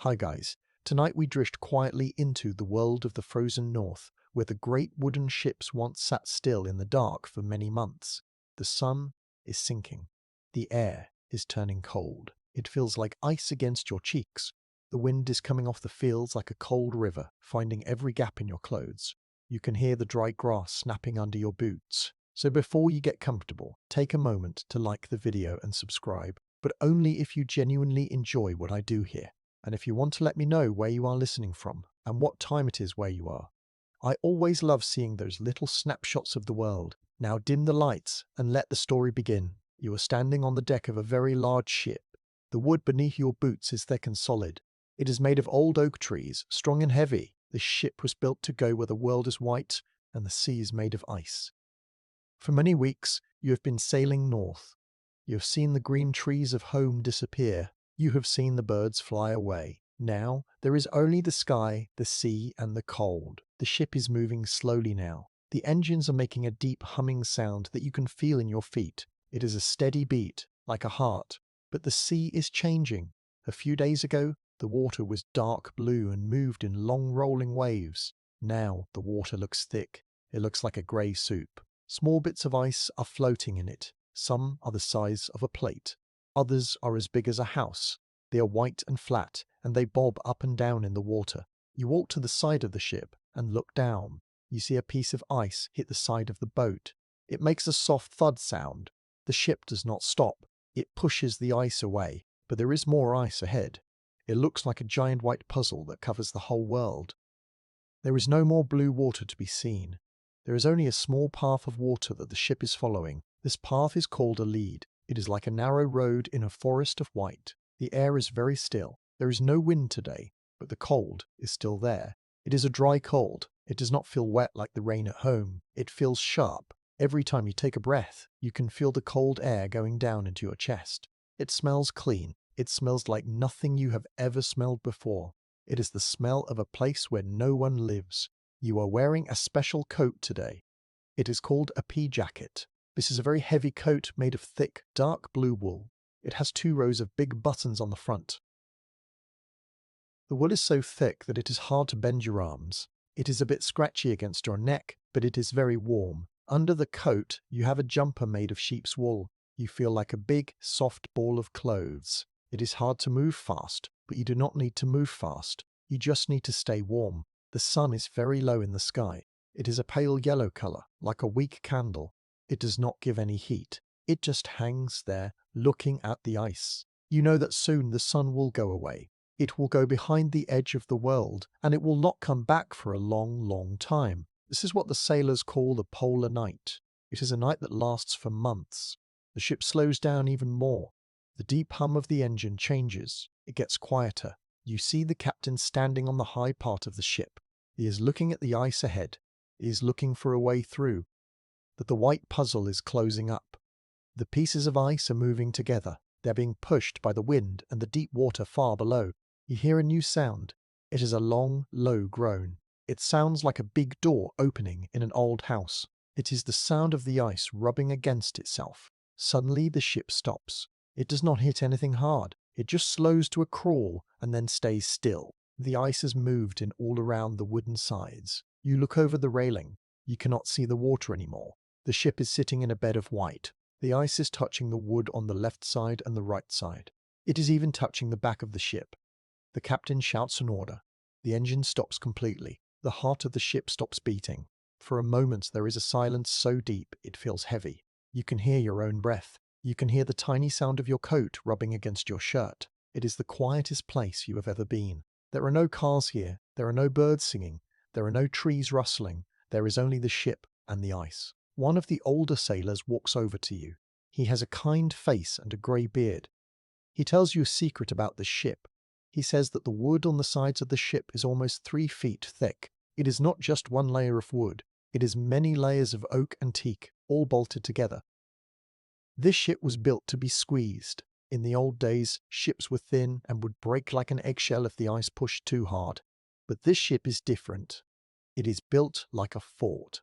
Hi guys, tonight we drift quietly into the world of the frozen north, where the great wooden ships once sat still in the dark for many months. The sun is sinking. The air is turning cold. It feels like ice against your cheeks. The wind is coming off the fields like a cold river, finding every gap in your clothes. You can hear the dry grass snapping under your boots. So before you get comfortable, take a moment to like the video and subscribe, but only if you genuinely enjoy what I do here. And if you want to let me know where you are listening from and what time it is where you are. I always love seeing those little snapshots of the world. Now dim the lights and let the story begin. You are standing on the deck of a very large ship. The wood beneath your boots is thick and solid. It is made of old oak trees, strong and heavy. This ship was built to go where the world is white and the sea is made of ice. For many weeks, you have been sailing north. You have seen the green trees of home disappear. You have seen the birds fly away. Now, there is only the sky, the sea, and the cold. The ship is moving slowly now. The engines are making a deep humming sound that you can feel in your feet. It is a steady beat, like a heart. But the sea is changing. A few days ago, the water was dark blue and moved in long rolling waves. Now, the water looks thick. It looks like a grey soup. Small bits of ice are floating in it. Some are the size of a plate. Others are as big as a house. They are white and flat, and they bob up and down in the water. You walk to the side of the ship and look down. You see a piece of ice hit the side of the boat. It makes a soft thud sound. The ship does not stop. It pushes the ice away, but there is more ice ahead. It looks like a giant white puzzle that covers the whole world. There is no more blue water to be seen. There is only a small path of water that the ship is following. This path is called a lead. It is like a narrow road in a forest of white. The air is very still. There is no wind today, but the cold is still there. It is a dry cold. It does not feel wet like the rain at home. It feels sharp. Every time you take a breath, you can feel the cold air going down into your chest. It smells clean. It smells like nothing you have ever smelled before. It is the smell of a place where no one lives. You are wearing a special coat today. It is called a pea jacket. This is a very heavy coat made of thick, dark blue wool. It has 2 rows of big buttons on the front. The wool is so thick that it is hard to bend your arms. It is a bit scratchy against your neck, but it is very warm. Under the coat, you have a jumper made of sheep's wool. You feel like a big, soft ball of clothes. It is hard to move fast, but you do not need to move fast. You just need to stay warm. The sun is very low in the sky. It is a pale yellow color, like a weak candle. It does not give any heat. It just hangs there, looking at the ice. You know that soon the sun will go away. It will go behind the edge of the world, and it will not come back for a long, long time. This is what the sailors call the polar night. It is a night that lasts for months. The ship slows down even more. The deep hum of the engine changes. It gets quieter. You see the captain standing on the high part of the ship. He is looking at the ice ahead. He is looking for a way through. That the white puzzle is closing up. The pieces of ice are moving together. They're being pushed by the wind and the deep water far below. You hear a new sound. It is a long, low groan. It sounds like a big door opening in an old house. It is the sound of the ice rubbing against itself. Suddenly the ship stops. It does not hit anything hard. It just slows to a crawl and then stays still. The ice has moved in all around the wooden sides. You look over the railing. You cannot see the water anymore. The ship is sitting in a bed of white. The ice is touching the wood on the left side and the right side. It is even touching the back of the ship. The captain shouts an order. The engine stops completely. The heart of the ship stops beating. For a moment there is a silence so deep it feels heavy. You can hear your own breath. You can hear the tiny sound of your coat rubbing against your shirt. It is the quietest place you have ever been. There are no cars here. There are no birds singing. There are no trees rustling. There is only the ship and the ice. One of the older sailors walks over to you. He has a kind face and a grey beard. He tells you a secret about the ship. He says that the wood on the sides of the ship is almost 3 feet thick. It is not just one layer of wood. It is many layers of oak and teak, all bolted together. This ship was built to be squeezed. In the old days, ships were thin and would break like an eggshell if the ice pushed too hard. But this ship is different. It is built like a fort.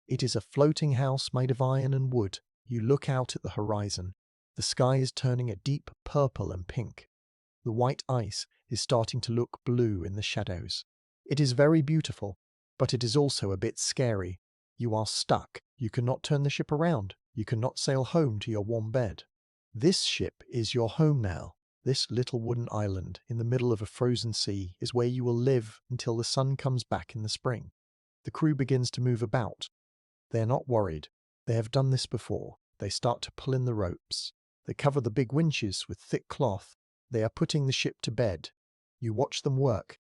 It is a floating house made of iron and wood. You look out at the horizon. The sky is turning a deep purple and pink. The white ice is starting to look blue in the shadows. It is very beautiful, but it is also a bit scary. You are stuck. You cannot turn the ship around. You cannot sail home to your warm bed. This ship is your home now. This little wooden island in the middle of a frozen sea is where you will live until the sun comes back in the spring. The crew begins to move about. They are not worried. They have done this before. They start to pull in the ropes. They cover the big winches with thick cloth. They are putting the ship to bed. You watch them work.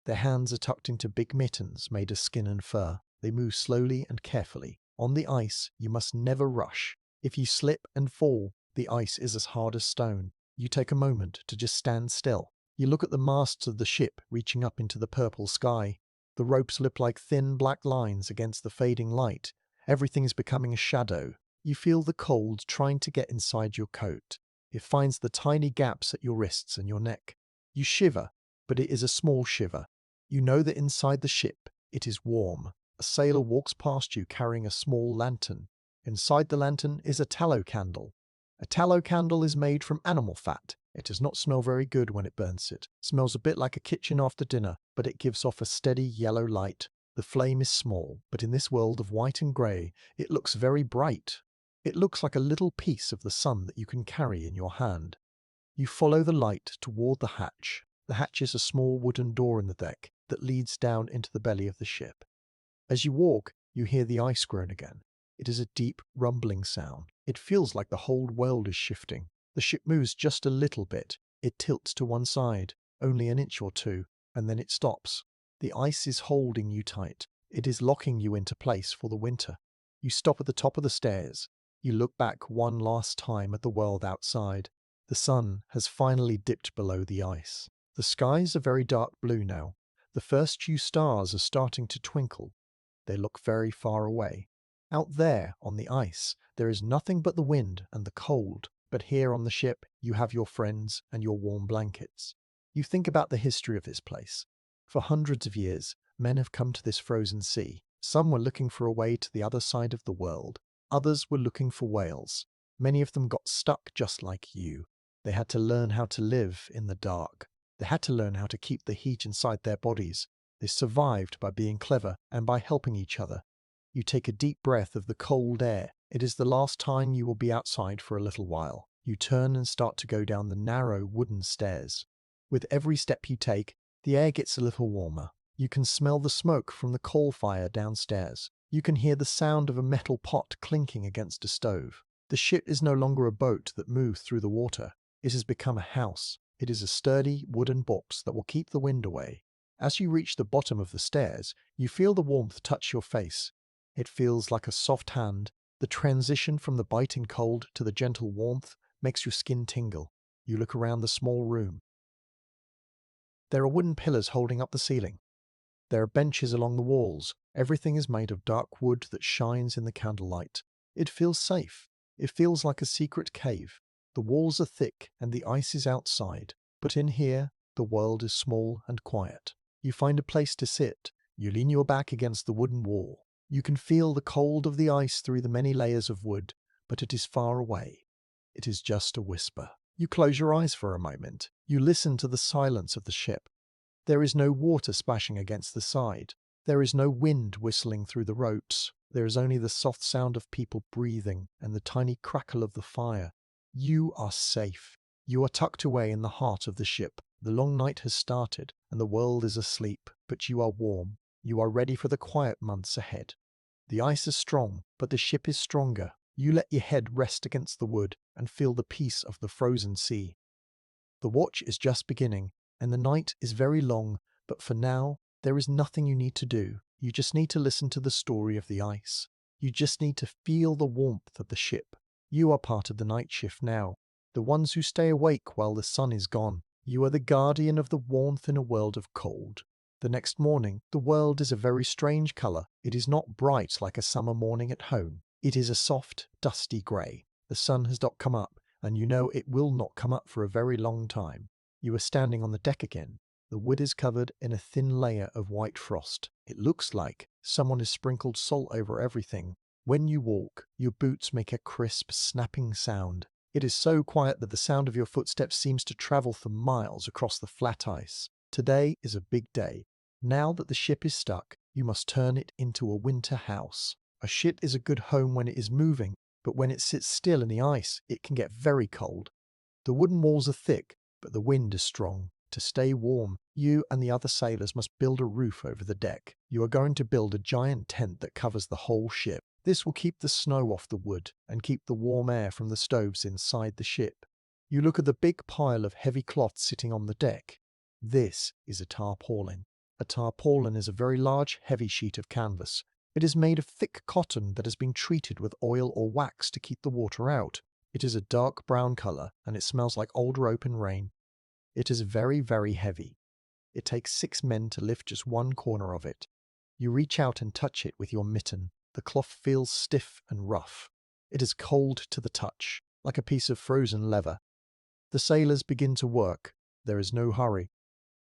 Their hands are tucked into big mittens made of skin and fur. They move slowly and carefully. On the ice, you must never rush. If you slip and fall, the ice is as hard as stone. You take a moment to just stand still. You look at the masts of the ship reaching up into the purple sky. The ropes look like thin black lines against the fading light. Everything is becoming a shadow. You feel the cold trying to get inside your coat. It finds the tiny gaps at your wrists and your neck. You shiver, but it is a small shiver. You know that inside the ship, it is warm. A sailor walks past you carrying a small lantern. Inside the lantern is a tallow candle. A tallow candle is made from animal fat. It does not smell very good when it burns it. It smells a bit like a kitchen after dinner, but it gives off a steady yellow light. The flame is small, but in this world of white and grey, it looks very bright. It looks like a little piece of the sun that you can carry in your hand. You follow the light toward the hatch. The hatch is a small wooden door in the deck that leads down into the belly of the ship. As you walk, you hear the ice groan again. It is a deep, rumbling sound. It feels like the whole world is shifting. The ship moves just a little bit. It tilts to one side, only an inch or two, and then it stops. The ice is holding you tight. It is locking you into place for the winter. You stop at the top of the stairs. You look back one last time at the world outside. The sun has finally dipped below the ice. The skies are very dark blue now. The first few stars are starting to twinkle. They look very far away. Out there, on the ice, there is nothing but the wind and the cold, but here on the ship, you have your friends and your warm blankets. You think about the history of this place. For hundreds of years, men have come to this frozen sea. Some were looking for a way to the other side of the world. Others were looking for whales. Many of them got stuck just like you. They had to learn how to live in the dark. They had to learn how to keep the heat inside their bodies. They survived by being clever and by helping each other. You take a deep breath of the cold air. It is the last time you will be outside for a little while. You turn and start to go down the narrow wooden stairs. With every step you take, the air gets a little warmer. You can smell the smoke from the coal fire downstairs. You can hear the sound of a metal pot clinking against a stove. The ship is no longer a boat that moves through the water. It has become a house. It is a sturdy wooden box that will keep the wind away. As you reach the bottom of the stairs, you feel the warmth touch your face. It feels like a soft hand. The transition from the biting cold to the gentle warmth makes your skin tingle. You look around the small room. There are wooden pillars holding up the ceiling. There are benches along the walls. Everything is made of dark wood that shines in the candlelight. It feels safe. It feels like a secret cave. The walls are thick and the ice is outside. But in here, the world is small and quiet. You find a place to sit. You lean your back against the wooden wall. You can feel the cold of the ice through the many layers of wood, but it is far away. It is just a whisper. You close your eyes for a moment. You listen to the silence of the ship. There is no water splashing against the side. There is no wind whistling through the ropes. There is only the soft sound of people breathing and the tiny crackle of the fire. You are safe. You are tucked away in the heart of the ship. The long night has started, and the world is asleep, but you are warm. You are ready for the quiet months ahead. The ice is strong, but the ship is stronger. You let your head rest against the wood and feel the peace of the frozen sea. The watch is just beginning, and the night is very long, but for now, there is nothing you need to do. You just need to listen to the story of the ice. You just need to feel the warmth of the ship. You are part of the night shift now, the ones who stay awake while the sun is gone. You are the guardian of the warmth in a world of cold. The next morning, the world is a very strange colour. It is not bright like a summer morning at home. It is a soft, dusty grey. The sun has not come up, and you know it will not come up for a very long time. You are standing on the deck again. The wood is covered in a thin layer of white frost. It looks like someone has sprinkled salt over everything. When you walk, your boots make a crisp, snapping sound. It is so quiet that the sound of your footsteps seems to travel for miles across the flat ice. Today is a big day. Now that the ship is stuck, you must turn it into a winter house. A ship is a good home when it is moving, but when it sits still in the ice, it can get very cold. The wooden walls are thick, but the wind is strong. To stay warm, you and the other sailors must build a roof over the deck. You are going to build a giant tent that covers the whole ship. This will keep the snow off the wood and keep the warm air from the stoves inside the ship. You look at the big pile of heavy cloth sitting on the deck. This is a tarpaulin. A tarpaulin is a very large, heavy sheet of canvas. It is made of thick cotton that has been treated with oil or wax to keep the water out. It is a dark brown color and it smells like old rope and rain. It is very, very heavy. It takes 6 men to lift just one corner of it. You reach out and touch it with your mitten. The cloth feels stiff and rough. It is cold to the touch, like a piece of frozen leather. The sailors begin to work. There is no hurry.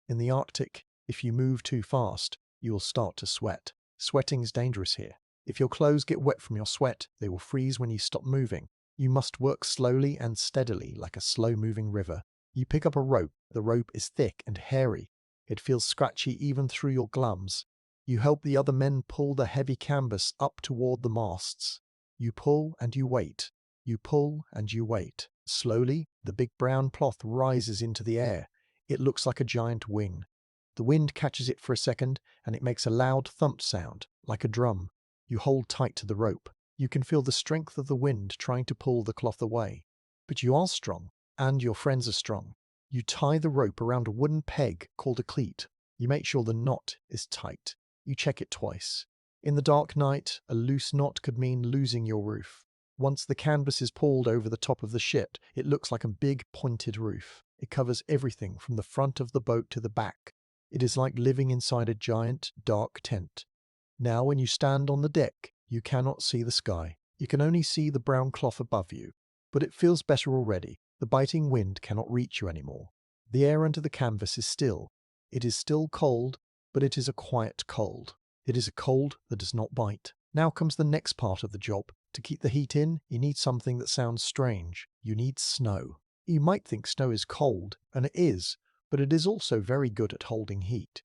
In the Arctic, if you move too fast, you will start to sweat. Sweating is dangerous here. If your clothes get wet from your sweat, they will freeze when you stop moving. You must work slowly and steadily like a slow-moving river. You pick up a rope. The rope is thick and hairy. It feels scratchy even through your gloves. You help the other men pull the heavy canvas up toward the masts. You pull and you wait. You pull and you wait. Slowly, the big brown cloth rises into the air. It looks like a giant wing. The wind catches it for a second, and it makes a loud thump sound, like a drum. You hold tight to the rope. You can feel the strength of the wind trying to pull the cloth away. But you are strong, and your friends are strong. You tie the rope around a wooden peg called a cleat. You make sure the knot is tight. You check it twice. In the dark night, a loose knot could mean losing your roof. Once the canvas is pulled over the top of the ship, it looks like a big pointed roof. It covers everything from the front of the boat to the back. It is like living inside a giant, dark tent. Now when you stand on the deck, you cannot see the sky. You can only see the brown cloth above you. But it feels better already. The biting wind cannot reach you anymore. The air under the canvas is still. It is still cold, but it is a quiet cold. It is a cold that does not bite. Now comes the next part of the job. To keep the heat in, you need something that sounds strange. You need snow. You might think snow is cold, and it is, but it is also very good at holding heat.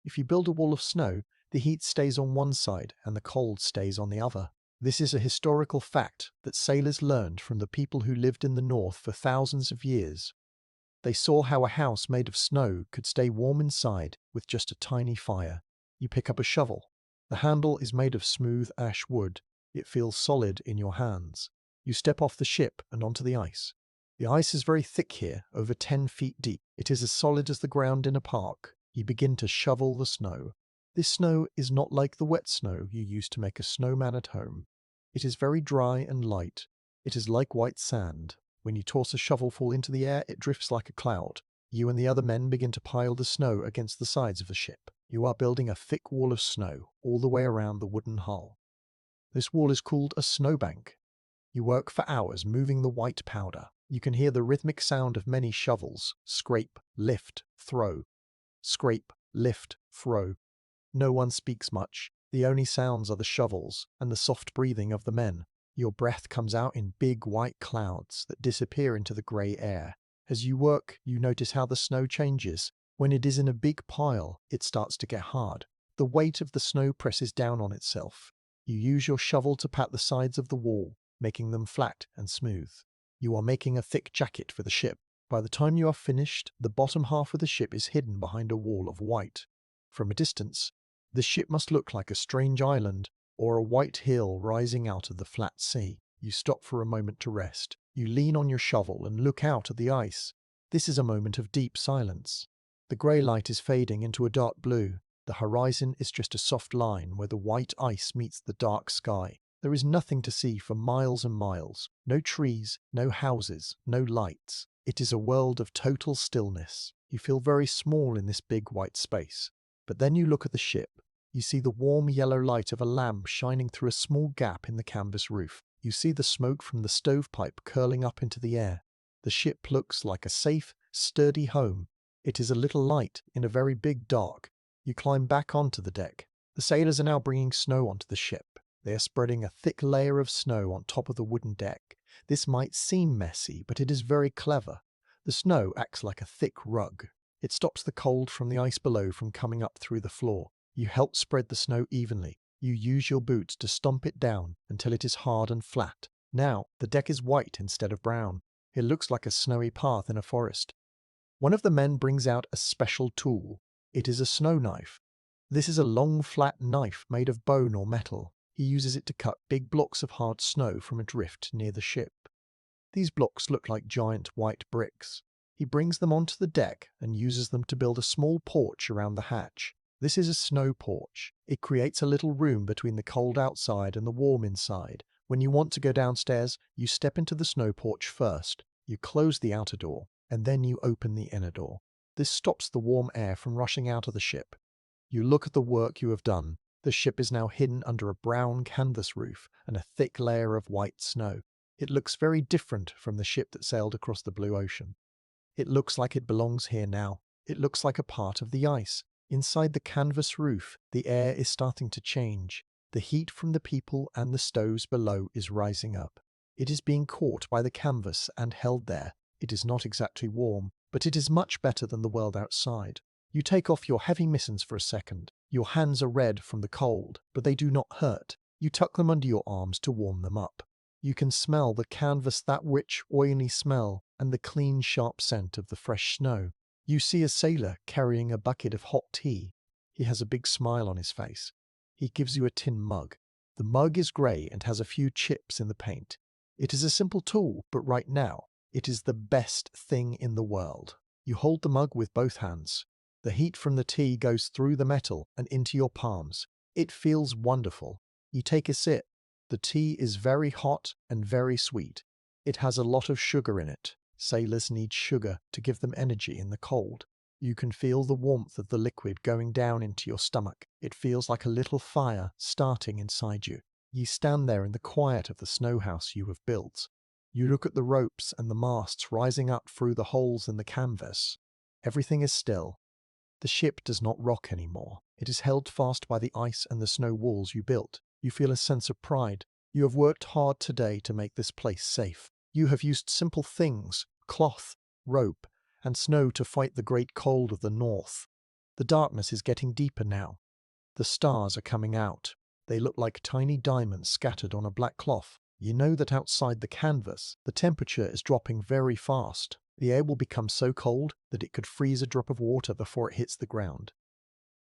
If you build a wall of snow, the heat stays on one side and the cold stays on the other. This is a historical fact that sailors learned from the people who lived in the north for thousands of years. They saw how a house made of snow could stay warm inside with just a tiny fire. You pick up a shovel. The handle is made of smooth ash wood. It feels solid in your hands. You step off the ship and onto the ice. The ice is very thick here, over 10 feet deep. It is as solid as the ground in a park. You begin to shovel the snow. This snow is not like the wet snow you used to make a snowman at home. It is very dry and light. It is like white sand. When you toss a shovelful into the air, it drifts like a cloud. You and the other men begin to pile the snow against the sides of the ship. You are building a thick wall of snow all the way around the wooden hull. This wall is called a snowbank. You work for hours moving the white powder. You can hear the rhythmic sound of many shovels. Scrape, lift, throw. Scrape, lift, throw. No one speaks much. The only sounds are the shovels and the soft breathing of the men. Your breath comes out in big white clouds that disappear into the grey air. As you work, you notice how the snow changes. When it is in a big pile, it starts to get hard. The weight of the snow presses down on itself. You use your shovel to pat the sides of the wall, making them flat and smooth. You are making a thick jacket for the ship. By the time you are finished, the bottom half of the ship is hidden behind a wall of white. From a distance, the ship must look like a strange island or a white hill rising out of the flat sea. You stop for a moment to rest. You lean on your shovel and look out at the ice. This is a moment of deep silence. The grey light is fading into a dark blue. The horizon is just a soft line where the white ice meets the dark sky. There is nothing to see for miles and miles. No trees, no houses, no lights. It is a world of total stillness. You feel very small in this big white space. But then you look at the ship. You see the warm yellow light of a lamp shining through a small gap in the canvas roof. You see the smoke from the stovepipe curling up into the air. The ship looks like a safe, sturdy home. It is a little light in a very big dark. You climb back onto the deck. The sailors are now bringing snow onto the ship. They are spreading a thick layer of snow on top of the wooden deck. This might seem messy, but it is very clever. The snow acts like a thick rug. It stops the cold from the ice below from coming up through the floor. You help spread the snow evenly. You use your boots to stomp it down until it is hard and flat. Now, the deck is white instead of brown. It looks like a snowy path in a forest. One of the men brings out a special tool. It is a snow knife. This is a long, flat knife made of bone or metal. He uses it to cut big blocks of hard snow from a drift near the ship. These blocks look like giant white bricks. He brings them onto the deck and uses them to build a small porch around the hatch. This is a snow porch. It creates a little room between the cold outside and the warm inside. When you want to go downstairs, you step into the snow porch first. You close the outer door, and then you open the inner door. This stops the warm air from rushing out of the ship. You look at the work you have done. The ship is now hidden under a brown canvas roof and a thick layer of white snow. It looks very different from the ship that sailed across the blue ocean. It looks like it belongs here now. It looks like a part of the ice. Inside the canvas roof, the air is starting to change. The heat from the people and the stoves below is rising up. It is being caught by the canvas and held there. It is not exactly warm, but it is much better than the world outside. You take off your heavy mittens for a second. Your hands are red from the cold, but they do not hurt. You tuck them under your arms to warm them up. You can smell the canvas, that rich, oily smell, and the clean, sharp scent of the fresh snow. You see a sailor carrying a bucket of hot tea. He has a big smile on his face. He gives you a tin mug. The mug is grey and has a few chips in the paint. It is a simple tool, but right now, it is the best thing in the world. You hold the mug with both hands. The heat from the tea goes through the metal and into your palms. It feels wonderful. You take a sip. The tea is very hot and very sweet. It has a lot of sugar in it. Sailors need sugar to give them energy in the cold. You can feel the warmth of the liquid going down into your stomach. It feels like a little fire starting inside you. You stand there in the quiet of the snow house you have built. You look at the ropes and the masts rising up through the holes in the canvas. Everything is still. The ship does not rock anymore. It is held fast by the ice and the snow walls you built. You feel a sense of pride. You have worked hard today to make this place safe. You have used simple things, cloth, rope, and snow to fight the great cold of the north. The darkness is getting deeper now. The stars are coming out. They look like tiny diamonds scattered on a black cloth. You know that outside the canvas, the temperature is dropping very fast. The air will become so cold that it could freeze a drop of water before it hits the ground.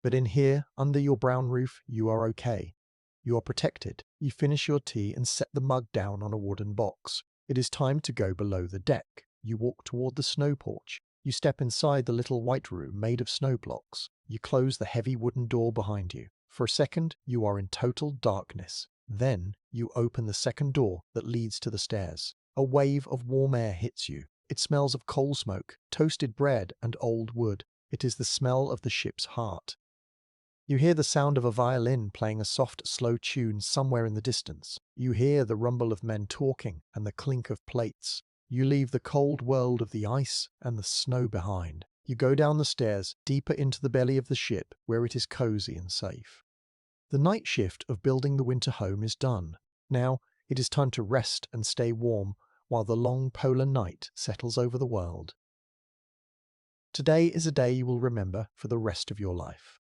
But in here, under your brown roof, you are okay. You are protected. You finish your tea and set the mug down on a wooden box. It is time to go below the deck. You walk toward the snow porch. You step inside the little white room made of snow blocks. You close the heavy wooden door behind you. For a second, you are in total darkness. Then, you open the second door that leads to the stairs. A wave of warm air hits you. It smells of coal smoke, toasted bread, and old wood. It is the smell of the ship's heart. You hear the sound of a violin playing a soft, slow tune somewhere in the distance. You hear the rumble of men talking and the clink of plates. You leave the cold world of the ice and the snow behind. You go down the stairs, deeper into the belly of the ship, where it is cozy and safe. The night shift of building the winter home is done. Now, it is time to rest and stay warm while the long polar night settles over the world. Today is a day you will remember for the rest of your life.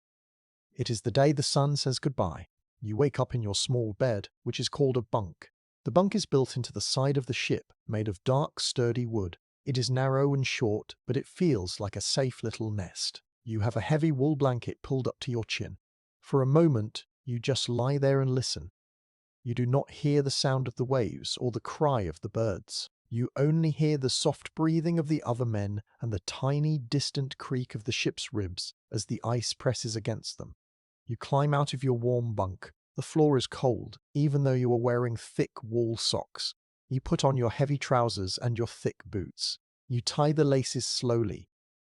It is the day the sun says goodbye. You wake up in your small bed, which is called a bunk. The bunk is built into the side of the ship, made of dark, sturdy wood. It is narrow and short, but it feels like a safe little nest. You have a heavy wool blanket pulled up to your chin. For a moment, you just lie there and listen. You do not hear the sound of the waves or the cry of the birds. You only hear the soft breathing of the other men and the tiny, distant creak of the ship's ribs as the ice presses against them. You climb out of your warm bunk. The floor is cold, even though you are wearing thick wool socks. You put on your heavy trousers and your thick boots. You tie the laces slowly.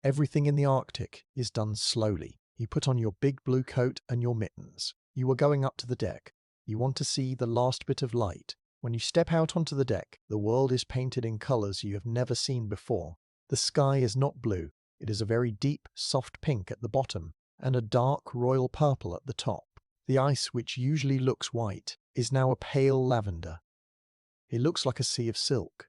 Everything in the Arctic is done slowly. You put on your big blue coat and your mittens. You are going up to the deck. You want to see the last bit of light. When you step out onto the deck, the world is painted in colours you have never seen before. The sky is not blue. It is a very deep, soft pink at the bottom, and a dark royal purple at the top. The ice, which usually looks white, is now a pale lavender. It looks like a sea of silk.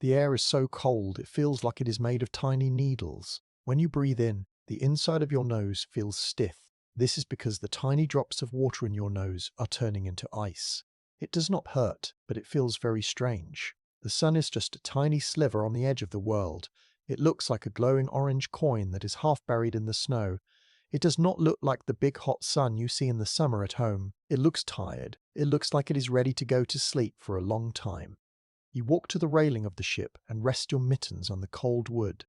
The air is so cold it feels like it is made of tiny needles. When you breathe in, the inside of your nose feels stiff. This is because the tiny drops of water in your nose are turning into ice. It does not hurt, but it feels very strange. The sun is just a tiny sliver on the edge of the world. It looks like a glowing orange coin that is half buried in the snow. It does not look like the big hot sun you see in the summer at home. It looks tired. It looks like it is ready to go to sleep for a long time. You walk to the railing of the ship and rest your mittens on the cold wood.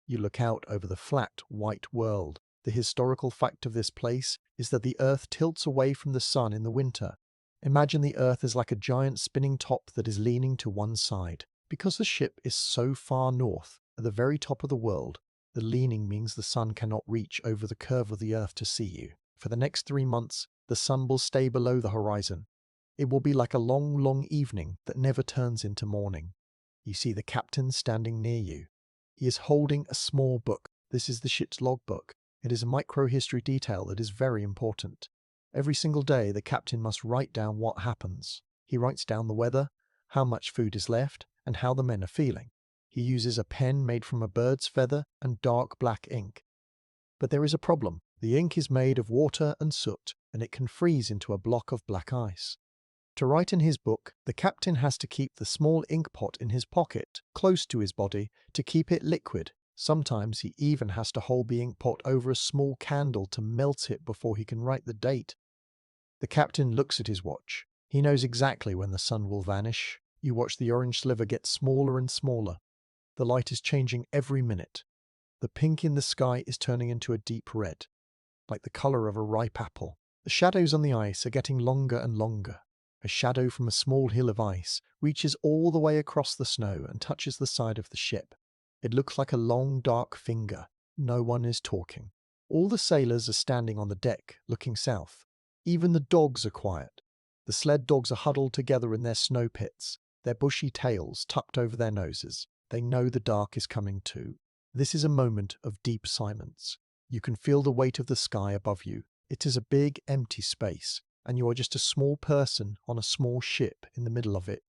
You look out over the flat, white world. The historical fact of this place is that the earth tilts away from the sun in the winter. Imagine the earth as like a giant spinning top that is leaning to one side. Because the ship is so far north, at the very top of the world, the leaning means the sun cannot reach over the curve of the earth to see you. For the next 3 months, the sun will stay below the horizon. It will be like a long, long evening that never turns into morning. You see the captain standing near you. He is holding a small book. This is the ship's logbook. It is a micro-history detail that is very important. Every single day, the captain must write down what happens. He writes down the weather, how much food is left, and how the men are feeling. He uses a pen made from a bird's feather and dark black ink. But there is a problem. The ink is made of water and soot, and it can freeze into a block of black ice. To write in his book, the captain has to keep the small ink pot in his pocket, close to his body, to keep it liquid. Sometimes he even has to hold the ink pot over a small candle to melt it before he can write the date. The captain looks at his watch. He knows exactly when the sun will vanish. You watch the orange sliver get smaller and smaller. The light is changing every minute. The pink in the sky is turning into a deep red, like the color of a ripe apple. The shadows on the ice are getting longer and longer. A shadow from a small hill of ice reaches all the way across the snow and touches the side of the ship. It looks like a long, dark finger. No one is talking. All the sailors are standing on the deck, looking south. Even the dogs are quiet. The sled dogs are huddled together in their snow pits, their bushy tails tucked over their noses. They know the dark is coming too. This is a moment of deep silence. You can feel the weight of the sky above you. It is a big, empty space, and you are just a small person on a small ship in the middle of it.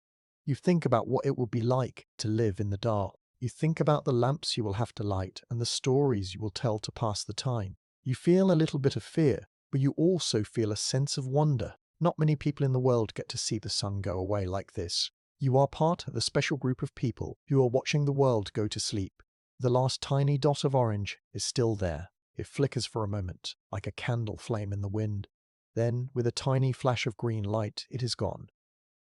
You think about what it will be like to live in the dark. You think about the lamps you will have to light and the stories you will tell to pass the time. You feel a little bit of fear, but you also feel a sense of wonder. Not many people in the world get to see the sun go away like this. You are part of a special group of people who are watching the world go to sleep. The last tiny dot of orange is still there. It flickers for a moment, like a candle flame in the wind. Then, with a tiny flash of green light, it is gone.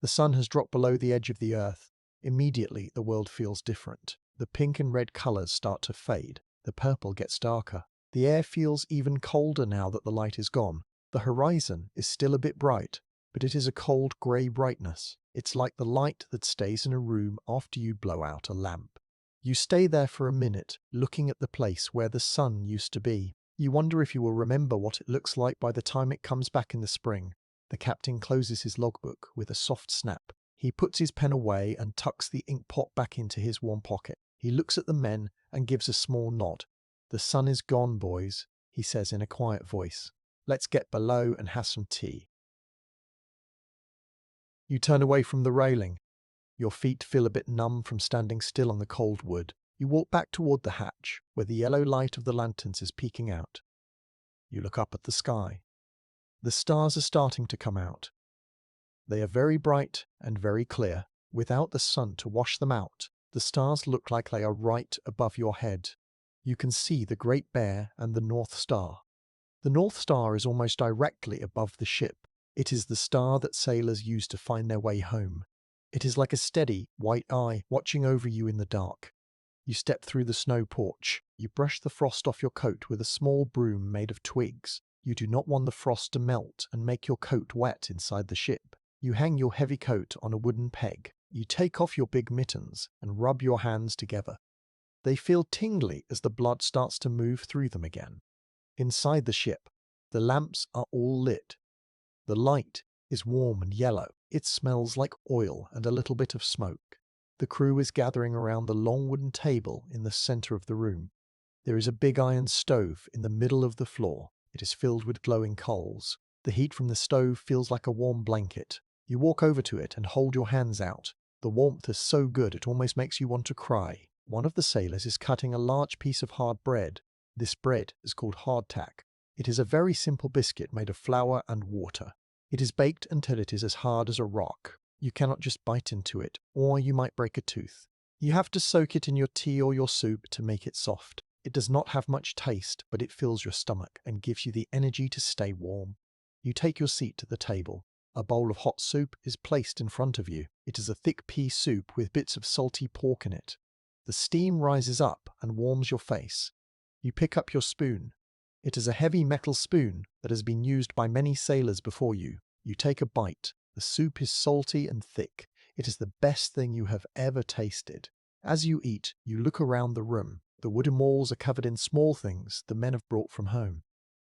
The sun has dropped below the edge of the earth. Immediately, the world feels different. The pink and red colors start to fade. The purple gets darker. The air feels even colder now that the light is gone. The horizon is still a bit bright, but it is a cold grey brightness. It's like the light that stays in a room after you blow out a lamp. You stay there for a minute, looking at the place where the sun used to be. You wonder if you will remember what it looks like by the time it comes back in the spring. The captain closes his logbook with a soft snap. He puts his pen away and tucks the ink pot back into his warm pocket. He looks at the men and gives a small nod. "The sun is gone, boys," he says in a quiet voice. "Let's get below and have some tea." You turn away from the railing. Your feet feel a bit numb from standing still on the cold wood. You walk back toward the hatch, where the yellow light of the lanterns is peeking out. You look up at the sky. The stars are starting to come out. They are very bright and very clear. Without the sun to wash them out, the stars look like they are right above your head. You can see the Great Bear and the North Star. The North Star is almost directly above the ship. It is the star that sailors use to find their way home. It is like a steady, white eye watching over you in the dark. You step through the snow porch. You brush the frost off your coat with a small broom made of twigs. You do not want the frost to melt and make your coat wet inside the ship. You hang your heavy coat on a wooden peg. You take off your big mittens and rub your hands together. They feel tingly as the blood starts to move through them again. Inside the ship, the lamps are all lit. The light is warm and yellow. It smells like oil and a little bit of smoke. The crew is gathering around the long wooden table in the center of the room. There is a big iron stove in the middle of the floor. It is filled with glowing coals. The heat from the stove feels like a warm blanket. You walk over to it and hold your hands out. The warmth is so good it almost makes you want to cry. One of the sailors is cutting a large piece of hard bread. This bread is called hardtack. It is a very simple biscuit made of flour and water. It is baked until it is as hard as a rock. You cannot just bite into it, or you might break a tooth. You have to soak it in your tea or your soup to make it soft. It does not have much taste, but it fills your stomach and gives you the energy to stay warm. You take your seat at the table. A bowl of hot soup is placed in front of you. It is a thick pea soup with bits of salty pork in it. The steam rises up and warms your face. You pick up your spoon. It is a heavy metal spoon that has been used by many sailors before you. You take a bite. The soup is salty and thick. It is the best thing you have ever tasted. As you eat, you look around the room. The wooden walls are covered in small things the men have brought from home.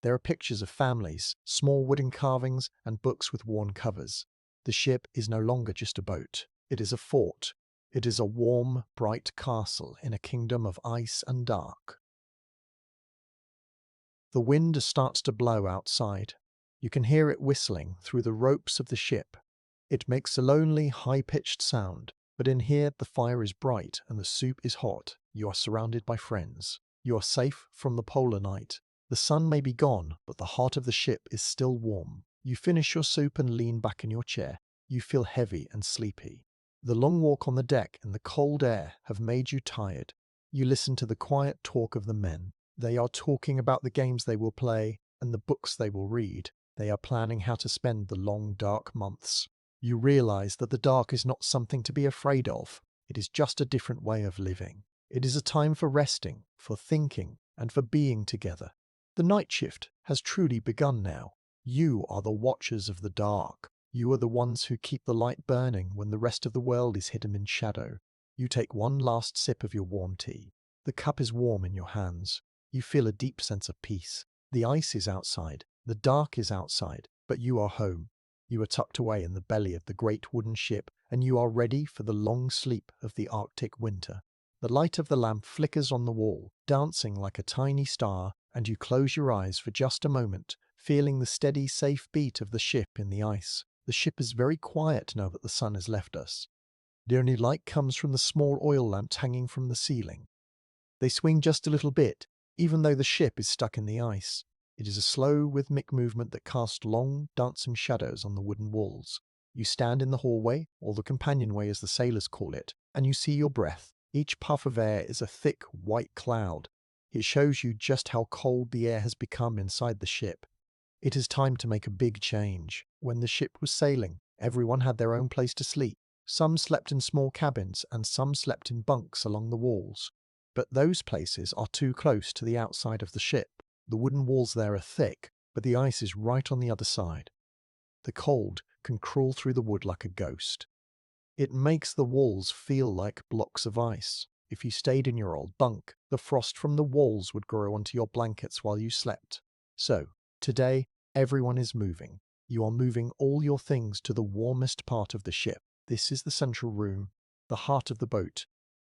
There are pictures of families, small wooden carvings, and books with worn covers. The ship is no longer just a boat. It is a fort. It is a warm, bright castle in a kingdom of ice and dark. The wind starts to blow outside. You can hear it whistling through the ropes of the ship. It makes a lonely, high-pitched sound, but in here the fire is bright and the soup is hot. You are surrounded by friends. You are safe from the polar night. The sun may be gone, but the heart of the ship is still warm. You finish your soup and lean back in your chair. You feel heavy and sleepy. The long walk on the deck and the cold air have made you tired. You listen to the quiet talk of the men. They are talking about the games they will play and the books they will read. They are planning how to spend the long, dark months. You realize that the dark is not something to be afraid of. It is just a different way of living. It is a time for resting, for thinking, and for being together. The night shift has truly begun now. You are the watchers of the dark. You are the ones who keep the light burning when the rest of the world is hidden in shadow. You take one last sip of your warm tea. The cup is warm in your hands. You feel a deep sense of peace. The ice is outside. The dark is outside. But you are home. You are tucked away in the belly of the great wooden ship, and you are ready for the long sleep of the Arctic winter. The light of the lamp flickers on the wall, dancing like a tiny star, and you close your eyes for just a moment, feeling the steady, safe beat of the ship in the ice. The ship is very quiet now that the sun has left us. The only light comes from the small oil lamps hanging from the ceiling. They swing just a little bit, even though the ship is stuck in the ice. It is a slow, rhythmic movement that casts long, dancing shadows on the wooden walls. You stand in the hallway, or the companionway as the sailors call it, and you see your breath. Each puff of air is a thick, white cloud. It shows you just how cold the air has become inside the ship. It is time to make a big change. When the ship was sailing, everyone had their own place to sleep. Some slept in small cabins, and some slept in bunks along the walls. But those places are too close to the outside of the ship. The wooden walls there are thick, but the ice is right on the other side. The cold can crawl through the wood like a ghost. It makes the walls feel like blocks of ice. If you stayed in your old bunk, the frost from the walls would grow onto your blankets while you slept. So, today, everyone is moving. You are moving all your things to the warmest part of the ship. This is the central room, the heart of the boat.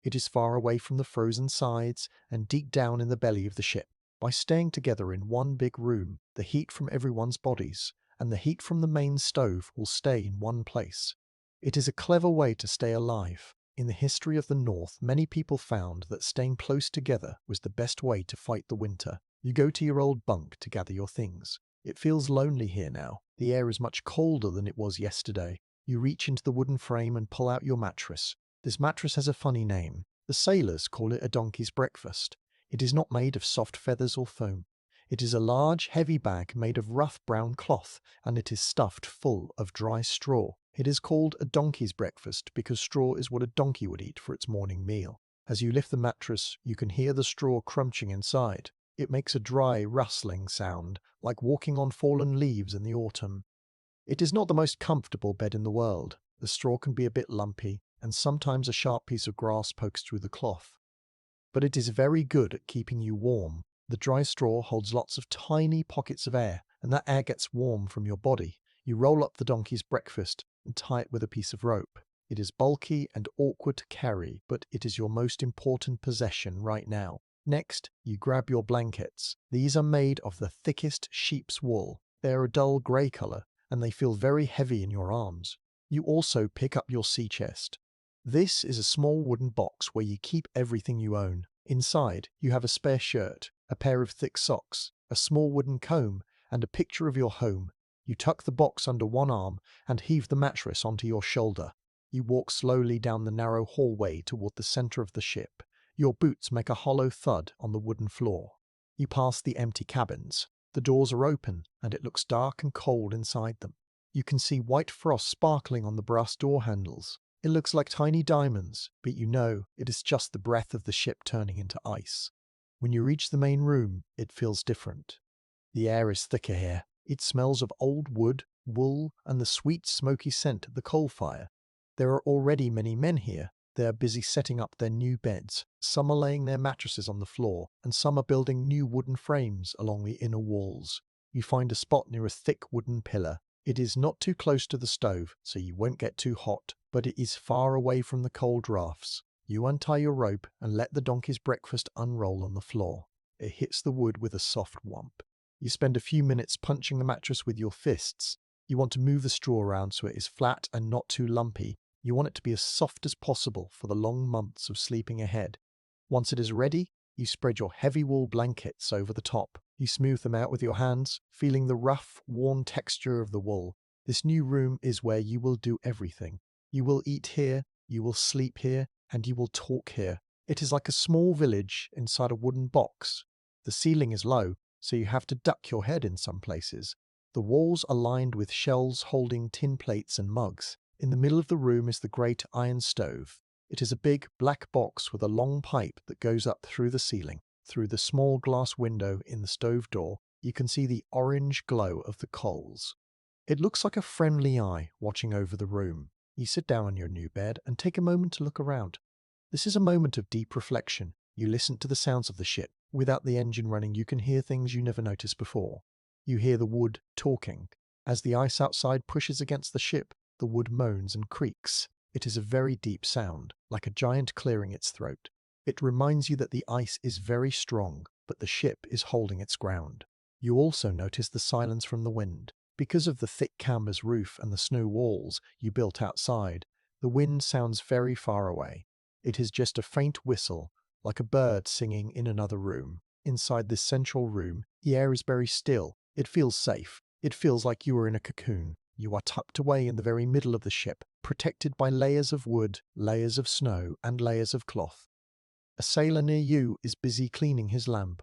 It is far away from the frozen sides and deep down in the belly of the ship. By staying together in one big room, the heat from everyone's bodies and the heat from the main stove will stay in one place. It is a clever way to stay alive. In the history of the North, many people found that staying close together was the best way to fight the winter. You go to your old bunk to gather your things. It feels lonely here now. The air is much colder than it was yesterday. You reach into the wooden frame and pull out your mattress. This mattress has a funny name. The sailors call it a donkey's breakfast. It is not made of soft feathers or foam. It is a large, heavy bag made of rough brown cloth, and it is stuffed full of dry straw. It is called a donkey's breakfast because straw is what a donkey would eat for its morning meal. As you lift the mattress, you can hear the straw crunching inside. It makes a dry, rustling sound, like walking on fallen leaves in the autumn. It is not the most comfortable bed in the world. The straw can be a bit lumpy, and sometimes a sharp piece of grass pokes through the cloth. But it is very good at keeping you warm. The dry straw holds lots of tiny pockets of air, and that air gets warm from your body. You roll up the donkey's breakfast and tie it with a piece of rope. It is bulky and awkward to carry, but it is your most important possession right now. Next, you grab your blankets. These are made of the thickest sheep's wool. They are a dull grey colour, and they feel very heavy in your arms. You also pick up your sea chest. This is a small wooden box where you keep everything you own. Inside, you have a spare shirt, a pair of thick socks, a small wooden comb, and a picture of your home. You tuck the box under one arm and heave the mattress onto your shoulder. You walk slowly down the narrow hallway toward the center of the ship. Your boots make a hollow thud on the wooden floor. You pass the empty cabins. The doors are open, and it looks dark and cold inside them. You can see white frost sparkling on the brass door handles. It looks like tiny diamonds, but you know it is just the breath of the ship turning into ice. When you reach the main room, it feels different. The air is thicker here. It smells of old wood, wool, and the sweet smoky scent of the coal fire. There are already many men here. They are busy setting up their new beds. Some are laying their mattresses on the floor, and some are building new wooden frames along the inner walls. You find a spot near a thick wooden pillar. It is not too close to the stove, so you won't get too hot, but it is far away from the cold drafts. You untie your rope and let the donkey's breakfast unroll on the floor. It hits the wood with a soft whomp. You spend a few minutes punching the mattress with your fists. You want to move the straw around so it is flat and not too lumpy. You want it to be as soft as possible for the long months of sleeping ahead. Once it is ready, you spread your heavy wool blankets over the top. You smooth them out with your hands, feeling the rough, worn texture of the wool. This new room is where you will do everything. You will eat here, you will sleep here, and you will talk here. It is like a small village inside a wooden box. The ceiling is low, so you have to duck your head in some places. The walls are lined with shelves holding tin plates and mugs. In the middle of the room is the great iron stove. It is a big black box with a long pipe that goes up through the ceiling. Through the small glass window in the stove door, you can see the orange glow of the coals. It looks like a friendly eye watching over the room. You sit down on your new bed and take a moment to look around. This is a moment of deep reflection. You listen to the sounds of the ship. Without the engine running, you can hear things you never noticed before. You hear the wood talking. As the ice outside pushes against the ship, the wood moans and creaks. It is a very deep sound, like a giant clearing its throat. It reminds you that the ice is very strong, but the ship is holding its ground. You also notice the silence from the wind. Because of the thick canvas roof and the snow walls you built outside, the wind sounds very far away. It is just a faint whistle, like a bird singing in another room. Inside this central room, the air is very still. It feels safe. It feels like you are in a cocoon. You are tucked away in the very middle of the ship, protected by layers of wood, layers of snow, and layers of cloth. A sailor near you is busy cleaning his lamp.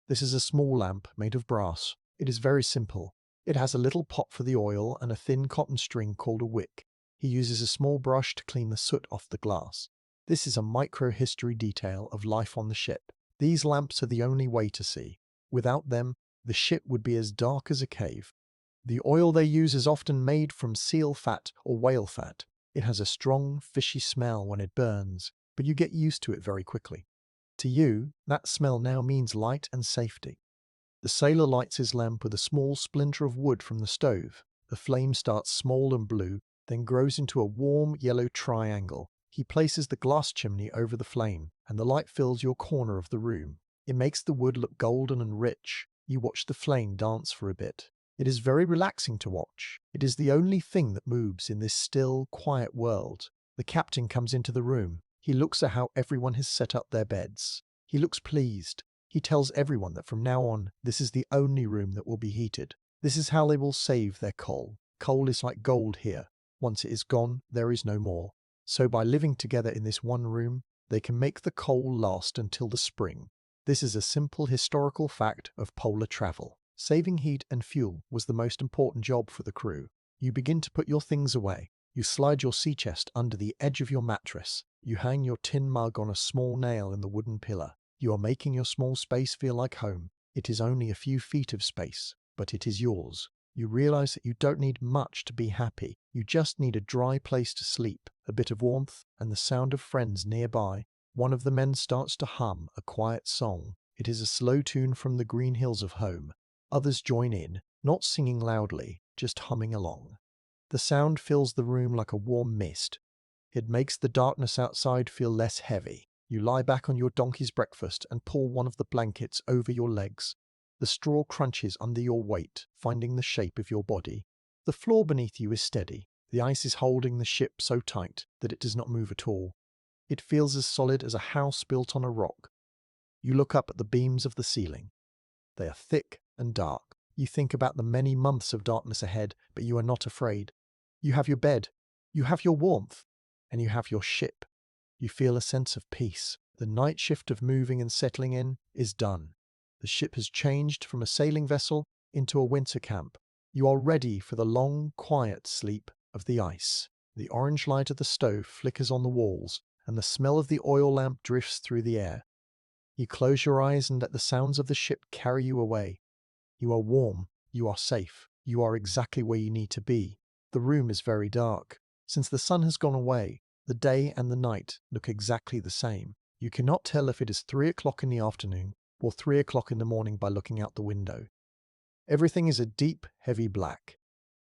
This is a small lamp made of brass. It is very simple. It has a little pot for the oil and a thin cotton string called a wick. He uses a small brush to clean the soot off the glass. This is a micro-history detail of life on the ship. These lamps are the only way to see. Without them, the ship would be as dark as a cave. The oil they use is often made from seal fat or whale fat. It has a strong, fishy smell when it burns, but you get used to it very quickly. To you, that smell now means light and safety. The sailor lights his lamp with a small splinter of wood from the stove. The flame starts small and blue, then grows into a warm yellow triangle. He places the glass chimney over the flame, and the light fills your corner of the room. It makes the wood look golden and rich. You watch the flame dance for a bit. It is very relaxing to watch. It is the only thing that moves in this still, quiet world. The captain comes into the room. He looks at how everyone has set up their beds. He looks pleased. He tells everyone that from now on, this is the only room that will be heated. This is how they will save their coal. Coal is like gold here. Once it is gone, there is no more. So by living together in this one room, they can make the coal last until the spring. This is a simple historical fact of polar travel. Saving heat and fuel was the most important job for the crew. You begin to put your things away. You slide your sea chest under the edge of your mattress. You hang your tin mug on a small nail in the wooden pillar. You are making your small space feel like home. It is only a few feet of space, but it is yours. You realize that you don't need much to be happy. You just need a dry place to sleep, a bit of warmth, and the sound of friends nearby. One of the men starts to hum a quiet song. It is a slow tune from the green hills of home. Others join in, not singing loudly, just humming along. The sound fills the room like a warm mist. It makes the darkness outside feel less heavy. You lie back on your donkey's breakfast and pull one of the blankets over your legs. The straw crunches under your weight, finding the shape of your body. The floor beneath you is steady. The ice is holding the ship so tight that it does not move at all. It feels as solid as a house built on a rock. You look up at the beams of the ceiling. They are thick and dark. You think about the many months of darkness ahead, but you are not afraid. You have your bed, you have your warmth, and you have your ship. You feel a sense of peace. The night shift of moving and settling in is done. The ship has changed from a sailing vessel into a winter camp. You are ready for the long, quiet sleep of the ice. The orange light of the stove flickers on the walls, and the smell of the oil lamp drifts through the air. You close your eyes and let the sounds of the ship carry you away. You are warm, you are safe, you are exactly where you need to be. The room is very dark. Since the sun has gone away, the day and the night look exactly the same. You cannot tell if it is 3 o'clock in the afternoon or 3 o'clock in the morning by looking out the window. Everything is a deep, heavy black.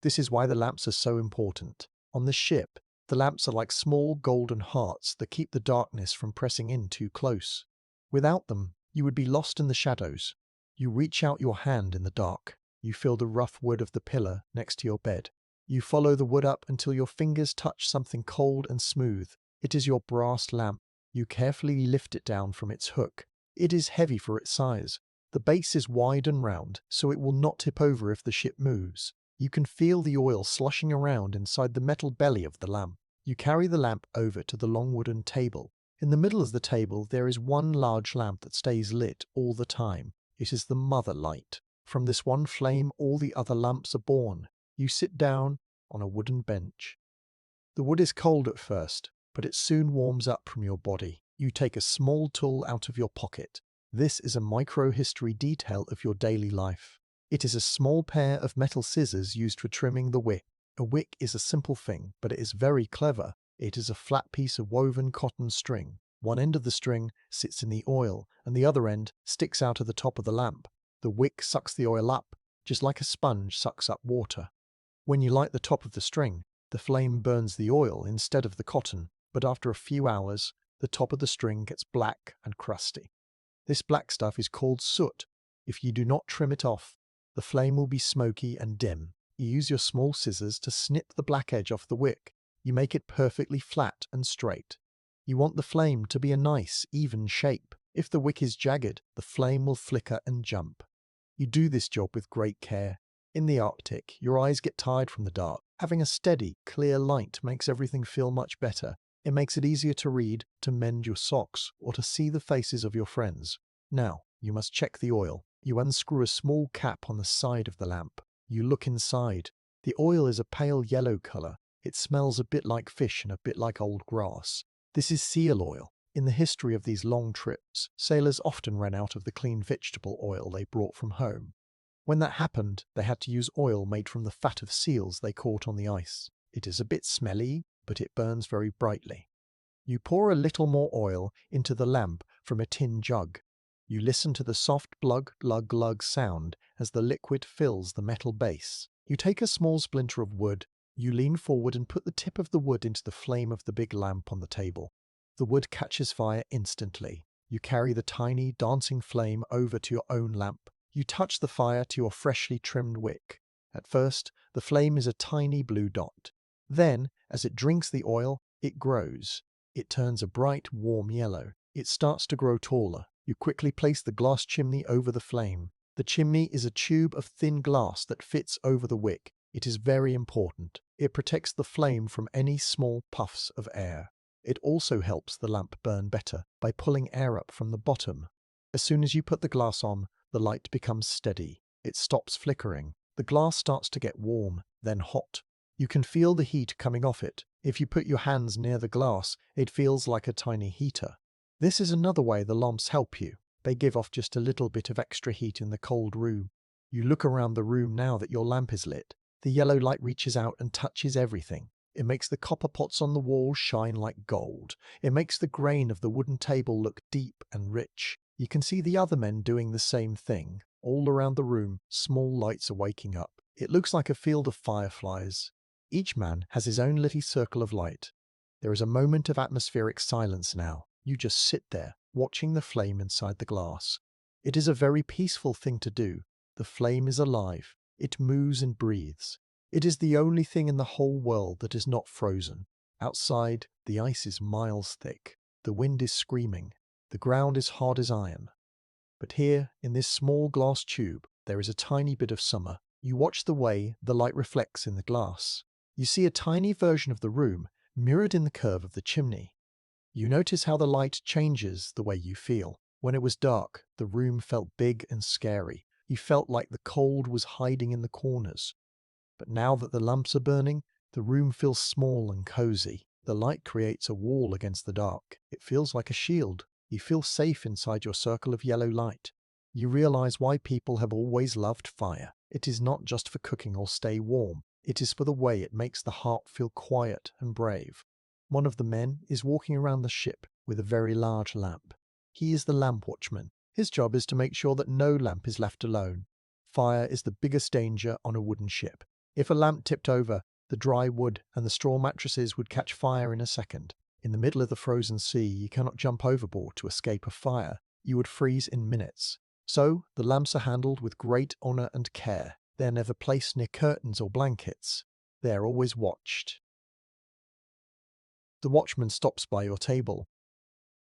This is why the lamps are so important. On the ship, the lamps are like small golden hearts that keep the darkness from pressing in too close. Without them, you would be lost in the shadows. You reach out your hand in the dark. You feel the rough wood of the pillar next to your bed. You follow the wood up until your fingers touch something cold and smooth. It is your brass lamp. You carefully lift it down from its hook. It is heavy for its size. The base is wide and round, so it will not tip over if the ship moves. You can feel the oil sloshing around inside the metal belly of the lamp. You carry the lamp over to the long wooden table. In the middle of the table there is one large lamp that stays lit all the time. It is the mother light. From this one flame all the other lamps are born. You sit down on a wooden bench. The wood is cold at first, but it soon warms up from your body. You take a small tool out of your pocket. This is a micro-history detail of your daily life. It is a small pair of metal scissors used for trimming the wick. A wick is a simple thing, but it is very clever. It is a flat piece of woven cotton string. One end of the string sits in the oil, and the other end sticks out of the top of the lamp. The wick sucks the oil up, just like a sponge sucks up water. When you light the top of the string, the flame burns the oil instead of the cotton, but after a few hours, the top of the string gets black and crusty. This black stuff is called soot. If you do not trim it off, the flame will be smoky and dim. You use your small scissors to snip the black edge off the wick. You make it perfectly flat and straight. You want the flame to be a nice, even shape. If the wick is jagged, the flame will flicker and jump. You do this job with great care. In the Arctic, your eyes get tired from the dark. Having a steady, clear light makes everything feel much better. It makes it easier to read, to mend your socks, or to see the faces of your friends. Now, you must check the oil. You unscrew a small cap on the side of the lamp. You look inside. The oil is a pale yellow color. It smells a bit like fish and a bit like old grass. This is seal oil. In the history of these long trips, sailors often ran out of the clean vegetable oil they brought from home. When that happened, they had to use oil made from the fat of seals they caught on the ice. It is a bit smelly, but it burns very brightly. You pour a little more oil into the lamp from a tin jug. You listen to the soft glug glug glug sound as the liquid fills the metal base. You take a small splinter of wood. You lean forward and put the tip of the wood into the flame of the big lamp on the table. The wood catches fire instantly. You carry the tiny, dancing flame over to your own lamp. You touch the fire to your freshly trimmed wick. At first, the flame is a tiny blue dot. Then, as it drinks the oil, it grows. It turns a bright, warm yellow. It starts to grow taller. You quickly place the glass chimney over the flame. The chimney is a tube of thin glass that fits over the wick. It is very important. It protects the flame from any small puffs of air. It also helps the lamp burn better by pulling air up from the bottom. As soon as you put the glass on, the light becomes steady. It stops flickering. The glass starts to get warm, then hot. You can feel the heat coming off it. If you put your hands near the glass, it feels like a tiny heater. This is another way the lamps help you. They give off just a little bit of extra heat in the cold room. You look around the room now that your lamp is lit. The yellow light reaches out and touches everything. It makes the copper pots on the wall shine like gold. It makes the grain of the wooden table look deep and rich. You can see the other men doing the same thing. All around the room, small lights are waking up. It looks like a field of fireflies. Each man has his own little circle of light. There is a moment of atmospheric silence now. You just sit there, watching the flame inside the glass. It is a very peaceful thing to do. The flame is alive. It moves and breathes. It is the only thing in the whole world that is not frozen. Outside, the ice is miles thick. The wind is screaming. The ground is hard as iron. But here, in this small glass tube, there is a tiny bit of summer. You watch the way the light reflects in the glass. You see a tiny version of the room mirrored in the curve of the chimney. You notice how the light changes the way you feel. When it was dark, the room felt big and scary. You felt like the cold was hiding in the corners. But now that the lamps are burning, the room feels small and cozy. The light creates a wall against the dark. It feels like a shield. You feel safe inside your circle of yellow light. You realize why people have always loved fire. It is not just for cooking or stay warm. It is for the way it makes the heart feel quiet and brave. One of the men is walking around the ship with a very large lamp. He is the lamp watchman. His job is to make sure that no lamp is left alone. Fire is the biggest danger on a wooden ship. If a lamp tipped over, the dry wood and the straw mattresses would catch fire in a second. In the middle of the frozen sea, you cannot jump overboard to escape a fire. You would freeze in minutes. So, the lamps are handled with great honor and care. They are never placed near curtains or blankets. They are always watched. The watchman stops by your table.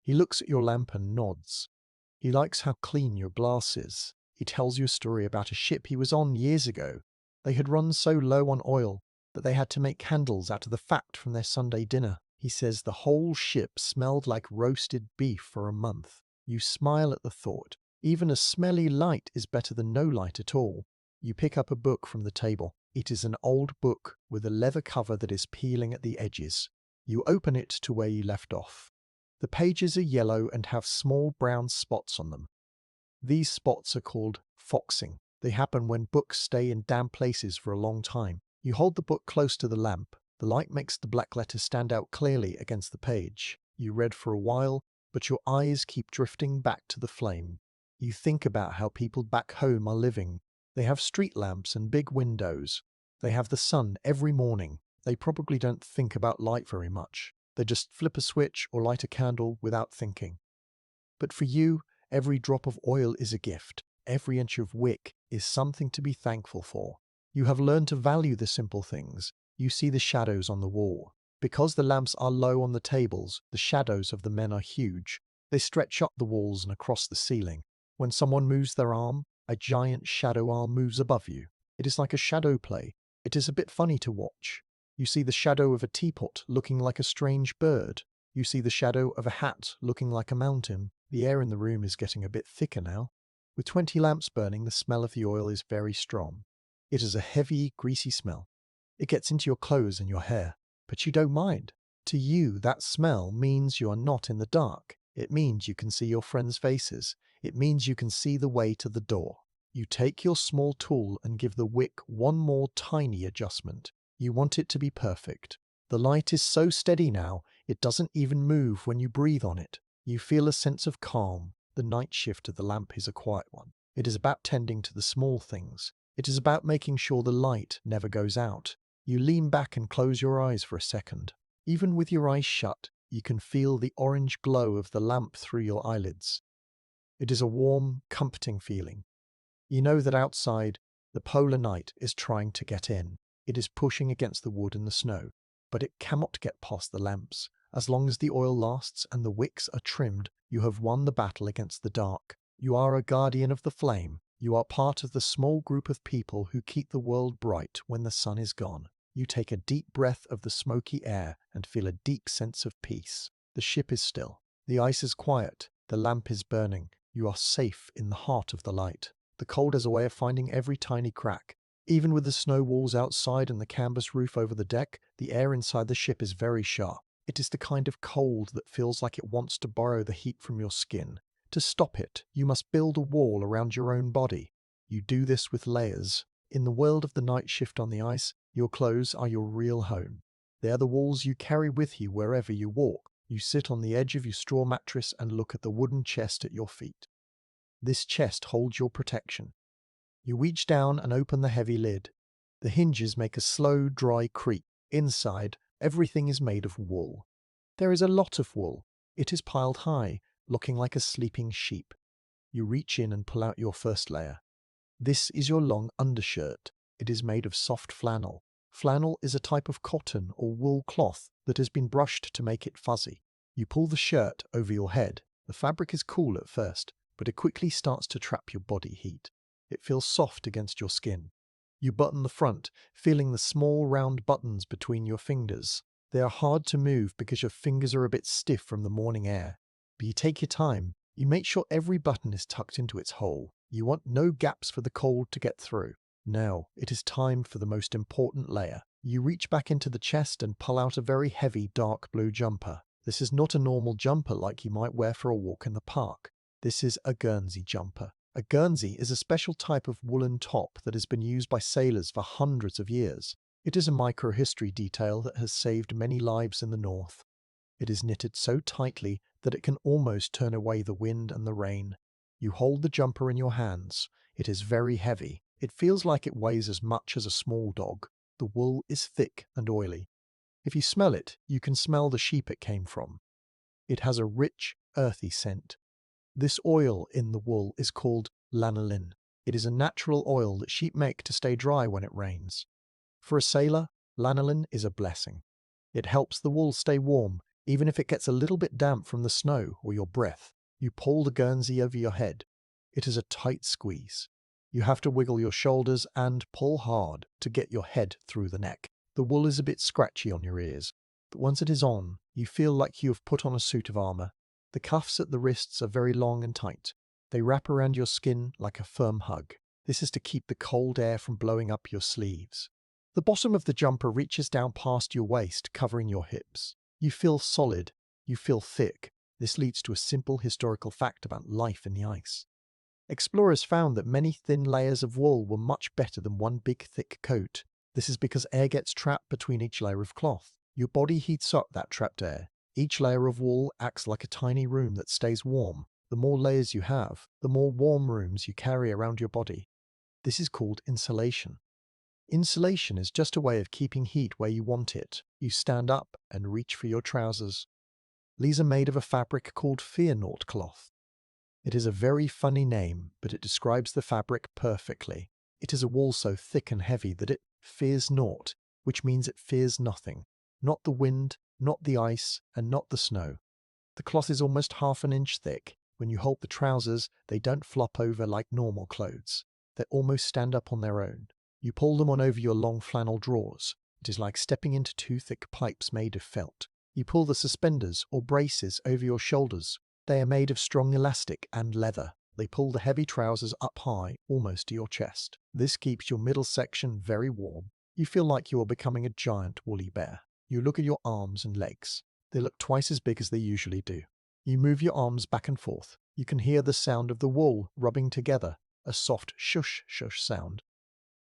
He looks at your lamp and nods. He likes how clean your glass is. He tells you a story about a ship he was on years ago. They had run so low on oil that they had to make candles out of the fat from their Sunday dinner. He says the whole ship smelled like roasted beef for a month. You smile at the thought. Even a smelly light is better than no light at all. You pick up a book from the table. It is an old book with a leather cover that is peeling at the edges. You open it to where you left off. The pages are yellow and have small brown spots on them. These spots are called foxing. They happen when books stay in damp places for a long time. You hold the book close to the lamp. The light makes the black letters stand out clearly against the page. You read for a while, but your eyes keep drifting back to the flame. You think about how people back home are living. They have street lamps and big windows. They have the sun every morning. They probably don't think about light very much. They just flip a switch or light a candle without thinking. But for you, every drop of oil is a gift. Every inch of wick is something to be thankful for. You have learned to value the simple things. You see the shadows on the wall. Because the lamps are low on the tables, the shadows of the men are huge. They stretch up the walls and across the ceiling. When someone moves their arm, a giant shadow arm moves above you. It is like a shadow play. It is a bit funny to watch. You see the shadow of a teapot looking like a strange bird. You see the shadow of a hat looking like a mountain. The air in the room is getting a bit thicker now. With 20 lamps burning, the smell of the oil is very strong. It is a heavy, greasy smell. It gets into your clothes and your hair, but you don't mind. To you, that smell means you are not in the dark. It means you can see your friends' faces. It means you can see the way to the door. You take your small tool and give the wick one more tiny adjustment. You want it to be perfect. The light is so steady now, it doesn't even move when you breathe on it. You feel a sense of calm. The night shift of the lamp is a quiet one. It is about tending to the small things. It is about making sure the light never goes out. You lean back and close your eyes for a second. Even with your eyes shut, you can feel the orange glow of the lamp through your eyelids. It is a warm, comforting feeling. You know that outside, the polar night is trying to get in. It is pushing against the wood and the snow, but it cannot get past the lamps. As long as the oil lasts and the wicks are trimmed, you have won the battle against the dark. You are a guardian of the flame. You are part of the small group of people who keep the world bright when the sun is gone. You take a deep breath of the smoky air and feel a deep sense of peace. The ship is still. The ice is quiet. The lamp is burning. You are safe in the heart of the light. The cold has a way of finding every tiny crack. Even with the snow walls outside and the canvas roof over the deck, the air inside the ship is very sharp. It is the kind of cold that feels like it wants to borrow the heat from your skin. To stop it, you must build a wall around your own body. You do this with layers. In the world of the night shift on the ice, your clothes are your real home. They are the walls you carry with you wherever you walk. You sit on the edge of your straw mattress and look at the wooden chest at your feet. This chest holds your protection. You reach down and open the heavy lid. The hinges make a slow, dry creak. Inside, everything is made of wool. There is a lot of wool. It is piled high, looking like a sleeping sheep. You reach in and pull out your first layer. This is your long undershirt. It is made of soft flannel. Flannel is a type of cotton or wool cloth that has been brushed to make it fuzzy. You pull the shirt over your head. The fabric is cool at first, but it quickly starts to trap your body heat. It feels soft against your skin. You button the front, feeling the small round buttons between your fingers. They are hard to move because your fingers are a bit stiff from the morning air. But you take your time. You make sure every button is tucked into its hole. You want no gaps for the cold to get through. Now, it is time for the most important layer. You reach back into the chest and pull out a very heavy dark blue jumper. This is not a normal jumper like you might wear for a walk in the park. This is a Guernsey jumper. A Guernsey is a special type of woolen top that has been used by sailors for hundreds of years. It is a microhistory detail that has saved many lives in the north. It is knitted so tightly that it can almost turn away the wind and the rain. You hold the jumper in your hands. It is very heavy. It feels like it weighs as much as a small dog. The wool is thick and oily. If you smell it, you can smell the sheep it came from. It has a rich, earthy scent. This oil in the wool is called lanolin. It is a natural oil that sheep make to stay dry when it rains. For a sailor, lanolin is a blessing. It helps the wool stay warm, even if it gets a little bit damp from the snow or your breath. You pull the Guernsey over your head. It is a tight squeeze. You have to wiggle your shoulders and pull hard to get your head through the neck. The wool is a bit scratchy on your ears, but once it is on, you feel like you have put on a suit of armor. The cuffs at the wrists are very long and tight. They wrap around your skin like a firm hug. This is to keep the cold air from blowing up your sleeves. The bottom of the jumper reaches down past your waist, covering your hips. You feel solid. You feel thick. This leads to a simple historical fact about life in the ice. Explorers found that many thin layers of wool were much better than one big thick coat. This is because air gets trapped between each layer of cloth. Your body heats up that trapped air. Each layer of wool acts like a tiny room that stays warm. The more layers you have, the more warm rooms you carry around your body. This is called insulation. Insulation is just a way of keeping heat where you want it. You stand up and reach for your trousers. These are made of a fabric called fear-naught cloth. It is a very funny name, but it describes the fabric perfectly. It is a wool so thick and heavy that it fears naught, which means it fears nothing. Not the wind, not the ice, and not the snow. The cloth is almost half an inch thick. When you hold the trousers, they don't flop over like normal clothes. They almost stand up on their own. You pull them on over your long flannel drawers. It is like stepping into two thick pipes made of felt. You pull the suspenders or braces over your shoulders. They are made of strong elastic and leather. They pull the heavy trousers up high, almost to your chest. This keeps your middle section very warm. You feel like you are becoming a giant woolly bear. You look at your arms and legs. They look twice as big as they usually do. You move your arms back and forth. You can hear the sound of the wool rubbing together, a soft shush shush sound.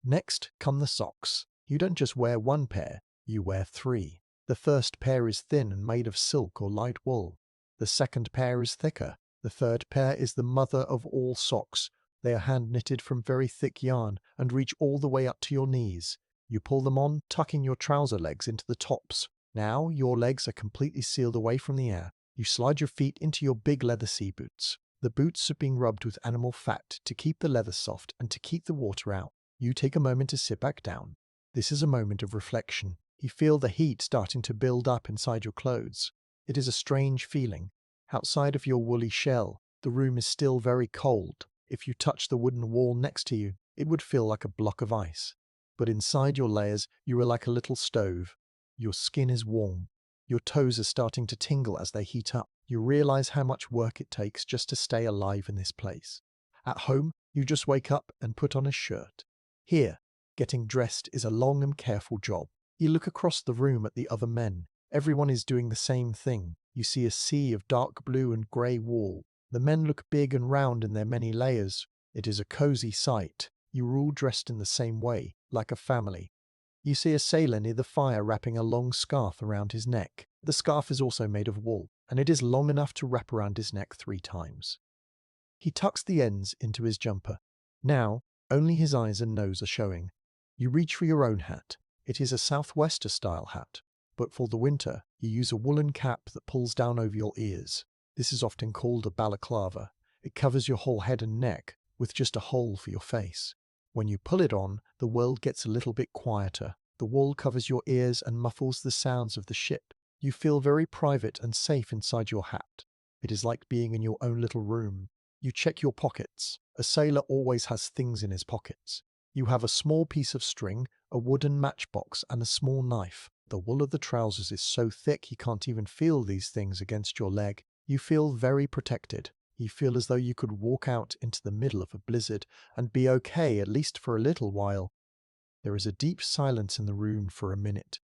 Next come the socks. You don't just wear one pair, you wear three. The first pair is thin and made of silk or light wool. The second pair is thicker. The third pair is the mother of all socks. They are hand knitted from very thick yarn and reach all the way up to your knees. You pull them on, tucking your trouser legs into the tops. Now your legs are completely sealed away from the air. You slide your feet into your big leather sea boots. The boots are being rubbed with animal fat to keep the leather soft and to keep the water out. You take a moment to sit back down. This is a moment of reflection. You feel the heat starting to build up inside your clothes. It is a strange feeling. Outside of your woolly shell, the room is still very cold. If you touch the wooden wall next to you, it would feel like a block of ice. But inside your layers, you are like a little stove. Your skin is warm. Your toes are starting to tingle as they heat up. You realize how much work it takes just to stay alive in this place. At home, you just wake up and put on a shirt. Here, getting dressed is a long and careful job. You look across the room at the other men. Everyone is doing the same thing. You see a sea of dark blue and grey wool. The men look big and round in their many layers. It is a cozy sight. You are all dressed in the same way, like a family. You see a sailor near the fire wrapping a long scarf around his neck. The scarf is also made of wool, and it is long enough to wrap around his neck 3 times. He tucks the ends into his jumper. Now, only his eyes and nose are showing. You reach for your own hat. It is a southwester-style hat, but for the winter, you use a woolen cap that pulls down over your ears. This is often called a balaclava. It covers your whole head and neck, with just a hole for your face. When you pull it on, the world gets a little bit quieter. The wool covers your ears and muffles the sounds of the ship. You feel very private and safe inside your hat. It is like being in your own little room. You check your pockets. A sailor always has things in his pockets. You have a small piece of string, a wooden matchbox, and a small knife. The wool of the trousers is so thick you can't even feel these things against your leg. You feel very protected. You feel as though you could walk out into the middle of a blizzard and be okay at least for a little while. There is a deep silence in the room for a minute.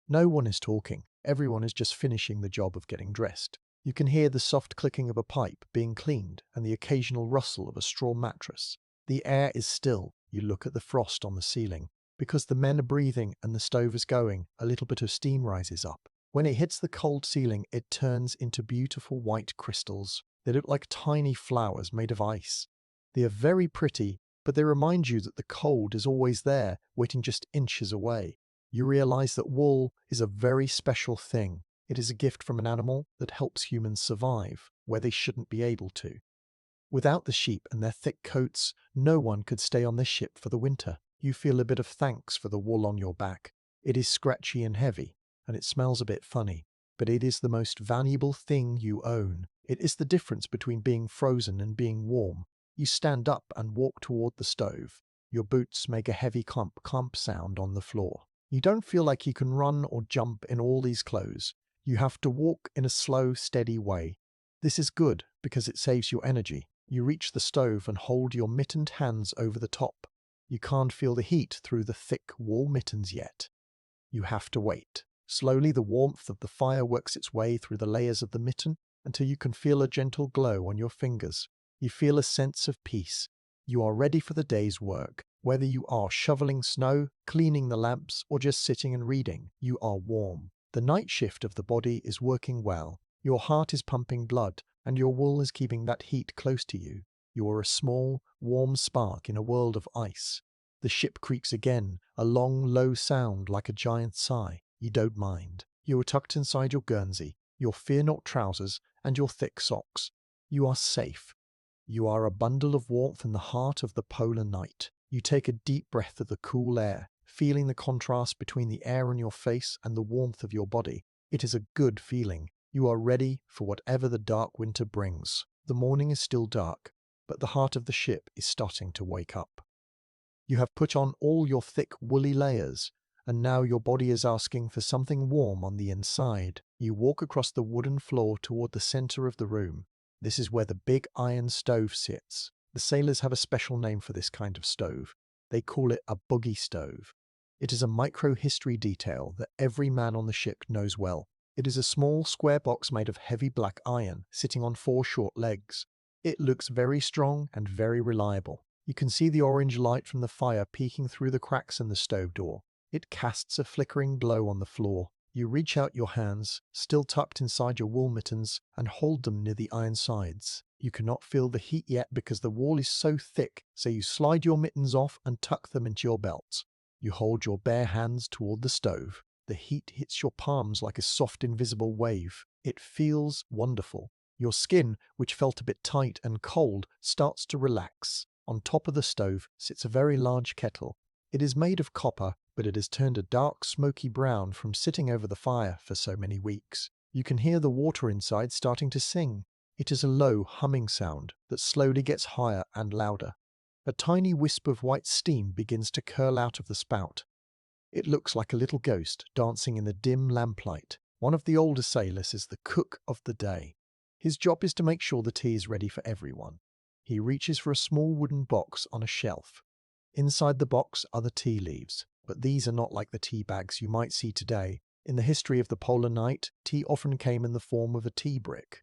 No one is talking. Everyone is just finishing the job of getting dressed. You can hear the soft clicking of a pipe being cleaned and the occasional rustle of a straw mattress. The air is still. You look at the frost on the ceiling. Because the men are breathing and the stove is going, a little bit of steam rises up. When it hits the cold ceiling, it turns into beautiful white crystals. They look like tiny flowers made of ice. They are very pretty, but they remind you that the cold is always there, waiting just inches away. You realize that wool is a very special thing. It is a gift from an animal that helps humans survive where they shouldn't be able to. Without the sheep and their thick coats, no one could stay on this ship for the winter. You feel a bit of thanks for the wool on your back. It is scratchy and heavy, and it smells a bit funny, but it is the most valuable thing you own. It is the difference between being frozen and being warm. You stand up and walk toward the stove. Your boots make a heavy clump clump sound on the floor. You don't feel like you can run or jump in all these clothes. You have to walk in a slow, steady way. This is good because it saves your energy. You reach the stove and hold your mittened hands over the top. You can't feel the heat through the thick wool mittens yet. You have to wait. Slowly the warmth of the fire works its way through the layers of the mitten until you can feel a gentle glow on your fingers. You feel a sense of peace. You are ready for the day's work. Whether you are shoveling snow, cleaning the lamps, or just sitting and reading, you are warm. The night shift of the body is working well. Your heart is pumping blood, and your wool is keeping that heat close to you. You are a small, warm spark in a world of ice. The ship creaks again, a long, low sound like a giant sigh. You don't mind. You are tucked inside your Guernsey, your fear-not trousers, and your thick socks. You are safe. You are a bundle of warmth in the heart of the polar night. You take a deep breath of the cool air, feeling the contrast between the air on your face and the warmth of your body. It is a good feeling. You are ready for whatever the dark winter brings. The morning is still dark, but the heart of the ship is starting to wake up. You have put on all your thick woolly layers, and now your body is asking for something warm on the inside. You walk across the wooden floor toward the center of the room. This is where the big iron stove sits. The sailors have a special name for this kind of stove. They call it a Bogie stove. It is a micro-history detail that every man on the ship knows well. It is a small square box made of heavy black iron, sitting on 4 short legs. It looks very strong and very reliable. You can see the orange light from the fire peeking through the cracks in the stove door. It casts a flickering glow on the floor. You reach out your hands, still tucked inside your wool mittens, and hold them near the iron sides. You cannot feel the heat yet because the wool is so thick, so you slide your mittens off and tuck them into your belt. You hold your bare hands toward the stove. The heat hits your palms like a soft invisible wave. It feels wonderful. Your skin, which felt a bit tight and cold, starts to relax. On top of the stove sits a very large kettle. It is made of copper, but it has turned a dark smoky brown from sitting over the fire for so many weeks. You can hear the water inside starting to sing. It is a low humming sound that slowly gets higher and louder. A tiny wisp of white steam begins to curl out of the spout. It looks like a little ghost dancing in the dim lamplight. One of the older sailors is the cook of the day. His job is to make sure the tea is ready for everyone. He reaches for a small wooden box on a shelf. Inside the box are the tea leaves, but these are not like the tea bags you might see today. In the history of the polar night, tea often came in the form of a tea brick.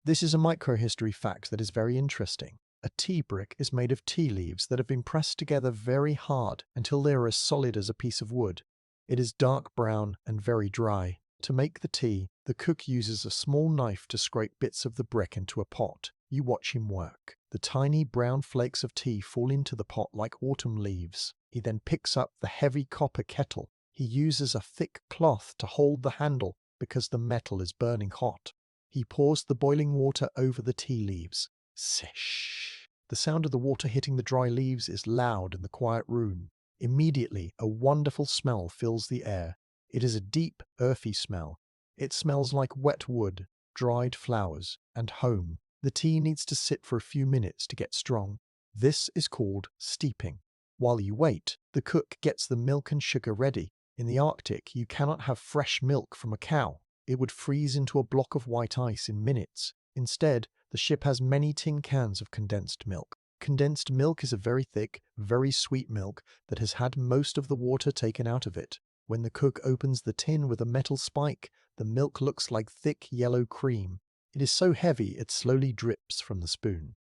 This is a microhistory fact that is very interesting. A tea brick is made of tea leaves that have been pressed together very hard until they are as solid as a piece of wood. It is dark brown and very dry. To make the tea, the cook uses a small knife to scrape bits of the brick into a pot. You watch him work. The tiny brown flakes of tea fall into the pot like autumn leaves. He then picks up the heavy copper kettle. He uses a thick cloth to hold the handle because the metal is burning hot. He pours the boiling water over the tea leaves. Sish! The sound of the water hitting the dry leaves is loud in the quiet room. Immediately, a wonderful smell fills the air. It is a deep, earthy smell. It smells like wet wood, dried flowers, and home. The tea needs to sit for a few minutes to get strong. This is called steeping. While you wait, the cook gets the milk and sugar ready. In the Arctic, you cannot have fresh milk from a cow. It would freeze into a block of white ice in minutes. Instead, the ship has many tin cans of condensed milk. Condensed milk is a very thick, very sweet milk that has had most of the water taken out of it. When the cook opens the tin with a metal spike, the milk looks like thick yellow cream. It is so heavy it slowly drips from the spoon.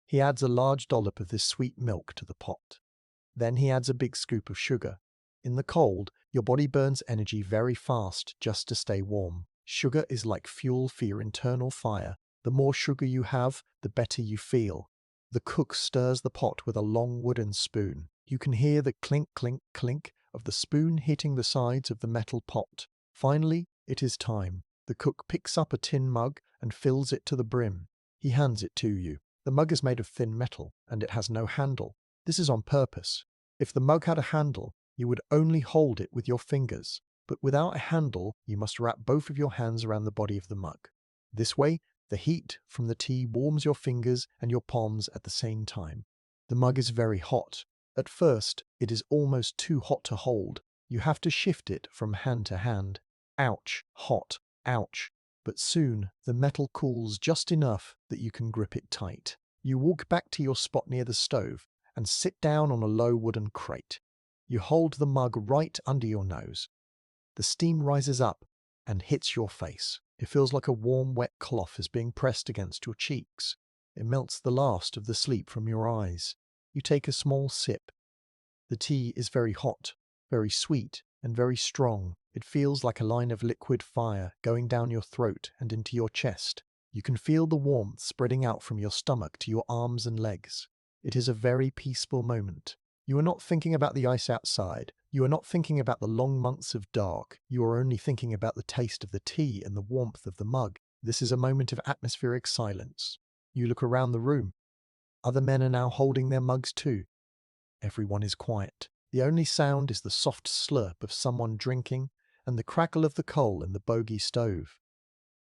He adds a large dollop of this sweet milk to the pot. Then he adds a big scoop of sugar. In the cold, your body burns energy very fast just to stay warm. Sugar is like fuel for your internal fire. The more sugar you have, the better you feel. The cook stirs the pot with a long wooden spoon. You can hear the clink, clink, clink of the spoon hitting the sides of the metal pot. Finally, it is time. The cook picks up a tin mug and fills it to the brim. He hands it to you. The mug is made of thin metal, and it has no handle. This is on purpose. If the mug had a handle, you would only hold it with your fingers. But without a handle, you must wrap both of your hands around the body of the mug. This way, the heat from the tea warms your fingers and your palms at the same time. The mug is very hot. At first, it is almost too hot to hold. You have to shift it from hand to hand. Ouch, hot, ouch. But soon, the metal cools just enough that you can grip it tight. You walk back to your spot near the stove and sit down on a low wooden crate. You hold the mug right under your nose. The steam rises up and hits your face. It feels like a warm, wet cloth is being pressed against your cheeks. It melts the last of the sleep from your eyes. You take a small sip. The tea is very hot, very sweet, and very strong. It feels like a line of liquid fire going down your throat and into your chest. You can feel the warmth spreading out from your stomach to your arms and legs. It is a very peaceful moment. You are not thinking about the ice outside. You are not thinking about the long months of dark. You are only thinking about the taste of the tea and the warmth of the mug. This is a moment of atmospheric silence. You look around the room. Other men are now holding their mugs too. Everyone is quiet. The only sound is the soft slurp of someone drinking and the crackle of the coal in the Bogie stove.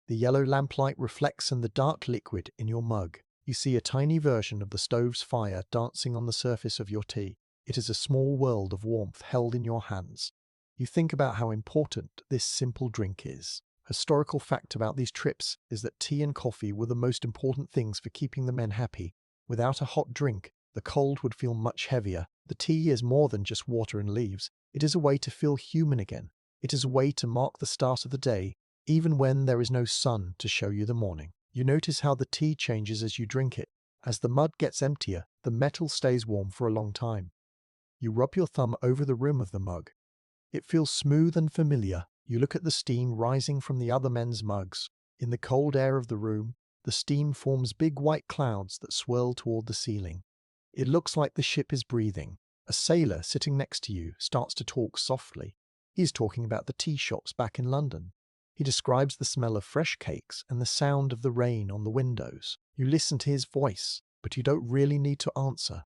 The yellow lamplight reflects in the dark liquid in your mug. You see a tiny version of the stove's fire dancing on the surface of your tea. It is a small world of warmth held in your hands. You think about how important this simple drink is. Historical fact about these trips is that tea and coffee were the most important things for keeping the men happy. Without a hot drink, the cold would feel much heavier. The tea is more than just water and leaves. It is a way to feel human again. It is a way to mark the start of the day, even when there is no sun to show you the morning. You notice how the tea changes as you drink it. As the mud gets emptier, the metal stays warm for a long time. You rub your thumb over the rim of the mug. It feels smooth and familiar. You look at the steam rising from the other men's mugs. In the cold air of the room, the steam forms big white clouds that swirl toward the ceiling. It looks like the ship is breathing. A sailor sitting next to you starts to talk softly. He is talking about the tea shops back in London. He describes the smell of fresh cakes and the sound of the rain on the windows. You listen to his voice, but you don't really need to answer.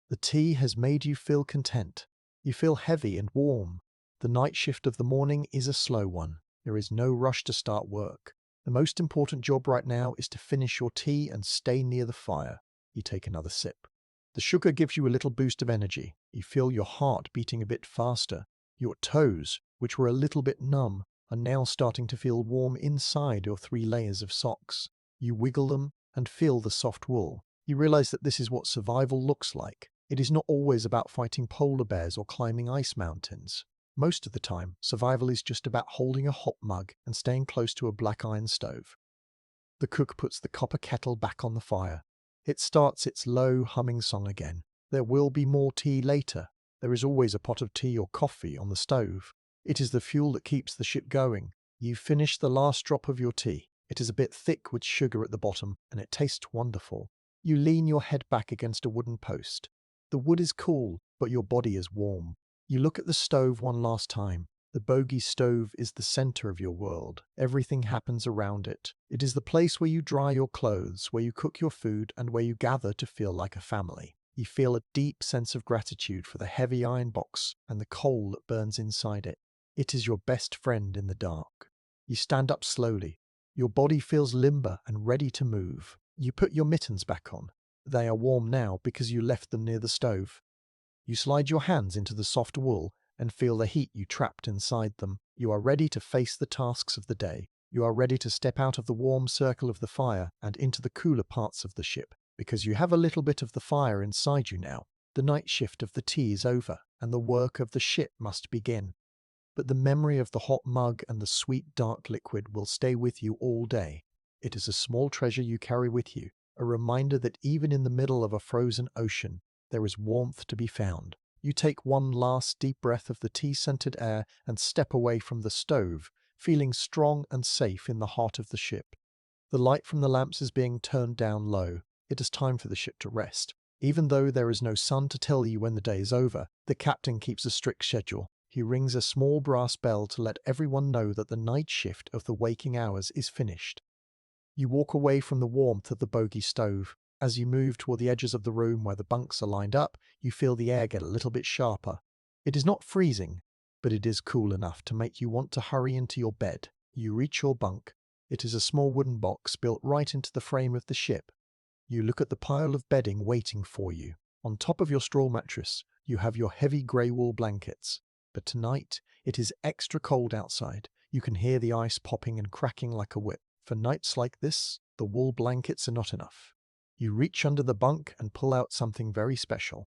The tea has made you feel content. You feel heavy and warm. The night shift of the morning is a slow one. There is no rush to start work. The most important job right now is to finish your tea and stay near the fire. You take another sip. The sugar gives you a little boost of energy. You feel your heart beating a bit faster. Your toes, which were a little bit numb, are now starting to feel warm inside your 3 layers of socks. You wiggle them and feel the soft wool. You realize that this is what survival looks like. It is not always about fighting polar bears or climbing ice mountains. Most of the time, survival is just about holding a hot mug and staying close to a black iron stove. The cook puts the copper kettle back on the fire. It starts its low, humming song again. There will be more tea later. There is always a pot of tea or coffee on the stove. It is the fuel that keeps the ship going. You finish the last drop of your tea. It is a bit thick with sugar at the bottom, and it tastes wonderful. You lean your head back against a wooden post. The wood is cool, but your body is warm. You look at the stove one last time. The Bogie stove is the center of your world. Everything happens around it. It is the place where you dry your clothes, where you cook your food, and where you gather to feel like a family. You feel a deep sense of gratitude for the heavy iron box and the coal that burns inside it. It is your best friend in the dark. You stand up slowly. Your body feels limber and ready to move. You put your mittens back on. They are warm now because you left them near the stove. You slide your hands into the soft wool and feel the heat you trapped inside them. You are ready to face the tasks of the day. You are ready to step out of the warm circle of the fire and into the cooler parts of the ship, because you have a little bit of the fire inside you now. The night shift of the tea is over, and the work of the ship must begin. But the memory of the hot mug and the sweet dark liquid will stay with you all day. It is a small treasure you carry with you, a reminder that even in the middle of a frozen ocean, there is warmth to be found. You take one last deep breath of the tea-scented air and step away from the stove, feeling strong and safe in the heart of the ship. The light from the lamps is being turned down low. It is time for the ship to rest. Even though there is no sun to tell you when the day is over, the captain keeps a strict schedule. He rings a small brass bell to let everyone know that the night shift of the waking hours is finished. You walk away from the warmth of the Bogie stove. As you move toward the edges of the room where the bunks are lined up, you feel the air get a little bit sharper. It is not freezing, but it is cool enough to make you want to hurry into your bed. You reach your bunk. It is a small wooden box built right into the frame of the ship. You look at the pile of bedding waiting for you. On top of your straw mattress, you have your heavy grey wool blankets. But tonight, it is extra cold outside. You can hear the ice popping and cracking like a whip. For nights like this, the wool blankets are not enough. You reach under the bunk and pull out something very special.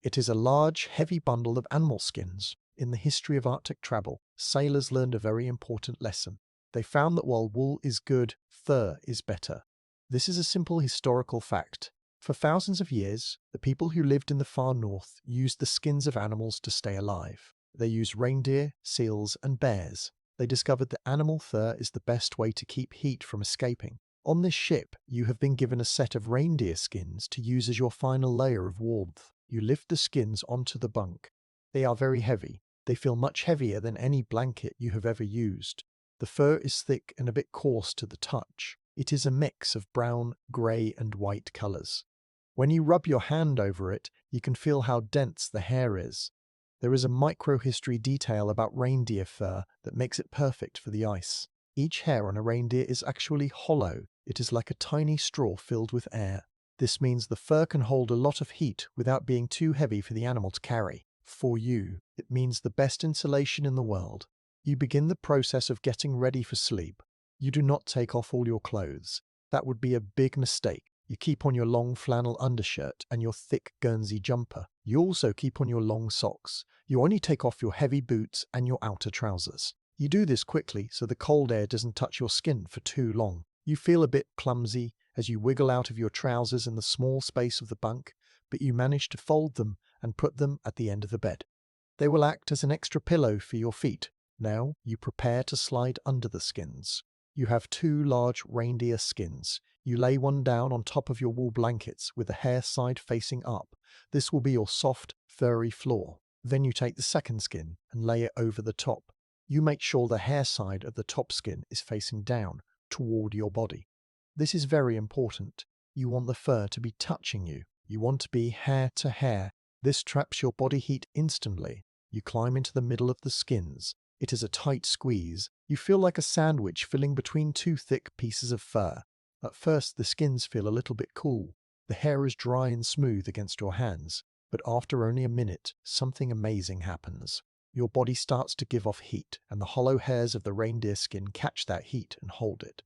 It is a large, heavy bundle of animal skins. In the history of Arctic travel, sailors learned a very important lesson. They found that while wool is good, fur is better. This is a simple historical fact. For thousands of years, the people who lived in the far north used the skins of animals to stay alive. They used reindeer, seals, and bears. They discovered that animal fur is the best way to keep heat from escaping. On this ship, you have been given a set of reindeer skins to use as your final layer of warmth. You lift the skins onto the bunk. They are very heavy. They feel much heavier than any blanket you have ever used. The fur is thick and a bit coarse to the touch. It is a mix of brown, grey, and white colours. When you rub your hand over it, you can feel how dense the hair is. There is a microhistory detail about reindeer fur that makes it perfect for the ice. Each hair on a reindeer is actually hollow. It is like a tiny straw filled with air. This means the fur can hold a lot of heat without being too heavy for the animal to carry. For you, it means the best insulation in the world. You begin the process of getting ready for sleep. You do not take off all your clothes. That would be a big mistake. You keep on your long flannel undershirt and your thick Guernsey jumper. You also keep on your long socks. You only take off your heavy boots and your outer trousers. You do this quickly so the cold air doesn't touch your skin for too long. You feel a bit clumsy as you wiggle out of your trousers in the small space of the bunk, but you manage to fold them and put them at the end of the bed. They will act as an extra pillow for your feet. Now you prepare to slide under the skins. You have two large reindeer skins. You lay one down on top of your wool blankets with the hair side facing up. This will be your soft, furry floor. Then you take the second skin and lay it over the top. You make sure the hair side of the top skin is facing down toward your body. This is very important. You want the fur to be touching you. You want to be hair to hair. This traps your body heat instantly. You climb into the middle of the skins. It is a tight squeeze. You feel like a sandwich filling between two thick pieces of fur. At first, the skins feel a little bit cool. The hair is dry and smooth against your hands. But after only a minute, something amazing happens. Your body starts to give off heat, and the hollow hairs of the reindeer skin catch that heat and hold it.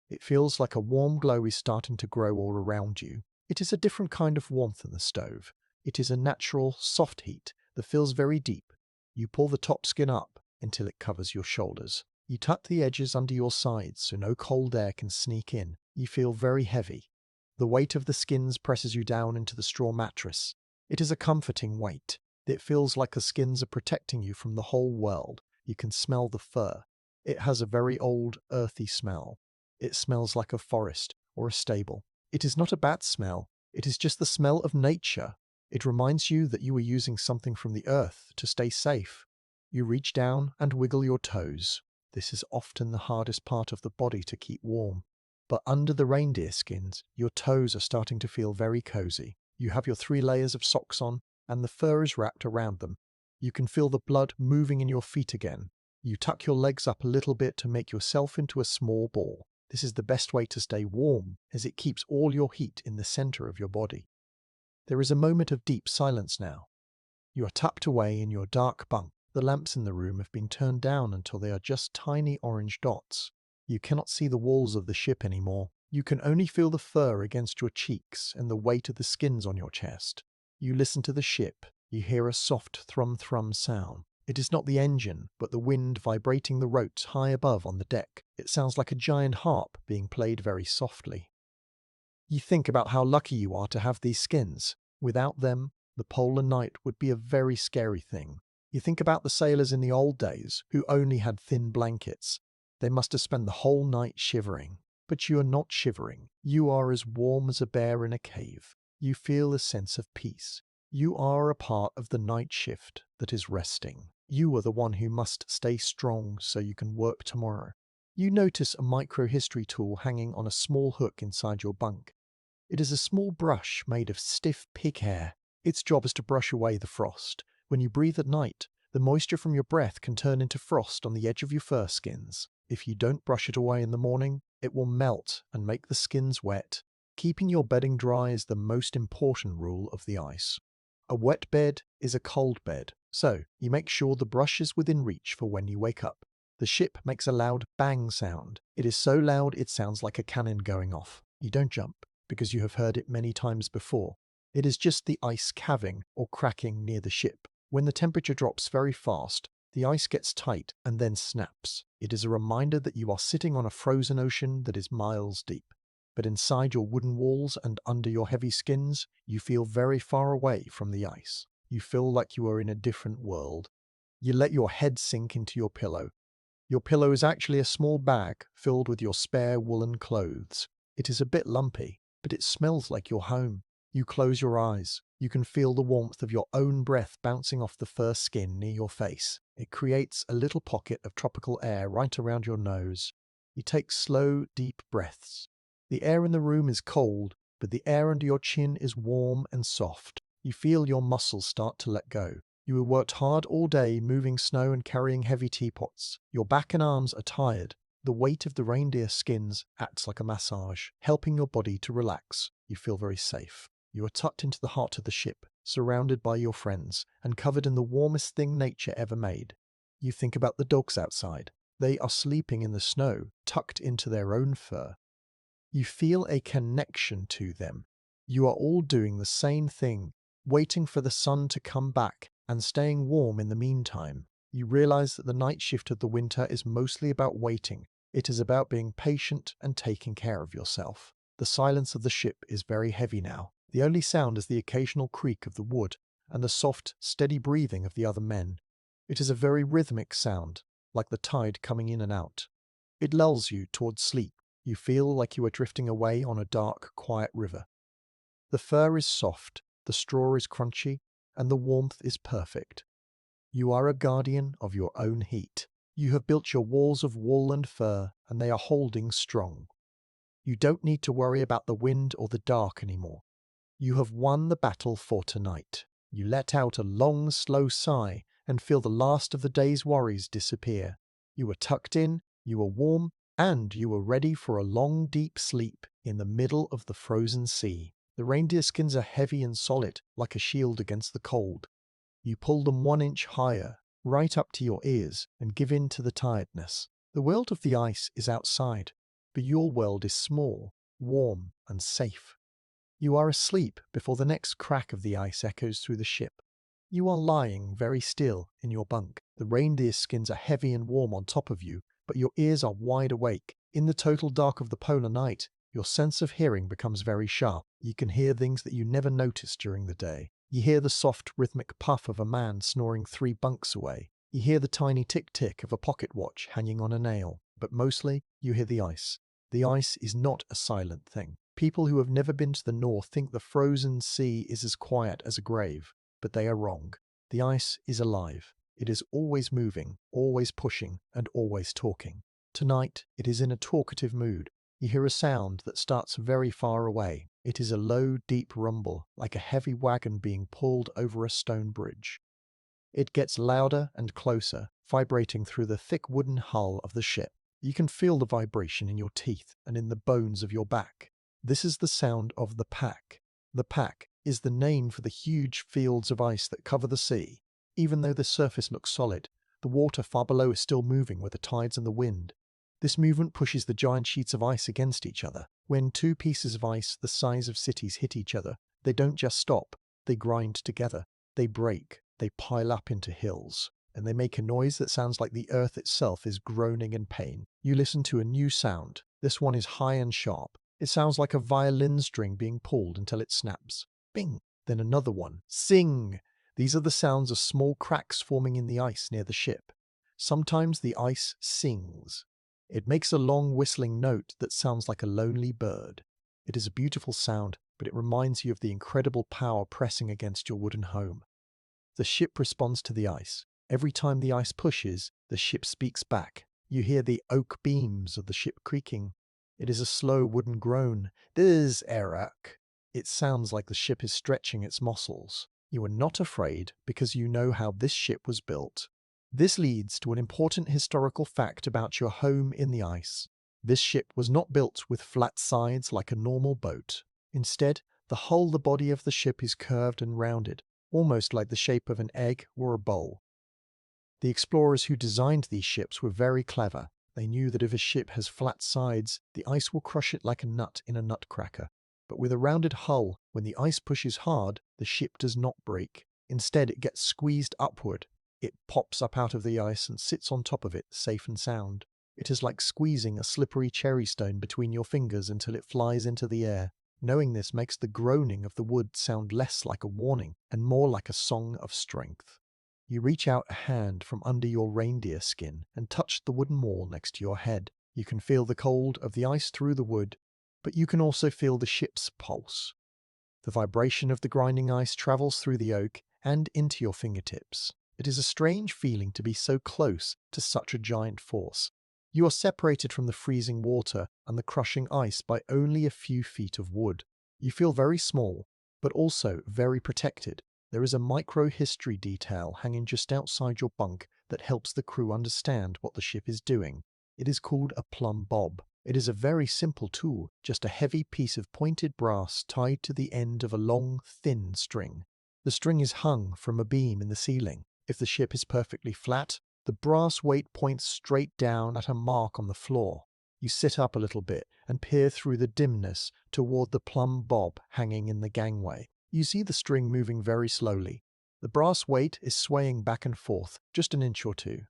It feels like a warm glow is starting to grow all around you. It is a different kind of warmth than the stove. It is a natural, soft heat that feels very deep. You pull the top skin up until it covers your shoulders. You tuck the edges under your sides so no cold air can sneak in. You feel very heavy. The weight of the skins presses you down into the straw mattress. It is a comforting weight. It feels like the skins are protecting you from the whole world. You can smell the fur. It has a very old, earthy smell. It smells like a forest or a stable. It is not a bad smell. It is just the smell of nature. It reminds you that you are using something from the earth to stay safe. You reach down and wiggle your toes. This is often the hardest part of the body to keep warm. But under the reindeer skins, your toes are starting to feel very cozy. You have your 3 layers of socks on, and the fur is wrapped around them. You can feel the blood moving in your feet again. You tuck your legs up a little bit to make yourself into a small ball. This is the best way to stay warm, as it keeps all your heat in the center of your body. There is a moment of deep silence now. You are tucked away in your dark bunk. The lamps in the room have been turned down until they are just tiny orange dots. You cannot see the walls of the ship anymore. You can only feel the fur against your cheeks and the weight of the skins on your chest. You listen to the ship. You hear a soft thrum-thrum sound. It is not the engine, but the wind vibrating the ropes high above on the deck. It sounds like a giant harp being played very softly. You think about how lucky you are to have these skins. Without them, the polar night would be a very scary thing. You think about the sailors in the old days who only had thin blankets. They must have spent the whole night shivering. But you are not shivering. You are as warm as a bear in a cave. You feel a sense of peace. You are a part of the night shift that is resting. You are the one who must stay strong so you can work tomorrow. You notice a microhistory tool hanging on a small hook inside your bunk. It is a small brush made of stiff pig hair. Its job is to brush away the frost. When you breathe at night, the moisture from your breath can turn into frost on the edge of your fur skins. If you don't brush it away in the morning, it will melt and make the skins wet. Keeping your bedding dry is the most important rule of the ice. A wet bed is a cold bed, so you make sure the brush is within reach for when you wake up. The ship makes a loud bang sound. It is so loud it sounds like a cannon going off. You don't jump, because you have heard it many times before. It is just the ice calving or cracking near the ship. When the temperature drops very fast, the ice gets tight and then snaps. It is a reminder that you are sitting on a frozen ocean that is miles deep. But inside your wooden walls and under your heavy skins, you feel very far away from the ice. You feel like you are in a different world. You let your head sink into your pillow. Your pillow is actually a small bag filled with your spare woolen clothes. It is a bit lumpy, but it smells like your home. You close your eyes. You can feel the warmth of your own breath bouncing off the fur skin near your face. It creates a little pocket of tropical air right around your nose. You take slow, deep breaths. The air in the room is cold, but the air under your chin is warm and soft. You feel your muscles start to let go. You have worked hard all day moving snow and carrying heavy teapots. Your back and arms are tired. The weight of the reindeer skins acts like a massage, helping your body to relax. You feel very safe. You are tucked into the heart of the ship, surrounded by your friends, and covered in the warmest thing nature ever made. You think about the dogs outside. They are sleeping in the snow, tucked into their own fur. You feel a connection to them. You are all doing the same thing, waiting for the sun to come back and staying warm in the meantime. You realize that the night shift of the winter is mostly about waiting. It is about being patient and taking care of yourself. The silence of the ship is very heavy now. The only sound is the occasional creak of the wood and the soft, steady breathing of the other men. It is a very rhythmic sound, like the tide coming in and out. It lulls you towards sleep. You feel like you are drifting away on a dark, quiet river. The fur is soft, the straw is crunchy, and the warmth is perfect. You are a guardian of your own heat. You have built your walls of wool and fur, and they are holding strong. You don't need to worry about the wind or the dark anymore. You have won the battle for tonight. You let out a long, slow sigh and feel the last of the day's worries disappear. You are tucked in, you are warm, and you are ready for a long, deep sleep in the middle of the frozen sea. The reindeer skins are heavy and solid, like a shield against the cold. You pull them 1 inch higher, right up to your ears, and give in to the tiredness. The world of the ice is outside, but your world is small, warm, and safe. You are asleep before the next crack of the ice echoes through the ship. You are lying very still in your bunk. The reindeer skins are heavy and warm on top of you, but your ears are wide awake. In the total dark of the polar night, your sense of hearing becomes very sharp. You can hear things that you never noticed during the day. You hear the soft, rhythmic puff of a man snoring 3 bunks away. You hear the tiny tick-tick of a pocket watch hanging on a nail. But mostly, you hear the ice. The ice is not a silent thing. People who have never been to the north think the frozen sea is as quiet as a grave, but they are wrong. The ice is alive. It is always moving, always pushing, and always talking. Tonight, it is in a talkative mood. You hear a sound that starts very far away. It is a low, deep rumble, like a heavy wagon being pulled over a stone bridge. It gets louder and closer, vibrating through the thick wooden hull of the ship. You can feel the vibration in your teeth and in the bones of your back. This is the sound of the pack. The pack is the name for the huge fields of ice that cover the sea. Even though the surface looks solid, the water far below is still moving with the tides and the wind. This movement pushes the giant sheets of ice against each other. When two pieces of ice the size of cities hit each other, they don't just stop, they grind together. They break, they pile up into hills, and they make a noise that sounds like the earth itself is groaning in pain. You listen to a new sound. This one is high and sharp. It sounds like a violin string being pulled until it snaps. Bing! Then another one. Sing! These are the sounds of small cracks forming in the ice near the ship. Sometimes the ice sings. It makes a long whistling note that sounds like a lonely bird. It is a beautiful sound, but it reminds you of the incredible power pressing against your wooden home. The ship responds to the ice. Every time the ice pushes, the ship speaks back. You hear the oak beams of the ship creaking. It is a slow wooden groan. This Eric. It sounds like the ship is stretching its muscles. You are not afraid because you know how this ship was built. This leads to an important historical fact about your home in the ice. This ship was not built with flat sides like a normal boat. Instead, the body of the ship is curved and rounded, almost like the shape of an egg or a bowl. The explorers who designed these ships were very clever. They knew that if a ship has flat sides, the ice will crush it like a nut in a nutcracker. But with a rounded hull, when the ice pushes hard, the ship does not break. Instead, it gets squeezed upward. It pops up out of the ice and sits on top of it, safe and sound. It is like squeezing a slippery cherry stone between your fingers until it flies into the air. Knowing this makes the groaning of the wood sound less like a warning and more like a song of strength. You reach out a hand from under your reindeer skin and touch the wooden wall next to your head. You can feel the cold of the ice through the wood, but you can also feel the ship's pulse. The vibration of the grinding ice travels through the oak and into your fingertips. It is a strange feeling to be so close to such a giant force. You are separated from the freezing water and the crushing ice by only a few feet of wood. You feel very small, but also very protected. There is a micro-history detail hanging just outside your bunk that helps the crew understand what the ship is doing. It is called a plumb bob. It is a very simple tool, just a heavy piece of pointed brass tied to the end of a long, thin string. The string is hung from a beam in the ceiling. If the ship is perfectly flat, the brass weight points straight down at a mark on the floor. You sit up a little bit and peer through the dimness toward the plumb bob hanging in the gangway. You see the string moving very slowly. The brass weight is swaying back and forth, just an inch or two.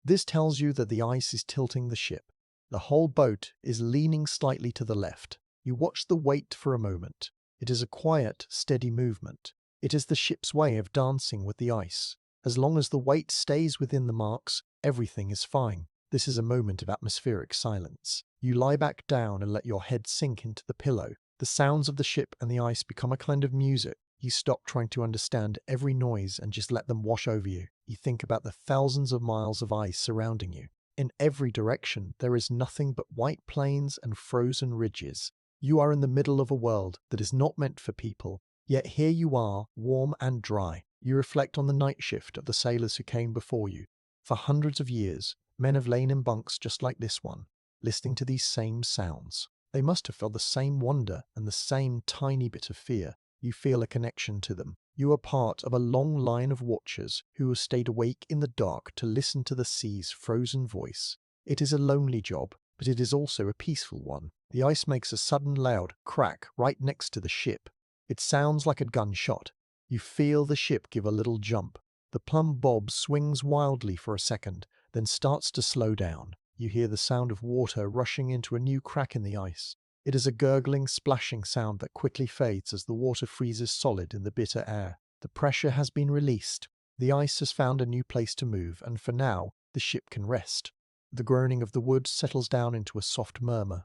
This tells you that the ice is tilting the ship. The whole boat is leaning slightly to the left. You watch the weight for a moment. It is a quiet, steady movement. It is the ship's way of dancing with the ice. As long as the weight stays within the marks, everything is fine. This is a moment of atmospheric silence. You lie back down and let your head sink into the pillow. The sounds of the ship and the ice become a kind of music. You stop trying to understand every noise and just let them wash over you. You think about the thousands of miles of ice surrounding you. In every direction, there is nothing but white plains and frozen ridges. You are in the middle of a world that is not meant for people. Yet here you are, warm and dry. You reflect on the night shift of the sailors who came before you. For hundreds of years, men have lain in bunks just like this one, listening to these same sounds. They must have felt the same wonder and the same tiny bit of fear. You feel a connection to them. You are part of a long line of watchers who have stayed awake in the dark to listen to the sea's frozen voice. It is a lonely job, but it is also a peaceful one. The ice makes a sudden loud crack right next to the ship. It sounds like a gunshot. You feel the ship give a little jump. The plumb bob swings wildly for a second, then starts to slow down. You hear the sound of water rushing into a new crack in the ice. It is a gurgling, splashing sound that quickly fades as the water freezes solid in the bitter air. The pressure has been released. The ice has found a new place to move, and for now, the ship can rest. The groaning of the wood settles down into a soft murmur.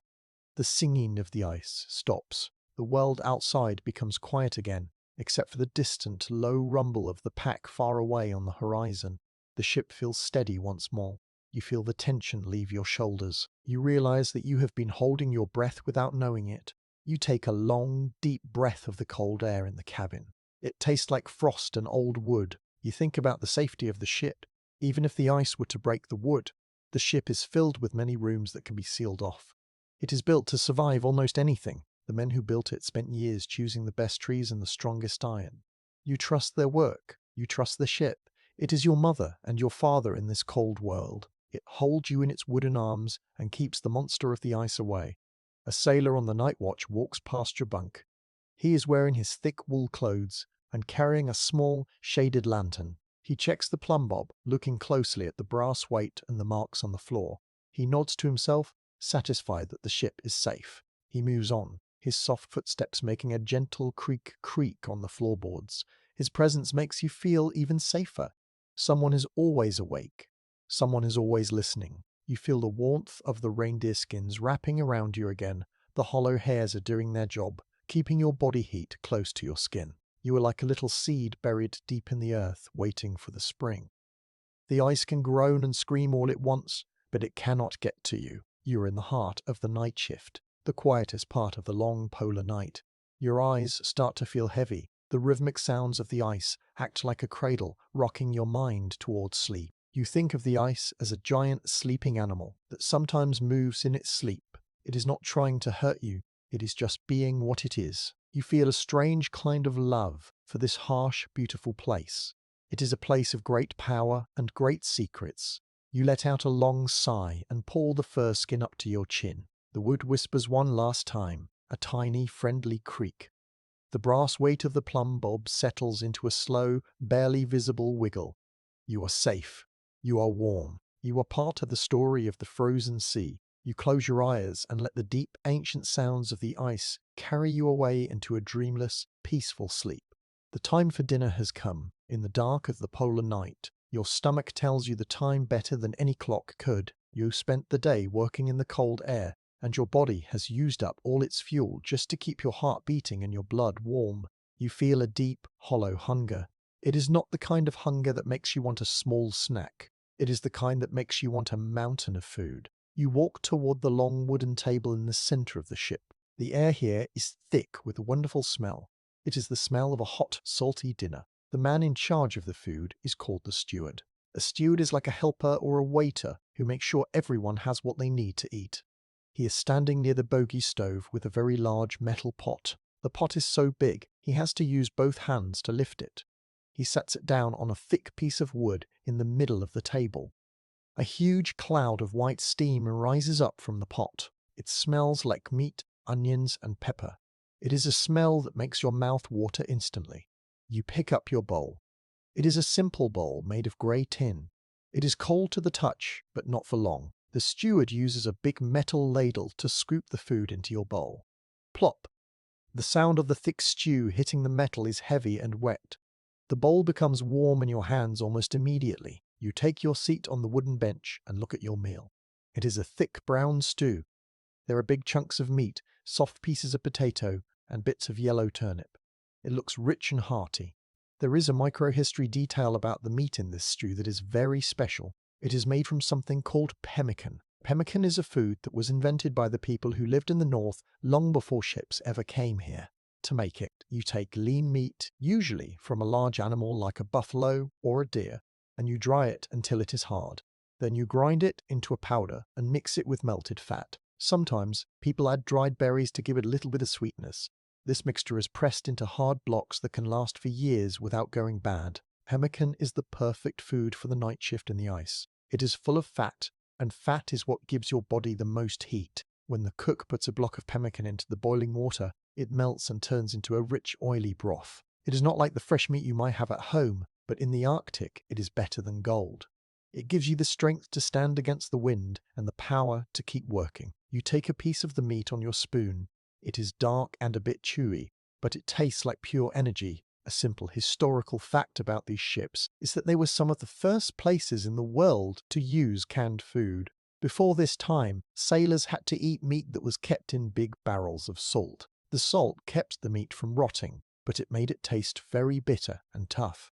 The singing of the ice stops. The world outside becomes quiet again, except for the distant, low rumble of the pack far away on the horizon. The ship feels steady once more. You feel the tension leave your shoulders. You realize that you have been holding your breath without knowing it. You take a long, deep breath of the cold air in the cabin. It tastes like frost and old wood. You think about the safety of the ship. Even if the ice were to break the wood, the ship is filled with many rooms that can be sealed off. It is built to survive almost anything. The men who built it spent years choosing the best trees and the strongest iron. You trust their work. You trust the ship. It is your mother and your father in this cold world. It holds you in its wooden arms and keeps the monster of the ice away. A sailor on the night watch walks past your bunk. He is wearing his thick wool clothes and carrying a small, shaded lantern. He checks the plumb bob, looking closely at the brass weight and the marks on the floor. He nods to himself, satisfied that the ship is safe. He moves on, his soft footsteps making a gentle creak on the floorboards. His presence makes you feel even safer. Someone is always awake. Someone is always listening. You feel the warmth of the reindeer skins wrapping around you again. The hollow hairs are doing their job, keeping your body heat close to your skin. You are like a little seed buried deep in the earth, waiting for the spring. The ice can groan and scream all at once, but it cannot get to you. You are in the heart of the night shift, the quietest part of the long polar night. Your eyes start to feel heavy. The rhythmic sounds of the ice act like a cradle, rocking your mind towards sleep. You think of the ice as a giant sleeping animal that sometimes moves in its sleep. It is not trying to hurt you. It is just being what it is. You feel a strange kind of love for this harsh, beautiful place. It is a place of great power and great secrets. You let out a long sigh and pull the fur skin up to your chin. The wood whispers one last time, a tiny, friendly creak. The brass weight of the plumb bob settles into a slow, barely visible wiggle. You are safe. You are warm. You are part of the story of the frozen sea. You close your eyes and let the deep, ancient sounds of the ice carry you away into a dreamless, peaceful sleep. The time for dinner has come. In the dark of the polar night, your stomach tells you the time better than any clock could. You spent the day working in the cold air, and your body has used up all its fuel just to keep your heart beating and your blood warm. You feel a deep, hollow hunger. It is not the kind of hunger that makes you want a small snack. It is the kind that makes you want a mountain of food. You walk toward the long wooden table in the center of the ship. The air here is thick with a wonderful smell. It is the smell of a hot, salty dinner. The man in charge of the food is called the steward. A steward is like a helper or a waiter who makes sure everyone has what they need to eat. He is standing near the Bogie stove with a very large metal pot. The pot is so big, he has to use both hands to lift it. He sets it down on a thick piece of wood in the middle of the table. A huge cloud of white steam rises up from the pot. It smells like meat, onions, and pepper. It is a smell that makes your mouth water instantly. You pick up your bowl. It is a simple bowl made of grey tin. It is cold to the touch, but not for long. The steward uses a big metal ladle to scoop the food into your bowl. Plop! The sound of the thick stew hitting the metal is heavy and wet. The bowl becomes warm in your hands almost immediately. You take your seat on the wooden bench and look at your meal. It is a thick brown stew. There are big chunks of meat, soft pieces of potato, and bits of yellow turnip. It looks rich and hearty. There is a microhistory detail about the meat in this stew that is very special. It is made from something called pemmican. Pemmican is a food that was invented by the people who lived in the north long before ships ever came here. To make it, you take lean meat, usually from a large animal like a buffalo or a deer, and you dry it until it is hard. Then you grind it into a powder and mix it with melted fat. Sometimes people add dried berries to give it a little bit of sweetness. This mixture is pressed into hard blocks that can last for years without going bad. Pemmican is the perfect food for the night shift in the ice. It is full of fat, and fat is what gives your body the most heat. When the cook puts a block of pemmican into the boiling water, it melts and turns into a rich, oily broth. It is not like the fresh meat you might have at home, but in the Arctic it is better than gold. It gives you the strength to stand against the wind and the power to keep working. You take a piece of the meat on your spoon. It is dark and a bit chewy, but it tastes like pure energy. A simple historical fact about these ships is that they were some of the first places in the world to use canned food. Before this time, sailors had to eat meat that was kept in big barrels of salt. The salt kept the meat from rotting, but it made it taste very bitter and tough.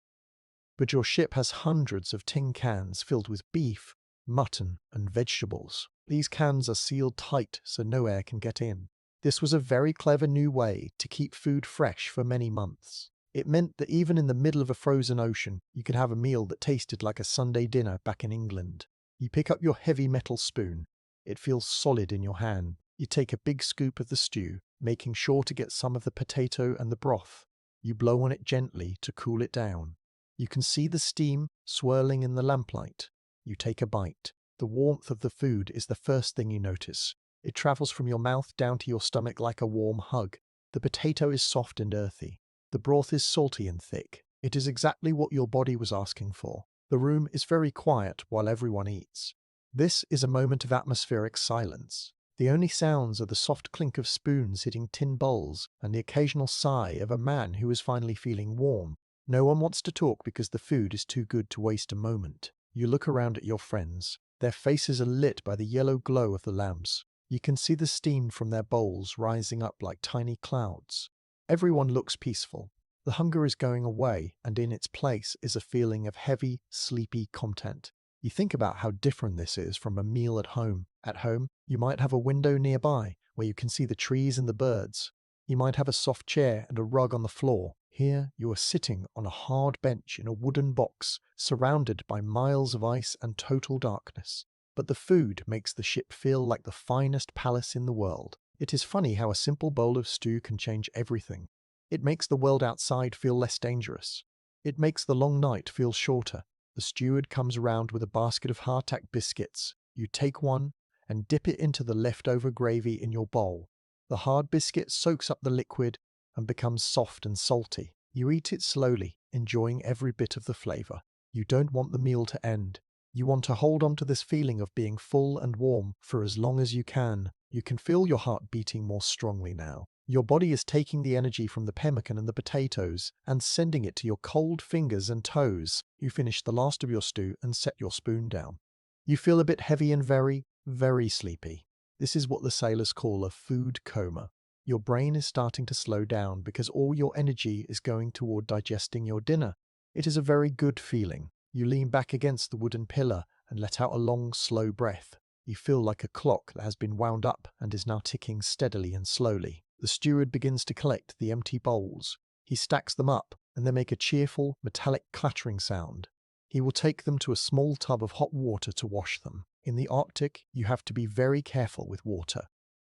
But your ship has hundreds of tin cans filled with beef, mutton, and vegetables. These cans are sealed tight so no air can get in. This was a very clever new way to keep food fresh for many months. It meant that even in the middle of a frozen ocean, you could have a meal that tasted like a Sunday dinner back in England. You pick up your heavy metal spoon. It feels solid in your hand. You take a big scoop of the stew, making sure to get some of the potato and the broth. You blow on it gently to cool it down. You can see the steam swirling in the lamplight. You take a bite. The warmth of the food is the first thing you notice. It travels from your mouth down to your stomach like a warm hug. The potato is soft and earthy. The broth is salty and thick. It is exactly what your body was asking for. The room is very quiet while everyone eats. This is a moment of atmospheric silence. The only sounds are the soft clink of spoons hitting tin bowls and the occasional sigh of a man who is finally feeling warm. No one wants to talk because the food is too good to waste a moment. You look around at your friends. Their faces are lit by the yellow glow of the lamps. You can see the steam from their bowls rising up like tiny clouds. Everyone looks peaceful. The hunger is going away, and in its place is a feeling of heavy, sleepy content. You think about how different this is from a meal at home. At home, you might have a window nearby where you can see the trees and the birds. You might have a soft chair and a rug on the floor. Here, you are sitting on a hard bench in a wooden box, surrounded by miles of ice and total darkness. But the food makes the ship feel like the finest palace in the world. It is funny how a simple bowl of stew can change everything. It makes the world outside feel less dangerous. It makes the long night feel shorter. The steward comes around with a basket of hardtack biscuits. You take one and dip it into the leftover gravy in your bowl. The hard biscuit soaks up the liquid and becomes soft and salty. You eat it slowly, enjoying every bit of the flavor. You don't want the meal to end. You want to hold on to this feeling of being full and warm for as long as you can. You can feel your heart beating more strongly now. Your body is taking the energy from the pemmican and the potatoes and sending it to your cold fingers and toes. You finish the last of your stew and set your spoon down. You feel a bit heavy and very, very sleepy. This is what the sailors call a food coma. Your brain is starting to slow down because all your energy is going toward digesting your dinner. It is a very good feeling. You lean back against the wooden pillar and let out a long, slow breath. You feel like a clock that has been wound up and is now ticking steadily and slowly. The steward begins to collect the empty bowls. He stacks them up, and they make a cheerful, metallic clattering sound. He will take them to a small tub of hot water to wash them. In the Arctic, you have to be very careful with water.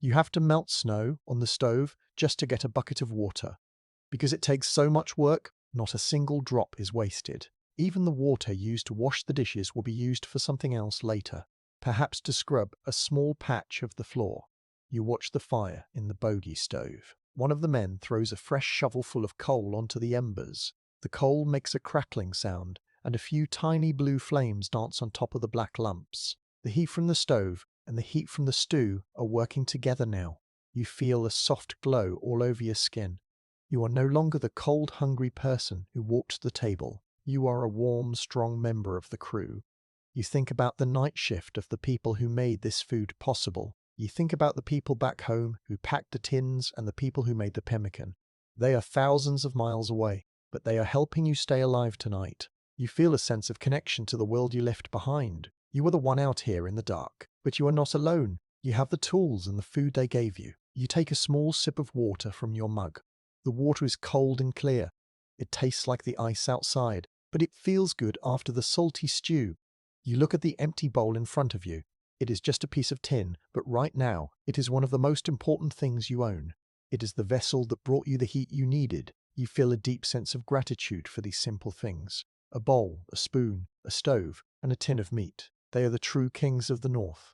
You have to melt snow on the stove just to get a bucket of water. Because it takes so much work, not a single drop is wasted. Even the water used to wash the dishes will be used for something else later, perhaps to scrub a small patch of the floor. You watch the fire in the Bogie stove. One of the men throws a fresh shovelful of coal onto the embers. The coal makes a crackling sound, and a few tiny blue flames dance on top of the black lumps. The heat from the stove and the heat from the stew are working together now. You feel a soft glow all over your skin. You are no longer the cold, hungry person who walked to the table. You are a warm, strong member of the crew. You think about the night shift of the people who made this food possible. You think about the people back home who packed the tins and the people who made the pemmican. They are thousands of miles away, but they are helping you stay alive tonight. You feel a sense of connection to the world you left behind. You are the one out here in the dark, but you are not alone. You have the tools and the food they gave you. You take a small sip of water from your mug. The water is cold and clear. It tastes like the ice outside, but it feels good after the salty stew. You look at the empty bowl in front of you. It is just a piece of tin, but right now, it is one of the most important things you own. It is the vessel that brought you the heat you needed. You feel a deep sense of gratitude for these simple things. A bowl, a spoon, a stove, and a tin of meat. They are the true kings of the North.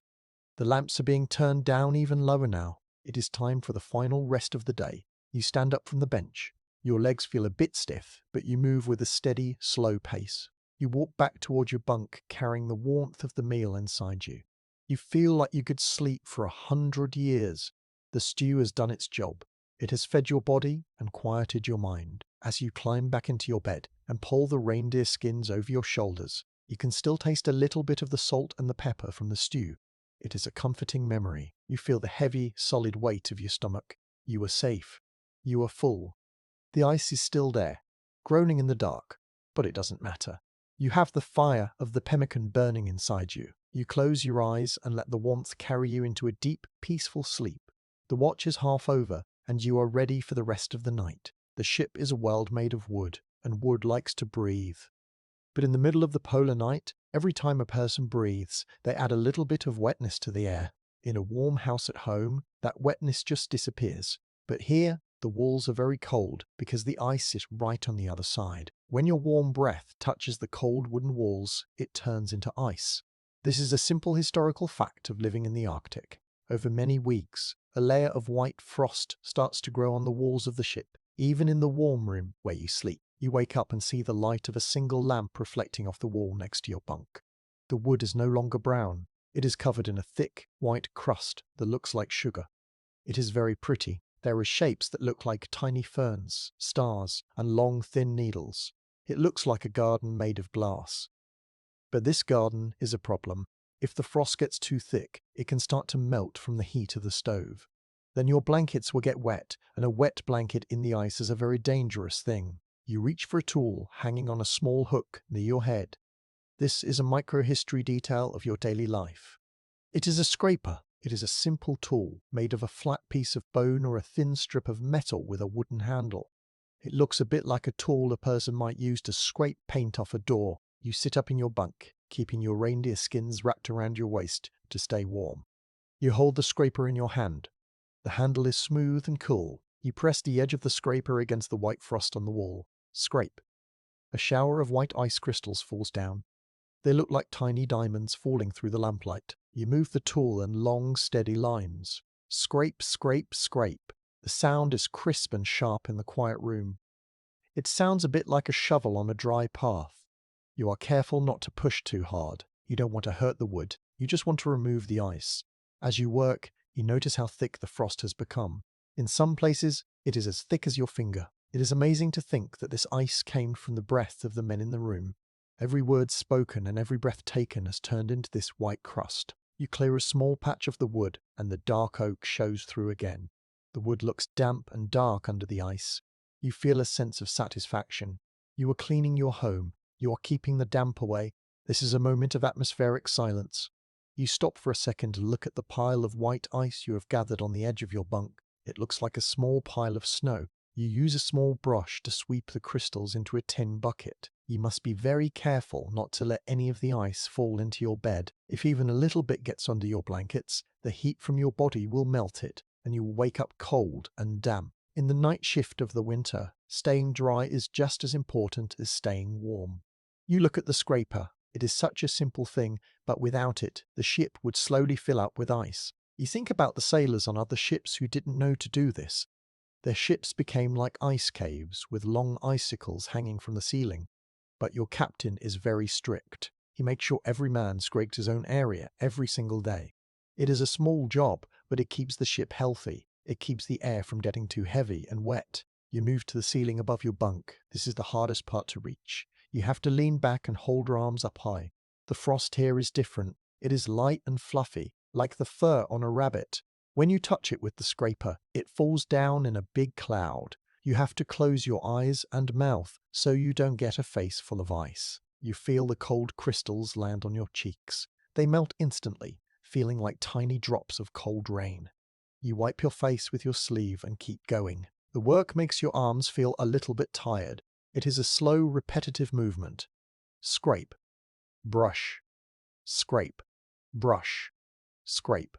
The lamps are being turned down even lower now. It is time for the final rest of the day. You stand up from the bench. Your legs feel a bit stiff, but you move with a steady, slow pace. You walk back toward your bunk, carrying the warmth of the meal inside you. You feel like you could sleep for 100 years. The stew has done its job. It has fed your body and quieted your mind. As you climb back into your bed and pull the reindeer skins over your shoulders, you can still taste a little bit of the salt and the pepper from the stew. It is a comforting memory. You feel the heavy, solid weight of your stomach. You are safe. You are full. The ice is still there, groaning in the dark, but it doesn't matter. You have the fire of the pemmican burning inside you. You close your eyes and let the warmth carry you into a deep, peaceful sleep. The watch is half over, and you are ready for the rest of the night. The ship is a world made of wood, and wood likes to breathe. But in the middle of the polar night, every time a person breathes, they add a little bit of wetness to the air. In a warm house at home, that wetness just disappears. But here, the walls are very cold because the ice is right on the other side. When your warm breath touches the cold wooden walls, it turns into ice. This is a simple historical fact of living in the Arctic. Over many weeks, a layer of white frost starts to grow on the walls of the ship. Even in the warm room where you sleep, you wake up and see the light of a single lamp reflecting off the wall next to your bunk. The wood is no longer brown. It is covered in a thick, white crust that looks like sugar. It is very pretty. There are shapes that look like tiny ferns, stars, and long, thin needles. It looks like a garden made of glass. But this garden is a problem. If the frost gets too thick, it can start to melt from the heat of the stove. Then your blankets will get wet, and a wet blanket in the ice is a very dangerous thing. You reach for a tool hanging on a small hook near your head. This is a microhistory detail of your daily life. It is a scraper. It is a simple tool made of a flat piece of bone or a thin strip of metal with a wooden handle. It looks a bit like a tool a person might use to scrape paint off a door. You sit up in your bunk, keeping your reindeer skins wrapped around your waist to stay warm. You hold the scraper in your hand. The handle is smooth and cool. You press the edge of the scraper against the white frost on the wall. Scrape. A shower of white ice crystals falls down. They look like tiny diamonds falling through the lamplight. You move the tool in long, steady lines. Scrape, scrape, scrape. The sound is crisp and sharp in the quiet room. It sounds a bit like a shovel on a dry path. You are careful not to push too hard. You don't want to hurt the wood. You just want to remove the ice. As you work, you notice how thick the frost has become. In some places, it is as thick as your finger. It is amazing to think that this ice came from the breath of the men in the room. Every word spoken and every breath taken has turned into this white crust. You clear a small patch of the wood, and the dark oak shows through again. The wood looks damp and dark under the ice. You feel a sense of satisfaction. You are cleaning your home. You are keeping the damp away. This is a moment of atmospheric silence. You stop for a second to look at the pile of white ice you have gathered on the edge of your bunk. It looks like a small pile of snow. You use a small brush to sweep the crystals into a tin bucket. You must be very careful not to let any of the ice fall into your bed. If even a little bit gets under your blankets, the heat from your body will melt it, and you will wake up cold and damp. In the night shift of the winter, staying dry is just as important as staying warm. You look at the scraper. It is such a simple thing, but without it, the ship would slowly fill up with ice. You think about the sailors on other ships who didn't know to do this. Their ships became like ice caves with long icicles hanging from the ceiling. But your captain is very strict. He makes sure every man scrapes his own area every single day. It is a small job, but it keeps the ship healthy. It keeps the air from getting too heavy and wet. You move to the ceiling above your bunk. This is the hardest part to reach. You have to lean back and hold your arms up high. The frost here is different. It is light and fluffy, like the fur on a rabbit. When you touch it with the scraper, it falls down in a big cloud. You have to close your eyes and mouth so you don't get a face full of ice. You feel the cold crystals land on your cheeks. They melt instantly, feeling like tiny drops of cold rain. You wipe your face with your sleeve and keep going. The work makes your arms feel a little bit tired. It is a slow, repetitive movement. Scrape, brush, scrape, brush, scrape,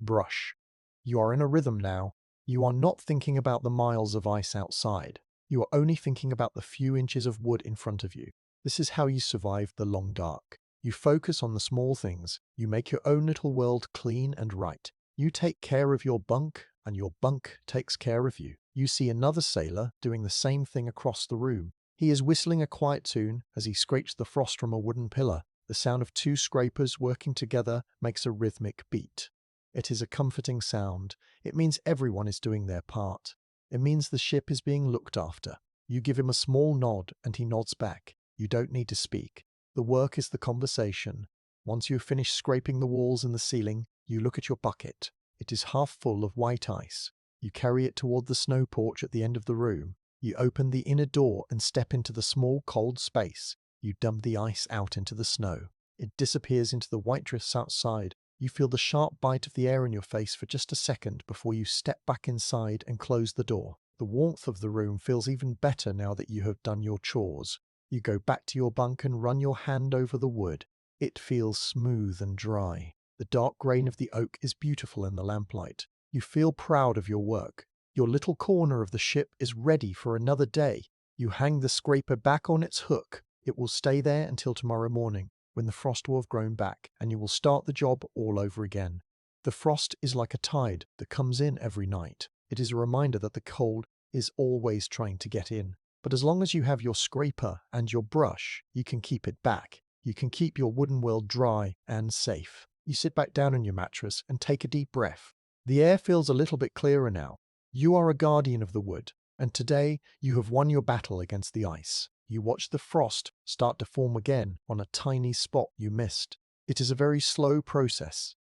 brush. You are in a rhythm now. You are not thinking about the miles of ice outside. You are only thinking about the few inches of wood in front of you. This is how you survive the long dark. You focus on the small things. You make your own little world clean and right. You take care of your bunk, and your bunk takes care of you. You see another sailor doing the same thing across the room. He is whistling a quiet tune as he scrapes the frost from a wooden pillar. The sound of two scrapers working together makes a rhythmic beat. It is a comforting sound. It means everyone is doing their part. It means the ship is being looked after. You give him a small nod and he nods back. You don't need to speak. The work is the conversation. Once you finish scraping the walls and the ceiling, you look at your bucket. It is half full of white ice. You carry it toward the snow porch at the end of the room. You open the inner door and step into the small cold space. You dump the ice out into the snow. It disappears into the white drifts outside. You feel the sharp bite of the air in your face for just a second before you step back inside and close the door. The warmth of the room feels even better now that you have done your chores. You go back to your bunk and run your hand over the wood. It feels smooth and dry. The dark grain of the oak is beautiful in the lamplight. You feel proud of your work. Your little corner of the ship is ready for another day. You hang the scraper back on its hook. It will stay there until tomorrow morning, when the frost will have grown back, and you will start the job all over again. The frost is like a tide that comes in every night. It is a reminder that the cold is always trying to get in. But as long as you have your scraper and your brush, you can keep it back. You can keep your wooden world dry and safe. You sit back down on your mattress and take a deep breath. The air feels a little bit clearer now. You are a guardian of the wood, and today you have won your battle against the ice. You watch the frost start to form again on a tiny spot you missed. It is a very slow process.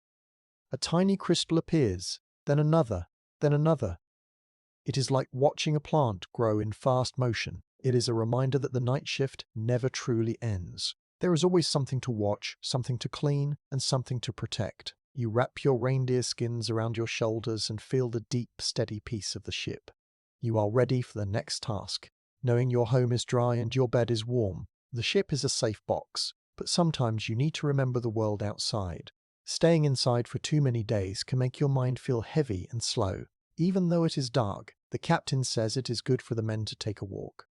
A tiny crystal appears, then another, then another. It is like watching a plant grow in fast motion. It is a reminder that the night shift never truly ends. There is always something to watch, something to clean, and something to protect. You wrap your reindeer skins around your shoulders and feel the deep, steady peace of the ship. You are ready for the next task. Knowing your home is dry and your bed is warm, the ship is a safe box, but sometimes you need to remember the world outside. Staying inside for too many days can make your mind feel heavy and slow. Even though it is dark, the captain says it is good for the men to take a walk.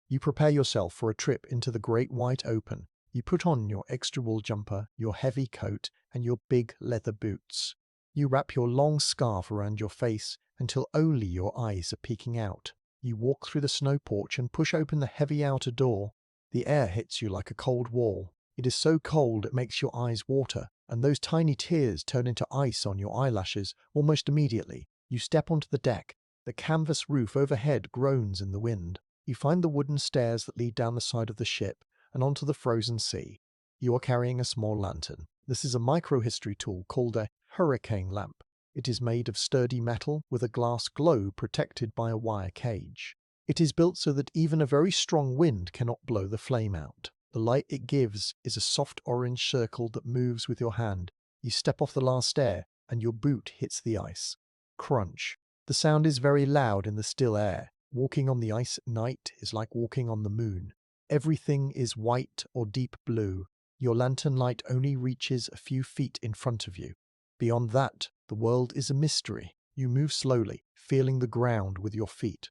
You prepare yourself for a trip into the great white open. You put on your extra wool jumper, your heavy coat, and your big leather boots. You wrap your long scarf around your face until only your eyes are peeking out. You walk through the snow porch and push open the heavy outer door. The air hits you like a cold wall. It is so cold it makes your eyes water, and those tiny tears turn into ice on your eyelashes almost immediately. You step onto the deck. The canvas roof overhead groans in the wind. You find the wooden stairs that lead down the side of the ship and onto the frozen sea. You are carrying a small lantern. This is a microhistory tool called a hurricane lamp. It is made of sturdy metal with a glass globe protected by a wire cage. It is built so that even a very strong wind cannot blow the flame out. The light it gives is a soft orange circle that moves with your hand. You step off the last stair and your boot hits the ice. Crunch. The sound is very loud in the still air. Walking on the ice at night is like walking on the moon. Everything is white or deep blue. Your lantern light only reaches a few feet in front of you. Beyond that, the world is a mystery. You move slowly, feeling the ground with your feet.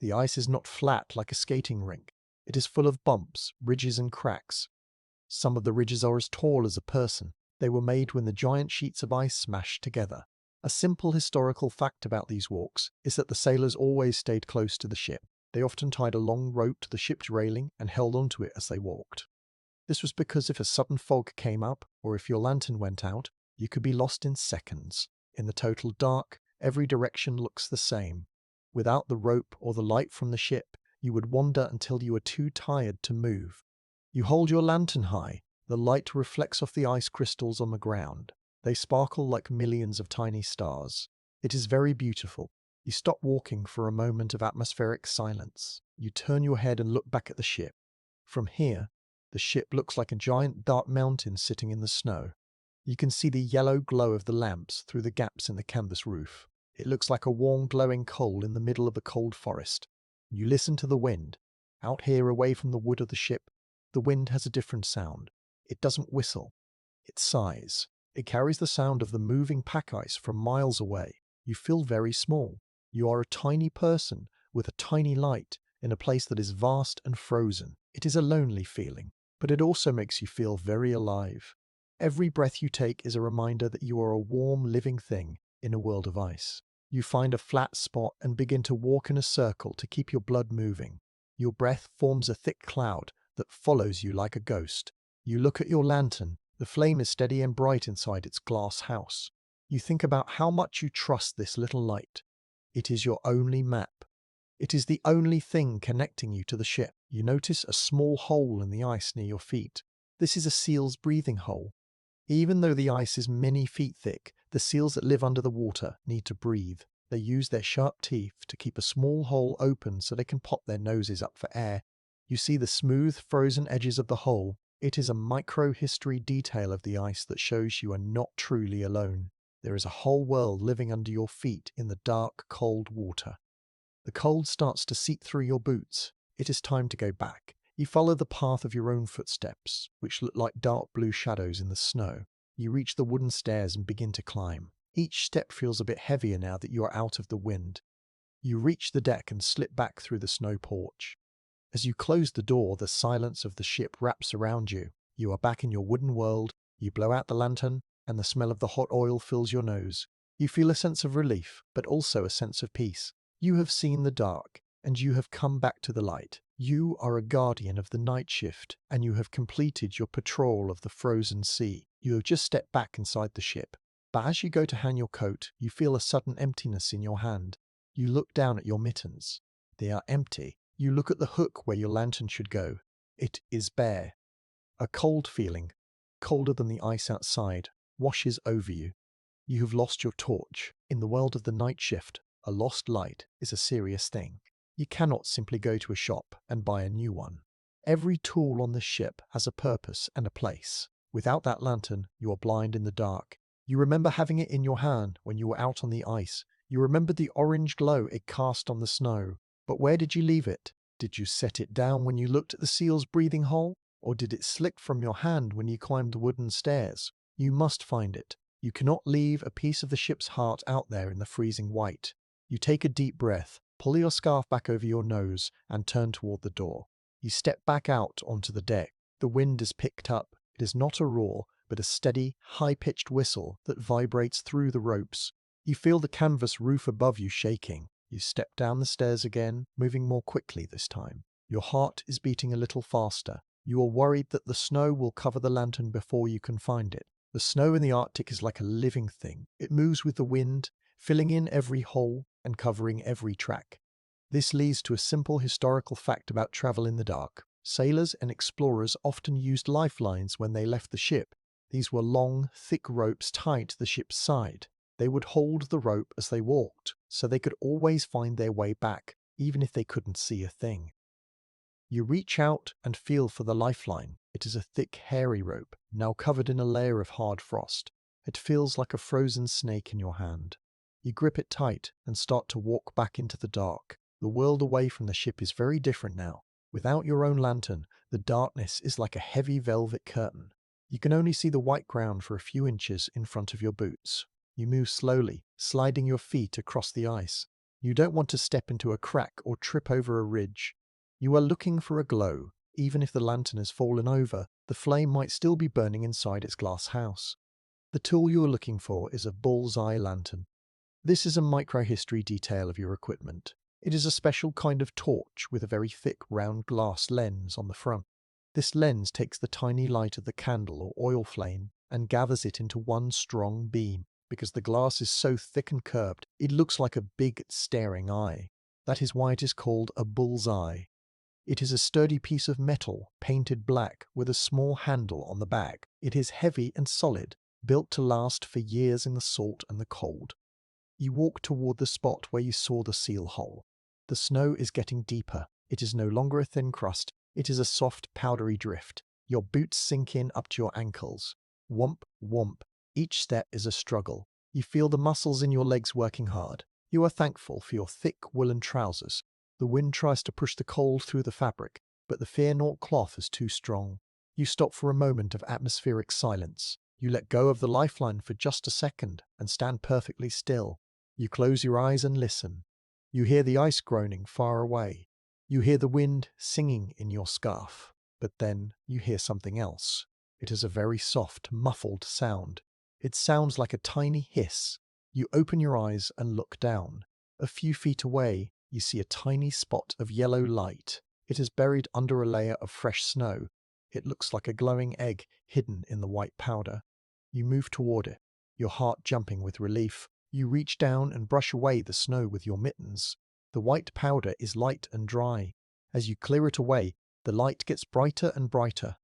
The ice is not flat like a skating rink. It is full of bumps, ridges and cracks. Some of the ridges are as tall as a person. They were made when the giant sheets of ice smashed together. A simple historical fact about these walks is that the sailors always stayed close to the ship. They often tied a long rope to the ship's railing and held onto it as they walked. This was because if a sudden fog came up, or if your lantern went out, you could be lost in seconds. In the total dark, every direction looks the same. Without the rope or the light from the ship, you would wander until you were too tired to move. You hold your lantern high. The light reflects off the ice crystals on the ground. They sparkle like millions of tiny stars. It is very beautiful. You stop walking for a moment of atmospheric silence. You turn your head and look back at the ship. From here, the ship looks like a giant dark mountain sitting in the snow. You can see the yellow glow of the lamps through the gaps in the canvas roof. It looks like a warm glowing coal in the middle of a cold forest. You listen to the wind. Out here away from the wood of the ship, the wind has a different sound. It doesn't whistle. It sighs. It carries the sound of the moving pack ice from miles away. You feel very small. You are a tiny person with a tiny light in a place that is vast and frozen. It is a lonely feeling, but it also makes you feel very alive. Every breath you take is a reminder that you are a warm, living thing in a world of ice. You find a flat spot and begin to walk in a circle to keep your blood moving. Your breath forms a thick cloud that follows you like a ghost. You look at your lantern. The flame is steady and bright inside its glass house. You think about how much you trust this little light. It is your only map. It is the only thing connecting you to the ship. You notice a small hole in the ice near your feet. This is a seal's breathing hole. Even though the ice is many feet thick, the seals that live under the water need to breathe. They use their sharp teeth to keep a small hole open so they can pop their noses up for air. You see the smooth, frozen edges of the hole. It is a micro-history detail of the ice that shows you are not truly alone. There is a whole world living under your feet in the dark, cold water. The cold starts to seep through your boots. It is time to go back. You follow the path of your own footsteps, which look like dark blue shadows in the snow. You reach the wooden stairs and begin to climb. Each step feels a bit heavier now that you are out of the wind. You reach the deck and slip back through the snow porch. As you close the door, the silence of the ship wraps around you. You are back in your wooden world. You blow out the lantern, and the smell of the hot oil fills your nose. You feel a sense of relief, but also a sense of peace. You have seen the dark, and you have come back to the light. You are a guardian of the night shift, and you have completed your patrol of the frozen sea. You have just stepped back inside the ship. But as you go to hang your coat, you feel a sudden emptiness in your hand. You look down at your mittens. They are empty. You look at the hook where your lantern should go. It is bare. A cold feeling, colder than the ice outside, washes over you. You have lost your torch. In the world of the night shift, a lost light is a serious thing. You cannot simply go to a shop and buy a new one. Every tool on the ship has a purpose and a place. Without that lantern, you are blind in the dark. You remember having it in your hand when you were out on the ice. You remember the orange glow it cast on the snow. But where did you leave it? Did you set it down when you looked at the seal's breathing hole? Or did it slip from your hand when you climbed the wooden stairs? You must find it. You cannot leave a piece of the ship's heart out there in the freezing white. You take a deep breath, pull your scarf back over your nose, and turn toward the door. You step back out onto the deck. The wind is picked up. It is not a roar, but a steady, high-pitched whistle that vibrates through the ropes. You feel the canvas roof above you shaking. You step down the stairs again, moving more quickly this time. Your heart is beating a little faster. You are worried that the snow will cover the lantern before you can find it. The snow in the Arctic is like a living thing. It moves with the wind, filling in every hole and covering every track. This leads to a simple historical fact about travel in the dark. Sailors and explorers often used lifelines when they left the ship. These were long, thick ropes tied to the ship's side. They would hold the rope as they walked, so they could always find their way back, even if they couldn't see a thing. You reach out and feel for the lifeline. It is a thick, hairy rope, now covered in a layer of hard frost. It feels like a frozen snake in your hand. You grip it tight and start to walk back into the dark. The world away from the ship is very different now. Without your own lantern, the darkness is like a heavy velvet curtain. You can only see the white ground for a few inches in front of your boots. You move slowly, sliding your feet across the ice. You don't want to step into a crack or trip over a ridge. You are looking for a glow. Even if the lantern has fallen over, the flame might still be burning inside its glass house. The tool you are looking for is a bullseye lantern. This is a microhistory detail of your equipment. It is a special kind of torch with a very thick round glass lens on the front. This lens takes the tiny light of the candle or oil flame and gathers it into one strong beam. Because the glass is so thick and curved, it looks like a big staring eye. That is why it is called a bullseye. It is a sturdy piece of metal, painted black, with a small handle on the back. It is heavy and solid, built to last for years in the salt and the cold. You walk toward the spot where you saw the seal hole. The snow is getting deeper. It is no longer a thin crust. It is a soft, powdery drift. Your boots sink in up to your ankles. Whomp, whomp. Each step is a struggle. You feel the muscles in your legs working hard. You are thankful for your thick woolen trousers. The wind tries to push the cold through the fabric, but the fear naught cloth is too strong. You stop for a moment of atmospheric silence. You let go of the lifeline for just a second and stand perfectly still. You close your eyes and listen. You hear the ice groaning far away. You hear the wind singing in your scarf. But then you hear something else. It is a very soft, muffled sound. It sounds like a tiny hiss. You open your eyes and look down. A few feet away, you see a tiny spot of yellow light. It is buried under a layer of fresh snow. It looks like a glowing egg hidden in the white powder. You move toward it, your heart jumping with relief. You reach down and brush away the snow with your mittens. The white powder is light and dry. As you clear it away, the light gets brighter and brighter.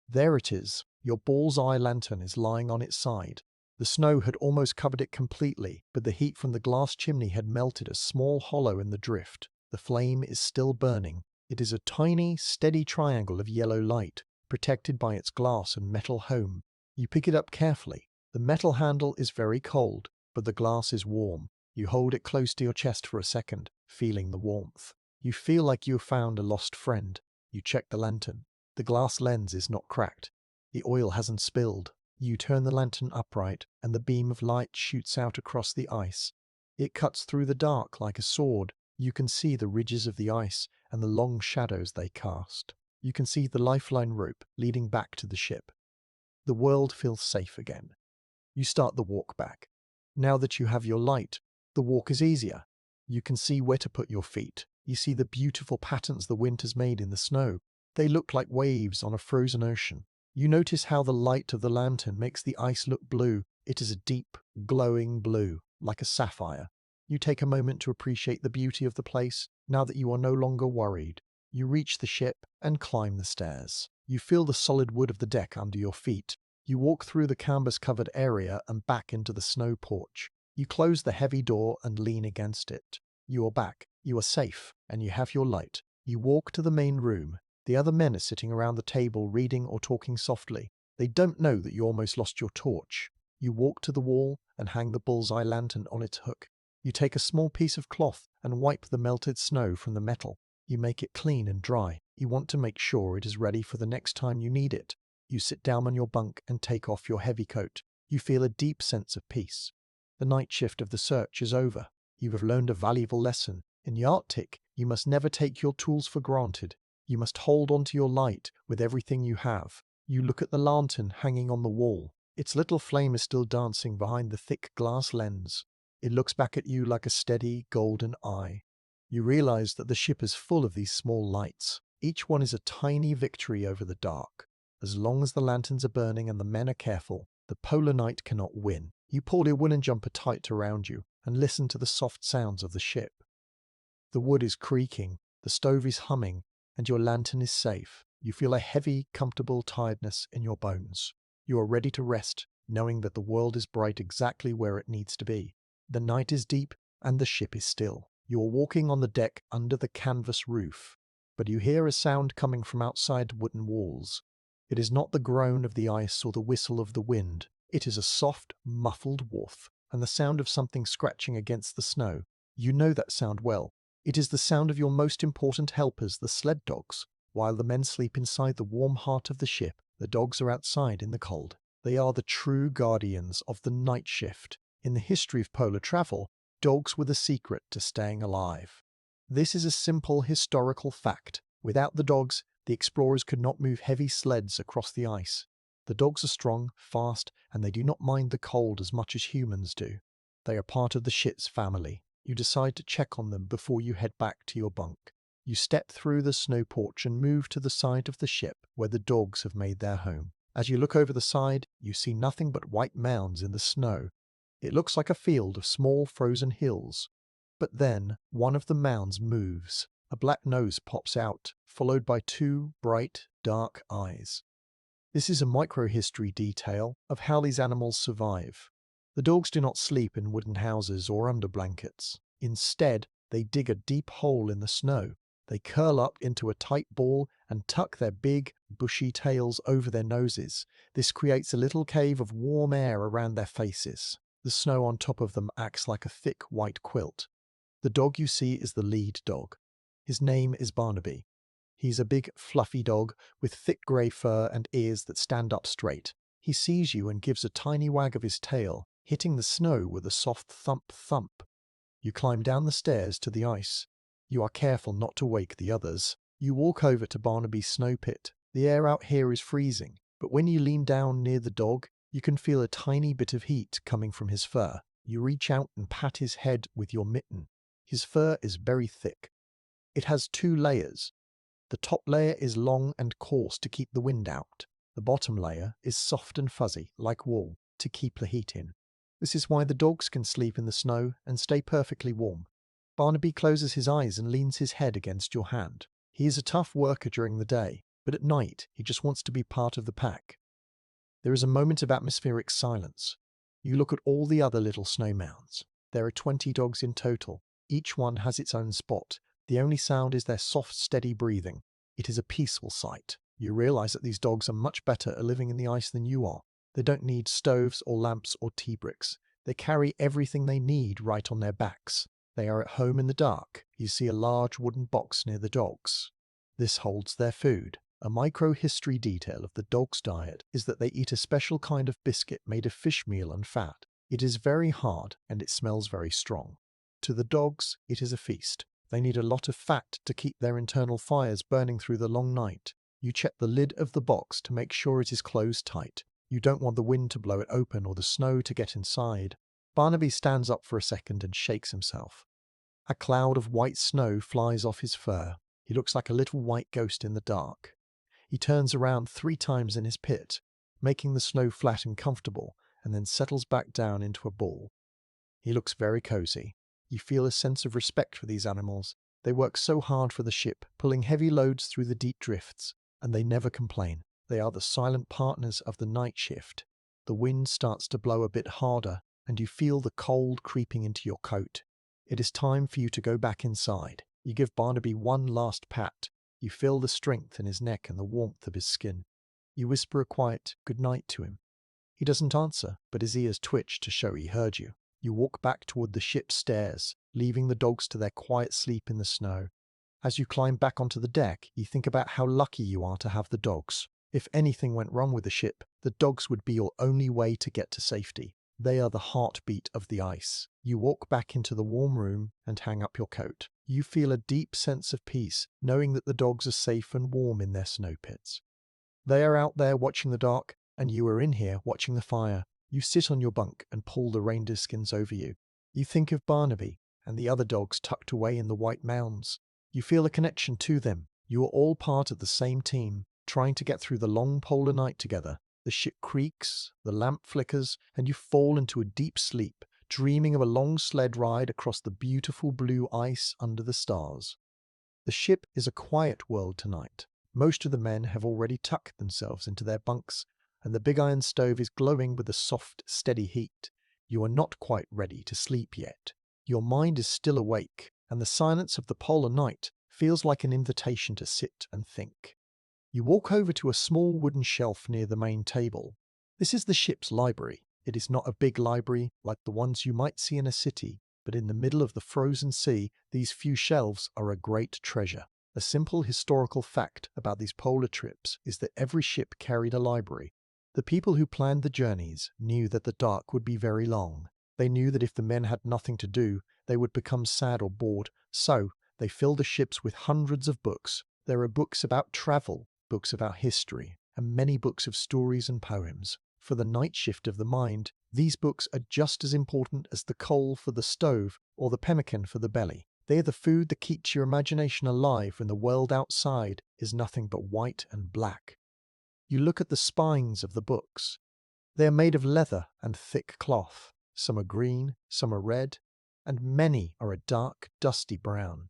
There it is. Your bullseye lantern is lying on its side. The snow had almost covered it completely, but the heat from the glass chimney had melted a small hollow in the drift. The flame is still burning. It is a tiny, steady triangle of yellow light, protected by its glass and metal home. You pick it up carefully. The metal handle is very cold, but the glass is warm. You hold it close to your chest for a second, feeling the warmth. You feel like you have found a lost friend. You check the lantern. The glass lens is not cracked. The oil hasn't spilled. You turn the lantern upright, and the beam of light shoots out across the ice. It cuts through the dark like a sword. You can see the ridges of the ice and the long shadows they cast. You can see the lifeline rope leading back to the ship. The world feels safe again. You start the walk back. Now that you have your light, the walk is easier. You can see where to put your feet. You see the beautiful patterns the wind has made in the snow. They look like waves on a frozen ocean. You notice how the light of the lantern makes the ice look blue. It is a deep, glowing blue, like a sapphire. You take a moment to appreciate the beauty of the place, now that you are no longer worried. You reach the ship and climb the stairs. You feel the solid wood of the deck under your feet. You walk through the canvas-covered area and back into the snow porch. You close the heavy door and lean against it. You are back. You are safe, and you have your light. You walk to the main room. The other men are sitting around the table reading or talking softly. They don't know that you almost lost your torch. You walk to the wall and hang the bullseye lantern on its hook. You take a small piece of cloth and wipe the melted snow from the metal. You make it clean and dry. You want to make sure it is ready for the next time you need it. You sit down on your bunk and take off your heavy coat. You feel a deep sense of peace. The night shift of the search is over. You have learned a valuable lesson. In the Arctic, you must never take your tools for granted. You must hold on to your light with everything you have. You look at the lantern hanging on the wall. Its little flame is still dancing behind the thick glass lens. It looks back at you like a steady, golden eye. You realize that the ship is full of these small lights. Each one is a tiny victory over the dark. As long as the lanterns are burning and the men are careful, the polar night cannot win. You pull your woolen jumper tight around you and listen to the soft sounds of the ship. The wood is creaking, the stove is humming, and your lantern is safe. You feel a heavy, comfortable tiredness in your bones. You are ready to rest, knowing that the world is bright exactly where it needs to be. The night is deep, and the ship is still. You are walking on the deck under the canvas roof, but you hear a sound coming from outside wooden walls. It is not the groan of the ice or the whistle of the wind. It is a soft, muffled woof, and the sound of something scratching against the snow. You know that sound well. It is the sound of your most important helpers, the sled dogs. While the men sleep inside the warm heart of the ship, the dogs are outside in the cold. They are the true guardians of the night shift. In the history of polar travel, dogs were the secret to staying alive. This is a simple historical fact. Without the dogs, the explorers could not move heavy sleds across the ice. The dogs are strong, fast, and they do not mind the cold as much as humans do. They are part of the ship's family. You decide to check on them before you head back to your bunk. You step through the snow porch and move to the side of the ship where the dogs have made their home. As you look over the side, you see nothing but white mounds in the snow. It looks like a field of small frozen hills. But then, one of the mounds moves. A black nose pops out, followed by two bright, dark eyes. This is a microhistory detail of how these animals survive. The dogs do not sleep in wooden houses or under blankets. Instead, they dig a deep hole in the snow. They curl up into a tight ball and tuck their big, bushy tails over their noses. This creates a little cave of warm air around their faces. The snow on top of them acts like a thick white quilt. The dog you see is the lead dog. His name is Barnaby. He's a big, fluffy dog with thick grey fur and ears that stand up straight. He sees you and gives a tiny wag of his tail, hitting the snow with a soft thump-thump. You climb down the stairs to the ice. You are careful not to wake the others. You walk over to Barnaby's snow pit. The air out here is freezing, but when you lean down near the dog, you can feel a tiny bit of heat coming from his fur. You reach out and pat his head with your mitten. His fur is very thick. It has two layers. The top layer is long and coarse to keep the wind out. The bottom layer is soft and fuzzy, like wool, to keep the heat in. This is why the dogs can sleep in the snow and stay perfectly warm. Barnaby closes his eyes and leans his head against your hand. He is a tough worker during the day, but at night he just wants to be part of the pack. There is a moment of atmospheric silence. You look at all the other little snow mounds. There are 20 dogs in total. Each one has its own spot, The only sound is their soft, steady breathing. It is a peaceful sight. You realize that these dogs are much better at living in the ice than you are. They don't need stoves or lamps or tea bricks. They carry everything they need right on their backs. They are at home in the dark. You see a large wooden box near the dogs. This holds their food. A micro-history detail of the dog's diet is that they eat a special kind of biscuit made of fish meal and fat. It is very hard and it smells very strong. To the dogs, it is a feast. They need a lot of fat to keep their internal fires burning through the long night. You check the lid of the box to make sure it is closed tight. You don't want the wind to blow it open or the snow to get inside. Barnaby stands up for a second and shakes himself. A cloud of white snow flies off his fur. He looks like a little white ghost in the dark. He turns around 3 times in his pit, making the snow flat and comfortable, and then settles back down into a ball. He looks very cozy. You feel a sense of respect for these animals. They work so hard for the ship, pulling heavy loads through the deep drifts, and they never complain. They are the silent partners of the night shift. The wind starts to blow a bit harder, and you feel the cold creeping into your coat. It is time for you to go back inside. You give Barnaby one last pat. You feel the strength in his neck and the warmth of his skin. You whisper a quiet good night to him. He doesn't answer, but his ears twitch to show he heard you. You walk back toward the ship's stairs, leaving the dogs to their quiet sleep in the snow. As you climb back onto the deck, you think about how lucky you are to have the dogs. If anything went wrong with the ship, the dogs would be your only way to get to safety. They are the heartbeat of the ice. You walk back into the warm room and hang up your coat. You feel a deep sense of peace, knowing that the dogs are safe and warm in their snow pits. They are out there watching the dark, and you are in here watching the fire. You sit on your bunk and pull the reindeer skins over you. You think of Barnaby and the other dogs tucked away in the white mounds. You feel a connection to them. You are all part of the same team, trying to get through the long polar night together. The ship creaks, the lamp flickers, and you fall into a deep sleep, dreaming of a long sled ride across the beautiful blue ice under the stars. The ship is a quiet world tonight. Most of the men have already tucked themselves into their bunks, and the big iron stove is glowing with a soft, steady heat. You are not quite ready to sleep yet. Your mind is still awake, and the silence of the polar night feels like an invitation to sit and think. You walk over to a small wooden shelf near the main table. This is the ship's library. It is not a big library like the ones you might see in a city, but in the middle of the frozen sea, these few shelves are a great treasure. A simple historical fact about these polar trips is that every ship carried a library. The people who planned the journeys knew that the dark would be very long. They knew that if the men had nothing to do, they would become sad or bored, so they filled the ships with hundreds of books. There are books about travel, books about history, and many books of stories and poems. For the night shift of the mind, these books are just as important as the coal for the stove or the pemmican for the belly. They are the food that keeps your imagination alive when the world outside is nothing but white and black. You look at the spines of the books. They are made of leather and thick cloth. Some are green, some are red, and many are a dark, dusty brown.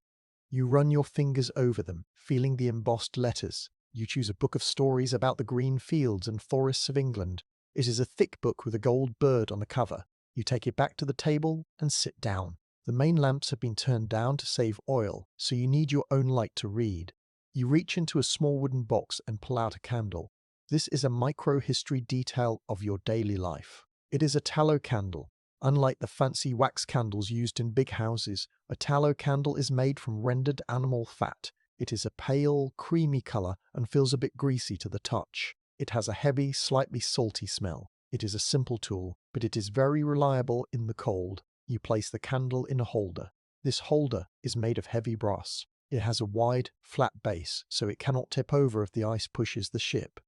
You run your fingers over them, feeling the embossed letters. You choose a book of stories about the green fields and forests of England. It is a thick book with a gold bird on the cover. You take it back to the table and sit down. The main lamps have been turned down to save oil, so you need your own light to read. You reach into a small wooden box and pull out a candle. This is a micro-history detail of your daily life. It is a tallow candle. Unlike the fancy wax candles used in big houses, a tallow candle is made from rendered animal fat. It is a pale, creamy color and feels a bit greasy to the touch. It has a heavy, slightly salty smell. It is a simple tool, but it is very reliable in the cold. You place the candle in a holder. This holder is made of heavy brass. It has a wide, flat base, so it cannot tip over if the ice pushes the ship.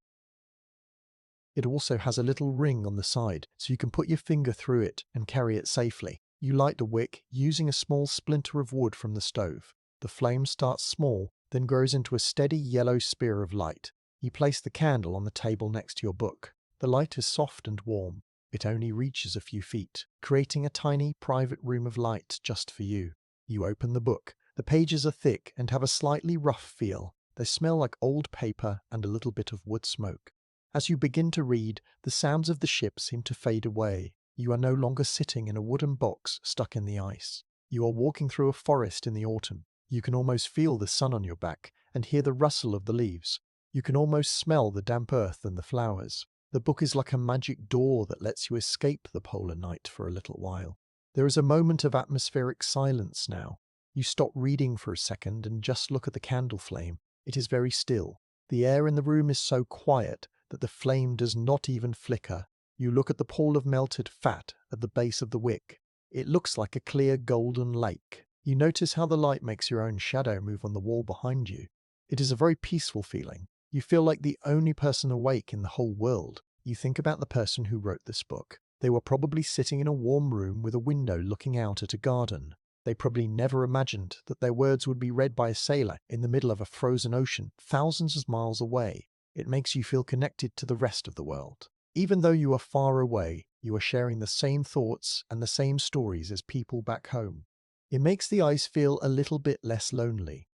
It also has a little ring on the side, so you can put your finger through it and carry it safely. You light the wick using a small splinter of wood from the stove. The flame starts small, then grows into a steady yellow spear of light. You place the candle on the table next to your book. The light is soft and warm. It only reaches a few feet, creating a tiny private room of light just for you. You open the book. The pages are thick and have a slightly rough feel. They smell like old paper and a little bit of wood smoke. As you begin to read, the sounds of the ship seem to fade away. You are no longer sitting in a wooden box stuck in the ice. You are walking through a forest in the autumn. You can almost feel the sun on your back and hear the rustle of the leaves. You can almost smell the damp earth and the flowers. The book is like a magic door that lets you escape the polar night for a little while. There is a moment of atmospheric silence now. You stop reading for a second and just look at the candle flame. It is very still. The air in the room is so quiet that the flame does not even flicker. You look at the pool of melted fat at the base of the wick. It looks like a clear golden lake. You notice how the light makes your own shadow move on the wall behind you. It is a very peaceful feeling. You feel like the only person awake in the whole world. You think about the person who wrote this book. They were probably sitting in a warm room with a window looking out at a garden. They probably never imagined that their words would be read by a sailor in the middle of a frozen ocean thousands of miles away. It makes you feel connected to the rest of the world. Even though you are far away, you are sharing the same thoughts and the same stories as people back home. It makes the ice feel a little bit less lonely.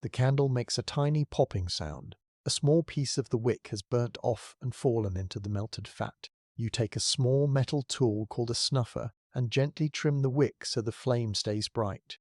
The candle makes a tiny popping sound. A small piece of the wick has burnt off and fallen into the melted fat. You take a small metal tool called a snuffer and gently trim the wick so the flame stays bright.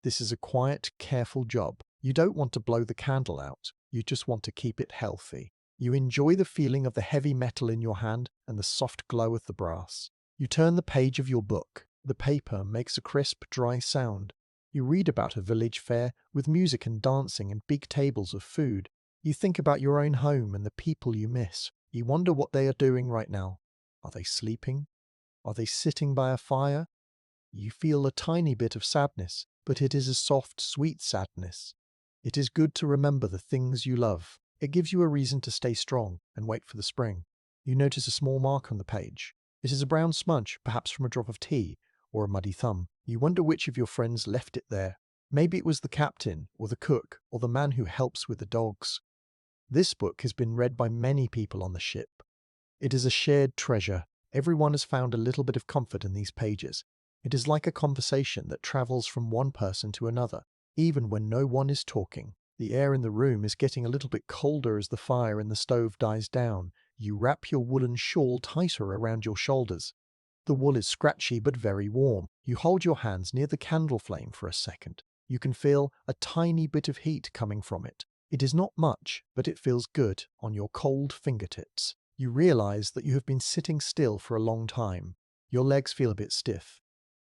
This is a quiet, careful job. You don't want to blow the candle out. You just want to keep it healthy. You enjoy the feeling of the heavy metal in your hand and the soft glow of the brass. You turn the page of your book. The paper makes a crisp, dry sound. You read about a village fair with music and dancing and big tables of food. You think about your own home and the people you miss. You wonder what they are doing right now. Are they sleeping? Are they sitting by a fire? You feel a tiny bit of sadness, but it is a soft, sweet sadness. It is good to remember the things you love. It gives you a reason to stay strong and wait for the spring. You notice a small mark on the page. It is a brown smudge, perhaps from a drop of tea or a muddy thumb. You wonder which of your friends left it there. Maybe it was the captain or the cook or the man who helps with the dogs. This book has been read by many people on the ship. It is a shared treasure. Everyone has found a little bit of comfort in these pages. It is like a conversation that travels from one person to another, even when no one is talking. The air in the room is getting a little bit colder as the fire in the stove dies down. You wrap your woolen shawl tighter around your shoulders. The wool is scratchy but very warm. You hold your hands near the candle flame for a second. You can feel a tiny bit of heat coming from it. It is not much, but it feels good on your cold fingertips. You realize that you have been sitting still for a long time. Your legs feel a bit stiff.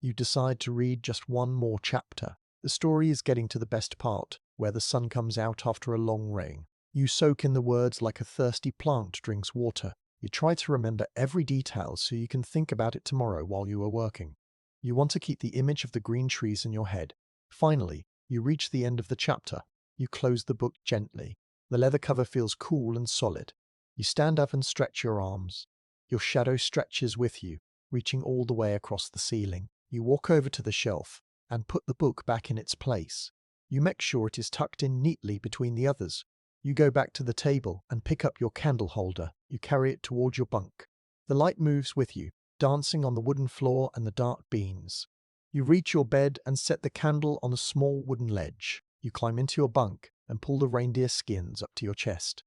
You decide to read just one more chapter. The story is getting to the best part, where the sun comes out after a long rain. You soak in the words like a thirsty plant drinks water. You try to remember every detail so you can think about it tomorrow while you are working. You want to keep the image of the green trees in your head. Finally, you reach the end of the chapter. You close the book gently. The leather cover feels cool and solid. You stand up and stretch your arms. Your shadow stretches with you, reaching all the way across the ceiling. You walk over to the shelf and put the book back in its place. You make sure it is tucked in neatly between the others. You go back to the table and pick up your candle holder. You carry it toward your bunk. The light moves with you, dancing on the wooden floor and the dark beams. You reach your bed and set the candle on a small wooden ledge. You climb into your bunk and pull the reindeer skins up to your chest.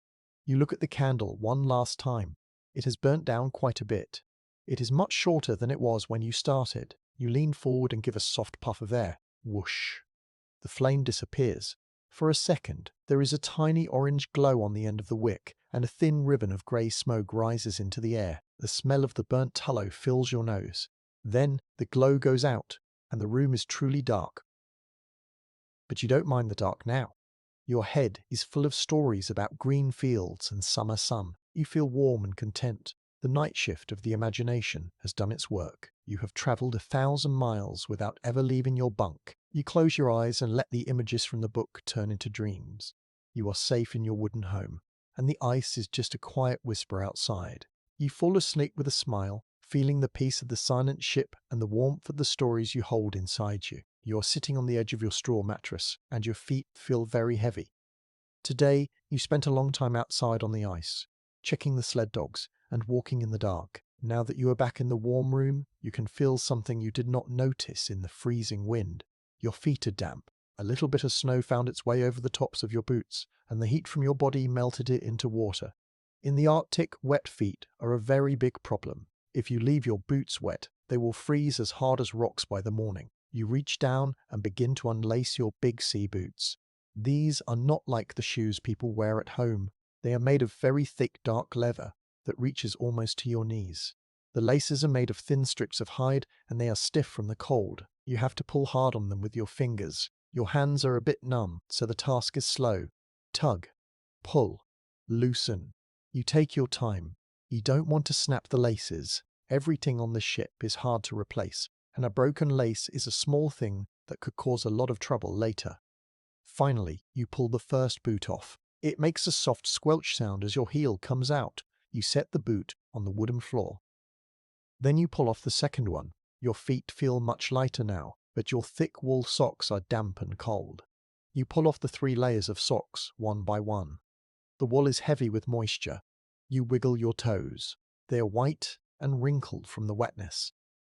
You look at the candle one last time. It has burnt down quite a bit. It is much shorter than it was when you started. You lean forward and give a soft puff of air. Whoosh. The flame disappears. For a second, there is a tiny orange glow on the end of the wick, and a thin ribbon of grey smoke rises into the air. The smell of the burnt tallow fills your nose. Then the glow goes out, and the room is truly dark. But you don't mind the dark now. Your head is full of stories about green fields and summer sun. You feel warm and content. The night shift of the imagination has done its work. You have travelled 1,000 miles without ever leaving your bunk. You close your eyes and let the images from the book turn into dreams. You are safe in your wooden home, and the ice is just a quiet whisper outside. You fall asleep with a smile, feeling the peace of the silent ship and the warmth of the stories you hold inside you. You are sitting on the edge of your straw mattress, and your feet feel very heavy. Today, you spent a long time outside on the ice, checking the sled dogs and walking in the dark. Now that you are back in the warm room, you can feel something you did not notice in the freezing wind. Your feet are damp. A little bit of snow found its way over the tops of your boots, and the heat from your body melted it into water. In the Arctic, wet feet are a very big problem. If you leave your boots wet, they will freeze as hard as rocks by the morning. You reach down and begin to unlace your big sea boots. These are not like the shoes people wear at home. They are made of very thick dark leather that reaches almost to your knees. The laces are made of thin strips of hide and they are stiff from the cold. You have to pull hard on them with your fingers. Your hands are a bit numb, so the task is slow. Tug, pull, loosen. You take your time. You don't want to snap the laces. Everything on the ship is hard to replace, and a broken lace is a small thing that could cause a lot of trouble later. Finally, you pull the first boot off. It makes a soft squelch sound as your heel comes out. You set the boot on the wooden floor. Then you pull off the second one. Your feet feel much lighter now, but your thick wool socks are damp and cold. You pull off the 3 layers of socks one by one. The wool is heavy with moisture. You wiggle your toes. They are white and wrinkled from the wetness.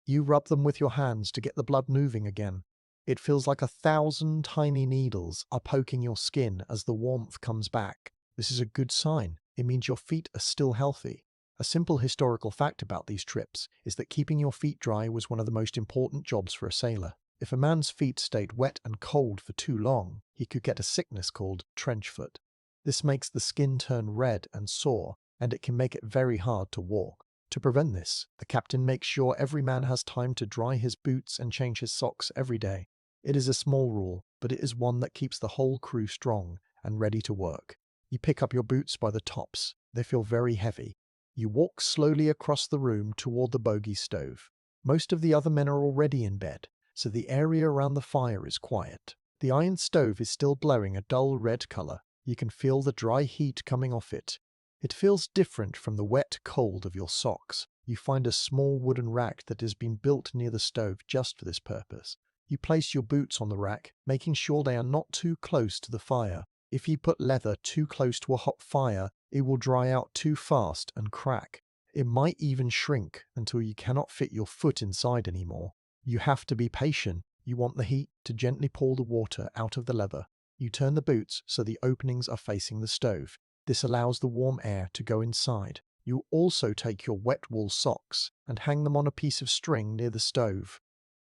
You rub them with your hands to get the blood moving again. It feels like 1,000 tiny needles are poking your skin as the warmth comes back. This is a good sign. It means your feet are still healthy. A simple historical fact about these trips is that keeping your feet dry was one of the most important jobs for a sailor. If a man's feet stayed wet and cold for too long, he could get a sickness called trench foot. This makes the skin turn red and sore, and it can make it very hard to walk. To prevent this, the captain makes sure every man has time to dry his boots and change his socks every day. It is a small rule, but it is one that keeps the whole crew strong and ready to work. You pick up your boots by the tops. They feel very heavy. You walk slowly across the room toward the Bogie stove. Most of the other men are already in bed, so the area around the fire is quiet. The iron stove is still glowing a dull red color. You can feel the dry heat coming off it. It feels different from the wet cold of your socks. You find a small wooden rack that has been built near the stove just for this purpose. You place your boots on the rack, making sure they are not too close to the fire. If you put leather too close to a hot fire, it will dry out too fast and crack. It might even shrink until you cannot fit your foot inside anymore. You have to be patient. You want the heat to gently pour the water out of the leather. You turn the boots so the openings are facing the stove. This allows the warm air to go inside. You also take your wet wool socks and hang them on a piece of string near the stove.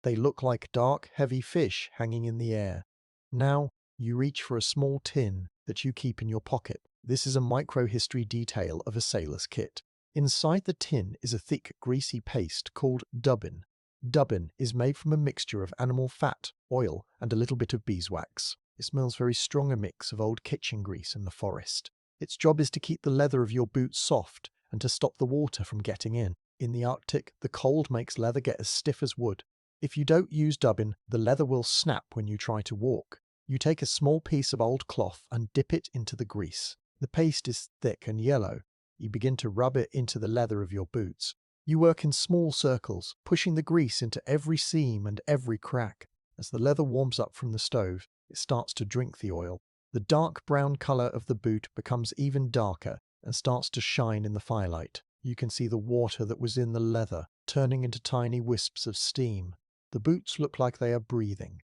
They look like dark, heavy fish hanging in the air. Now, you reach for a small tin that you keep in your pocket. This is a micro-history detail of a sailor's kit. Inside the tin is a thick, greasy paste called dubbin. Dubbin is made from a mixture of animal fat, oil, and a little bit of beeswax. It smells very strong, a mix of old kitchen grease in the forest. Its job is to keep the leather of your boots soft and to stop the water from getting in. In the Arctic, the cold makes leather get as stiff as wood. If you don't use dubbin, the leather will snap when you try to walk. You take a small piece of old cloth and dip it into the grease. The paste is thick and yellow. You begin to rub it into the leather of your boots. You work in small circles, pushing the grease into every seam and every crack. As the leather warms up from the stove, it starts to drink the oil. The dark brown color of the boot becomes even darker and starts to shine in the firelight. You can see the water that was in the leather turning into tiny wisps of steam. The boots look like they are breathing.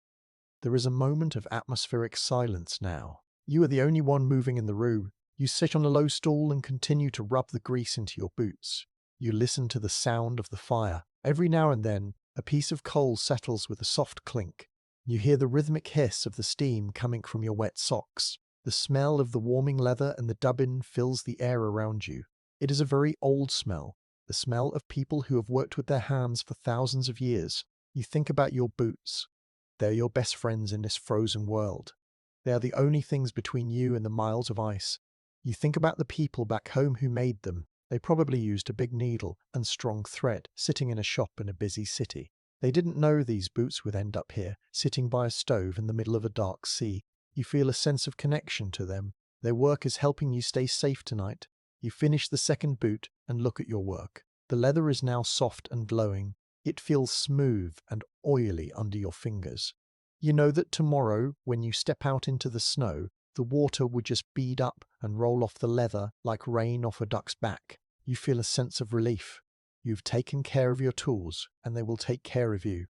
There is a moment of atmospheric silence now. You are the only one moving in the room. You sit on a low stool and continue to rub the grease into your boots. You listen to the sound of the fire. Every now and then, a piece of coal settles with a soft clink. You hear the rhythmic hiss of the steam coming from your wet socks. The smell of the warming leather and the dubbin fills the air around you. It is a very old smell, the smell of people who have worked with their hands for thousands of years. You think about your boots. They're your best friends in this frozen world. They are the only things between you and the miles of ice. You think about the people back home who made them. They probably used a big needle and strong thread, sitting in a shop in a busy city. They didn't know these boots would end up here, sitting by a stove in the middle of a dark sea. You feel a sense of connection to them. Their work is helping you stay safe tonight. You finish the second boot and look at your work. The leather is now soft and glowing. It feels smooth and oily under your fingers. You know that tomorrow, when you step out into the snow, the water would just bead up and roll off the leather like rain off a duck's back. You feel a sense of relief. You've taken care of your tools, and they will take care of you.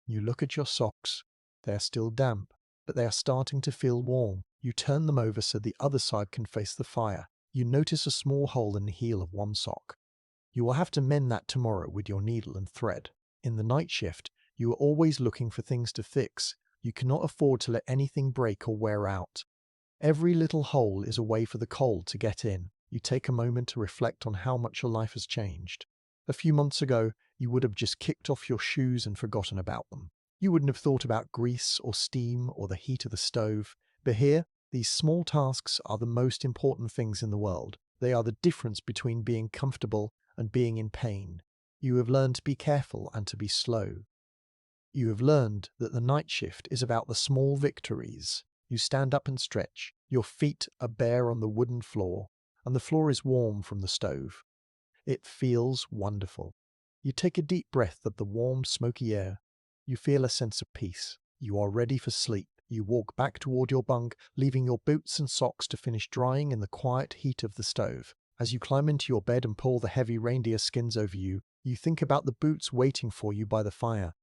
You look at your socks. They are still damp, but they are starting to feel warm. You turn them over so the other side can face the fire. You notice a small hole in the heel of one sock. You will have to mend that tomorrow with your needle and thread. In the night shift, You are always looking for things to fix. You cannot afford to let anything break or wear out. Every little hole is a way for the cold to get in. You take a moment to reflect on how much your life has changed. A few months ago, you would have just kicked off your shoes and forgotten about them. You wouldn't have thought about grease or steam or the heat of the stove. But here, these small tasks are the most important things in the world. They are the difference between being comfortable and being in pain. You have learned to be careful and to be slow. You have learned that the night shift is about the small victories. You stand up and stretch. Your feet are bare on the wooden floor, and the floor is warm from the stove. It feels wonderful. You take a deep breath of the warm, smoky air. You feel a sense of peace. You are ready for sleep. You walk back toward your bunk, leaving your boots and socks to finish drying in the quiet heat of the stove. As you climb into your bed and pull the heavy reindeer skins over you, you think about the boots waiting for you by the fire.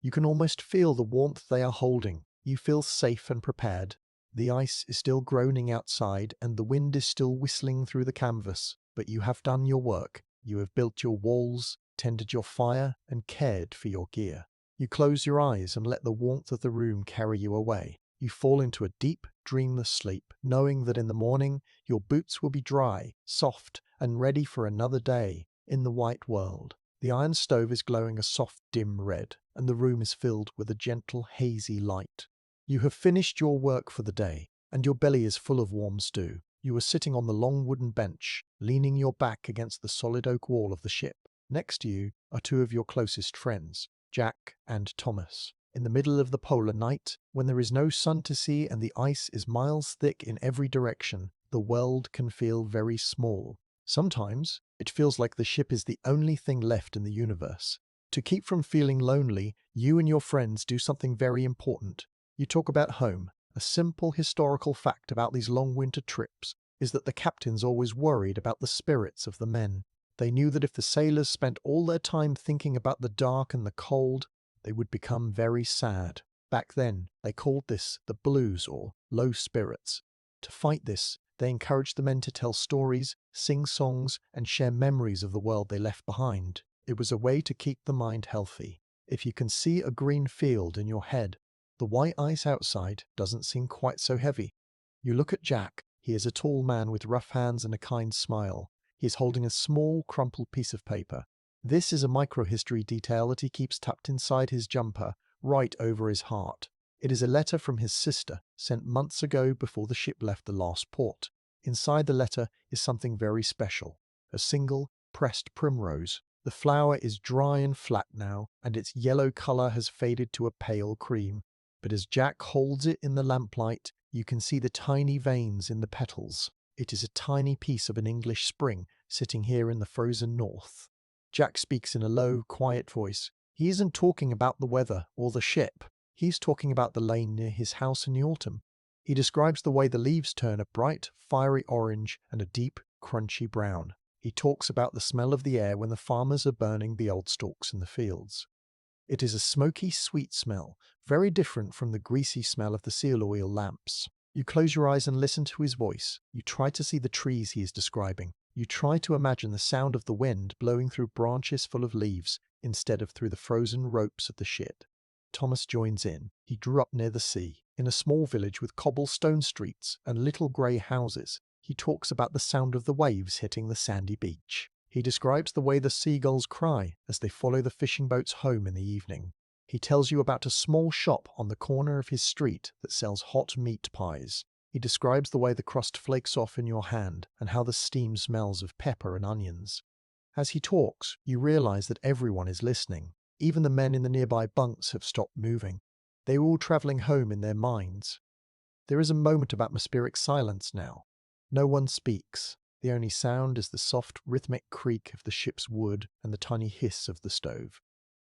You can almost feel the warmth they are holding. You feel safe and prepared. The ice is still groaning outside and the wind is still whistling through the canvas, but you have done your work. You have built your walls, tended your fire, and cared for your gear. You close your eyes and let the warmth of the room carry you away. You fall into a deep, dreamless sleep, knowing that in the morning your boots will be dry, soft, and ready for another day in the white world. The iron stove is glowing a soft, dim red, and the room is filled with a gentle, hazy light. You have finished your work for the day, and your belly is full of warm stew. You are sitting on the long wooden bench, leaning your back against the solid oak wall of the ship. Next to you are two of your closest friends, Jack and Thomas. In the middle of the polar night, when there is no sun to see and the ice is miles thick in every direction, the world can feel very small. Sometimes, it feels like the ship is the only thing left in the universe. To keep from feeling lonely, you and your friends do something very important. You talk about home. A simple historical fact about these long winter trips is that the captains always worried about the spirits of the men. They knew that if the sailors spent all their time thinking about the dark and the cold, they would become very sad. Back then, they called this the blues or low spirits. To fight this, they encouraged the men to tell stories, sing songs, and share memories of the world they left behind. It was a way to keep the mind healthy. If you can see a green field in your head, the white ice outside doesn't seem quite so heavy. You look at Jack. He is a tall man with rough hands and a kind smile. He is holding a small, crumpled piece of paper. This is a microhistory detail that he keeps tucked inside his jumper, right over his heart. It is a letter from his sister, sent months ago before the ship left the last port. Inside the letter is something very special, a single, pressed primrose. The flower is dry and flat now, and its yellow color has faded to a pale cream. But as Jack holds it in the lamplight, you can see the tiny veins in the petals. It is a tiny piece of an English spring sitting here in the frozen north. Jack speaks in a low, quiet voice. He isn't talking about the weather or the ship. He's talking about the lane near his house in the autumn. He describes the way the leaves turn a bright, fiery orange and a deep, crunchy brown. He talks about the smell of the air when the farmers are burning the old stalks in the fields. It is a smoky, sweet smell, very different from the greasy smell of the seal oil lamps. You close your eyes and listen to his voice. You try to see the trees he is describing. You try to imagine the sound of the wind blowing through branches full of leaves instead of through the frozen ropes of the ship. Thomas joins in. He grew up near the sea, in a small village with cobblestone streets and little grey houses. He talks about the sound of the waves hitting the sandy beach. He describes the way the seagulls cry as they follow the fishing boats home in the evening. He tells you about a small shop on the corner of his street that sells hot meat pies. He describes the way the crust flakes off in your hand and how the steam smells of pepper and onions. As he talks, you realize that everyone is listening. Even the men in the nearby bunks have stopped moving. They are all traveling home in their minds. There is a moment of atmospheric silence now. No one speaks. The only sound is the soft, rhythmic creak of the ship's wood and the tiny hiss of the stove.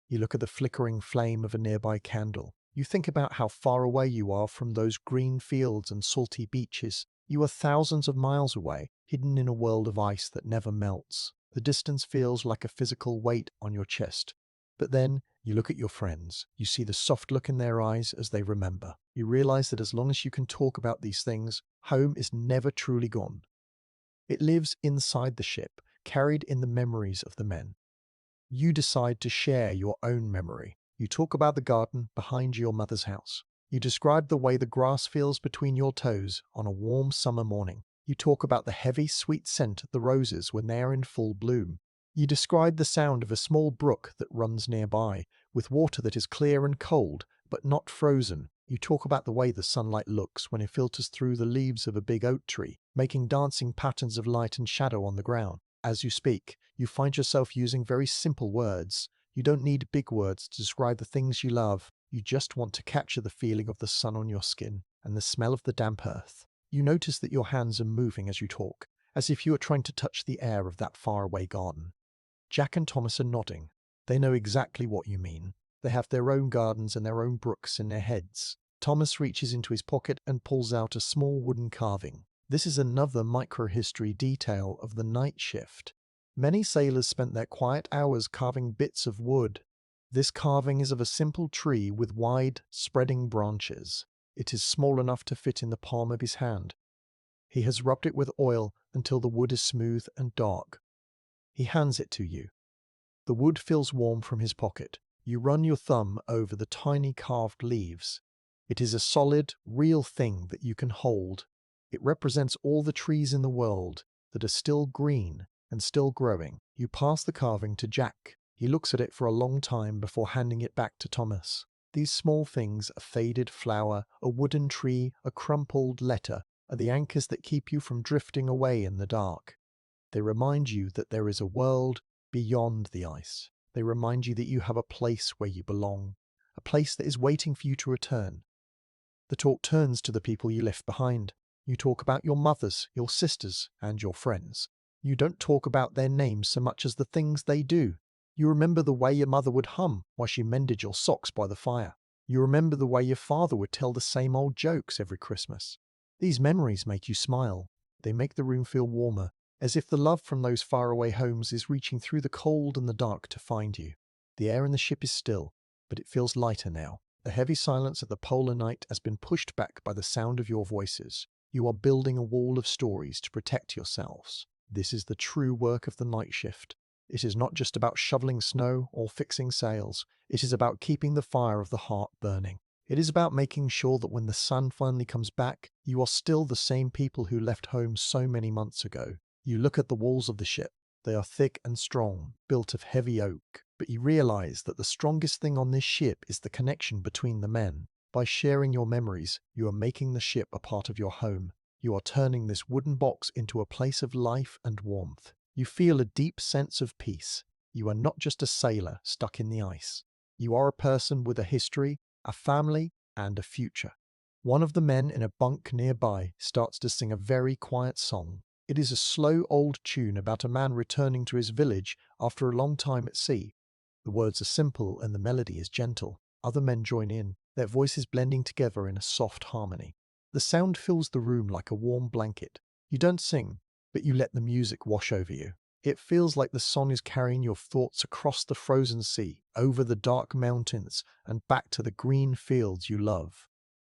You look at the flickering flame of a nearby candle. You think about how far away you are from those green fields and salty beaches. You are thousands of miles away, hidden in a world of ice that never melts. The distance feels like a physical weight on your chest. But then, you look at your friends. You see the soft look in their eyes as they remember. You realize that as long as you can talk about these things, home is never truly gone. It lives inside the ship, carried in the memories of the men. You decide to share your own memory. You talk about the garden behind your mother's house. You describe the way the grass feels between your toes on a warm summer morning. You talk about the heavy, sweet scent of the roses when they are in full bloom. You describe the sound of a small brook that runs nearby, with water that is clear and cold, but not frozen. You talk about the way the sunlight looks when it filters through the leaves of a big oak tree, making dancing patterns of light and shadow on the ground. As you speak, you find yourself using very simple words. You don't need big words to describe the things you love. You just want to capture the feeling of the sun on your skin and the smell of the damp earth. You notice that your hands are moving as you talk, as if you are trying to touch the air of that faraway garden. Jack and Thomas are nodding. They know exactly what you mean. They have their own gardens and their own brooks in their heads. Thomas reaches into his pocket and pulls out a small wooden carving. This is another microhistory detail of the night shift. Many sailors spent their quiet hours carving bits of wood. This carving is of a simple tree with wide, spreading branches. It is small enough to fit in the palm of his hand. He has rubbed it with oil until the wood is smooth and dark. He hands it to you. The wood feels warm from his pocket. You run your thumb over the tiny carved leaves. It is a solid, real thing that you can hold. It represents all the trees in the world that are still green and still growing. You pass the carving to Jack. He looks at it for a long time before handing it back to Thomas. These small things, a faded flower, a wooden tree, a crumpled letter, are the anchors that keep you from drifting away in the dark. They remind you that there is a world beyond the ice. They remind you that you have a place where you belong, a place that is waiting for you to return. The talk turns to the people you left behind. You talk about your mothers, your sisters, and your friends. You don't talk about their names so much as the things they do. You remember the way your mother would hum while she mended your socks by the fire. You remember the way your father would tell the same old jokes every Christmas. These memories make you smile. They make the room feel warmer, as if the love from those faraway homes is reaching through the cold and the dark to find you. The air in the ship is still, but it feels lighter now. The heavy silence of the polar night has been pushed back by the sound of your voices. You are building a wall of stories to protect yourselves. This is the true work of the night shift. It is not just about shoveling snow or fixing sails. It is about keeping the fire of the heart burning. It is about making sure that when the sun finally comes back, you are still the same people who left home so many months ago. You look at the walls of the ship. They are thick and strong, built of heavy oak. But you realize that the strongest thing on this ship is the connection between the men. By sharing your memories, you are making the ship a part of your home. You are turning this wooden box into a place of life and warmth. You feel a deep sense of peace. You are not just a sailor stuck in the ice. You are a person with a history, a family, and a future. One of the men in a bunk nearby starts to sing a very quiet song. It is a slow old tune about a man returning to his village after a long time at sea. The words are simple and the melody is gentle. Other men join in, their voices blending together in a soft harmony. The sound fills the room like a warm blanket. You don't sing, but you let the music wash over you. It feels like the song is carrying your thoughts across the frozen sea, over the dark mountains, and back to the green fields you love.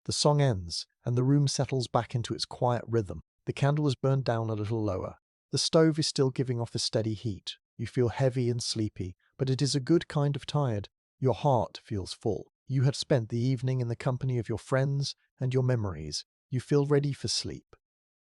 The song ends, and the room settles back into its quiet rhythm. The candle is burned down a little lower. The stove is still giving off a steady heat. You feel heavy and sleepy, but it is a good kind of tired. Your heart feels full. You have spent the evening in the company of your friends and your memories. You feel ready for sleep.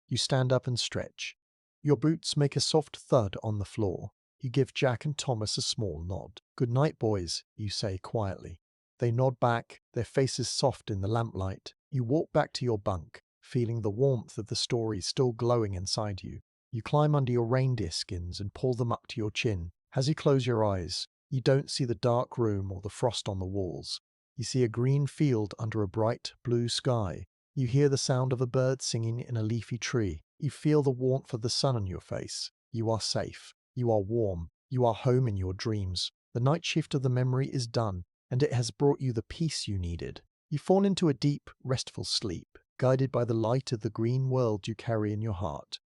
You stand up and stretch. Your boots make a soft thud on the floor. You give Jack and Thomas a small nod. "Good night, boys," you say quietly. They nod back, their faces soft in the lamplight. You walk back to your bunk, feeling the warmth of the story still glowing inside you. You climb under your reindeer skins and pull them up to your chin. As you close your eyes, you don't see the dark room or the frost on the walls. You see a green field under a bright blue sky. You hear the sound of a bird singing in a leafy tree. You feel the warmth of the sun on your face. You are safe. You are warm. You are home in your dreams. The night shift of the memory is done, and it has brought you the peace you needed. You fall into a deep, restful sleep, guided by the light of the green world you carry in your heart.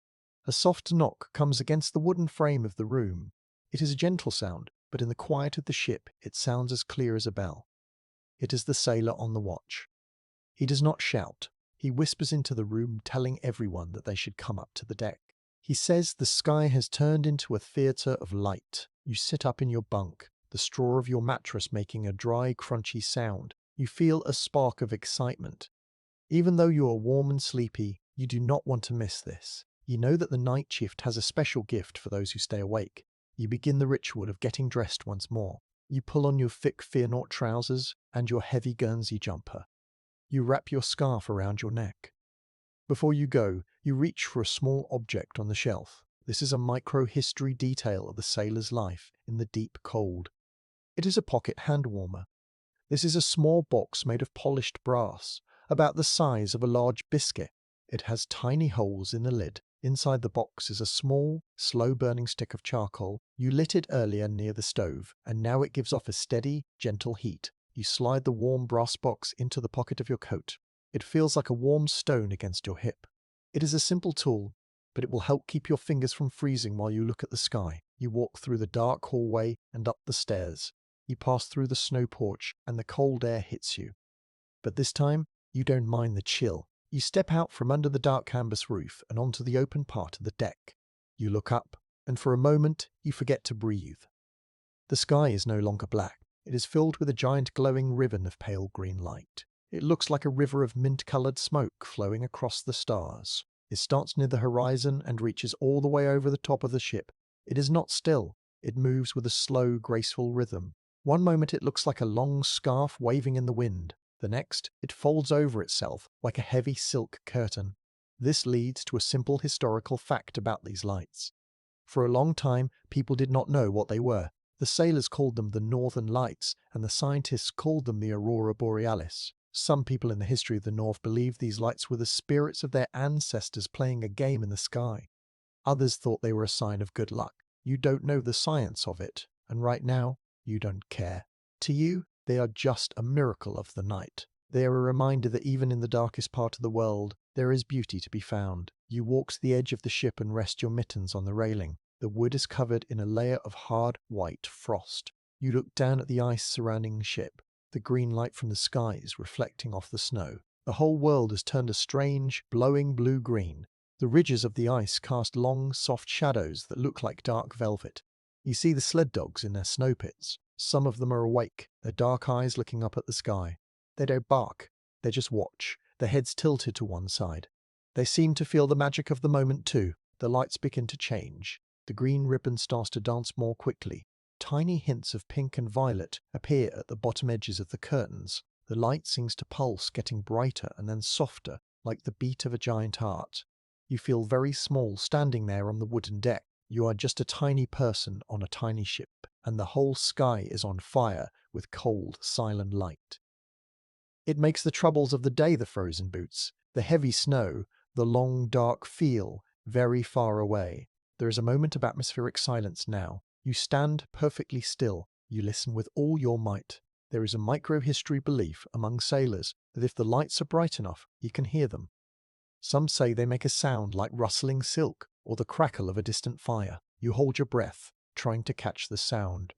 A soft knock comes against the wooden frame of the room. It is a gentle sound, but in the quiet of the ship it sounds as clear as a bell. It is the sailor on the watch. He does not shout. He whispers into the room, telling everyone that they should come up to the deck. He says the sky has turned into a theatre of light. You sit up in your bunk. the straw of your mattress making a dry, crunchy sound. You feel a spark of excitement. Even though you are warm and sleepy, you do not want to miss this. You know that the night shift has a special gift for those who stay awake. You begin the ritual of getting dressed once more. You pull on your thick Fear Not trousers and your heavy Guernsey jumper. You wrap your scarf around your neck. Before you go, you reach for a small object on the shelf. This is a micro-history detail of the sailor's life in the deep cold. It is a pocket hand warmer. This is a small box made of polished brass, about the size of a large biscuit. It has tiny holes in the lid. Inside the box is a small, slow-burning stick of charcoal. You lit it earlier near the stove, and now it gives off a steady, gentle heat. You slide the warm brass box into the pocket of your coat. It feels like a warm stone against your hip. It is a simple tool, but it will help keep your fingers from freezing while you look at the sky. You walk through the dark hallway and up the stairs. You pass through the snow porch and the cold air hits you. But this time, you don't mind the chill. You step out from under the dark canvas roof and onto the open part of the deck. You look up, and for a moment, you forget to breathe. The sky is no longer black. It is filled with a giant glowing ribbon of pale green light. It looks like a river of mint-coloured smoke flowing across the stars. It starts near the horizon and reaches all the way over the top of the ship. It is not still. It moves with a slow, graceful rhythm. One moment it looks like a long scarf waving in the wind. The next, it folds over itself like a heavy silk curtain. This leads to a simple historical fact about these lights. For a long time, people did not know what they were. The sailors called them the Northern Lights, and the scientists called them the Aurora Borealis. Some people in the history of the North believed these lights were the spirits of their ancestors playing a game in the sky. Others thought they were a sign of good luck. You don't know the science of it, and right now, you don't care. To you, they are just a miracle of the night. They are a reminder that even in the darkest part of the world, there is beauty to be found. You walk to the edge of the ship and rest your mittens on the railing. The wood is covered in a layer of hard, white frost. You look down at the ice surrounding the ship. The green light from the sky is reflecting off the snow. The whole world has turned a strange, glowing blue-green. The ridges of the ice cast long, soft shadows that look like dark velvet. You see the sled dogs in their snow pits. Some of them are awake, their dark eyes looking up at the sky. They don't bark, they just watch, their heads tilted to one side. They seem to feel the magic of the moment too. The lights begin to change. The green ribbon starts to dance more quickly. Tiny hints of pink and violet appear at the bottom edges of the curtains. The light seems to pulse, getting brighter and then softer, like the beat of a giant heart. You feel very small standing there on the wooden deck. You are just a tiny person on a tiny ship, and the whole sky is on fire with cold, silent light. It makes the troubles of the day, the frozen boots, the heavy snow, the long, dark feel very far away. There is a moment of atmospheric silence now. You stand perfectly still. You listen with all your might. There is a micro-history belief among sailors that if the lights are bright enough, you can hear them. Some say they make a sound like rustling silk or the crackle of a distant fire. You hold your breath, trying to catch the sound.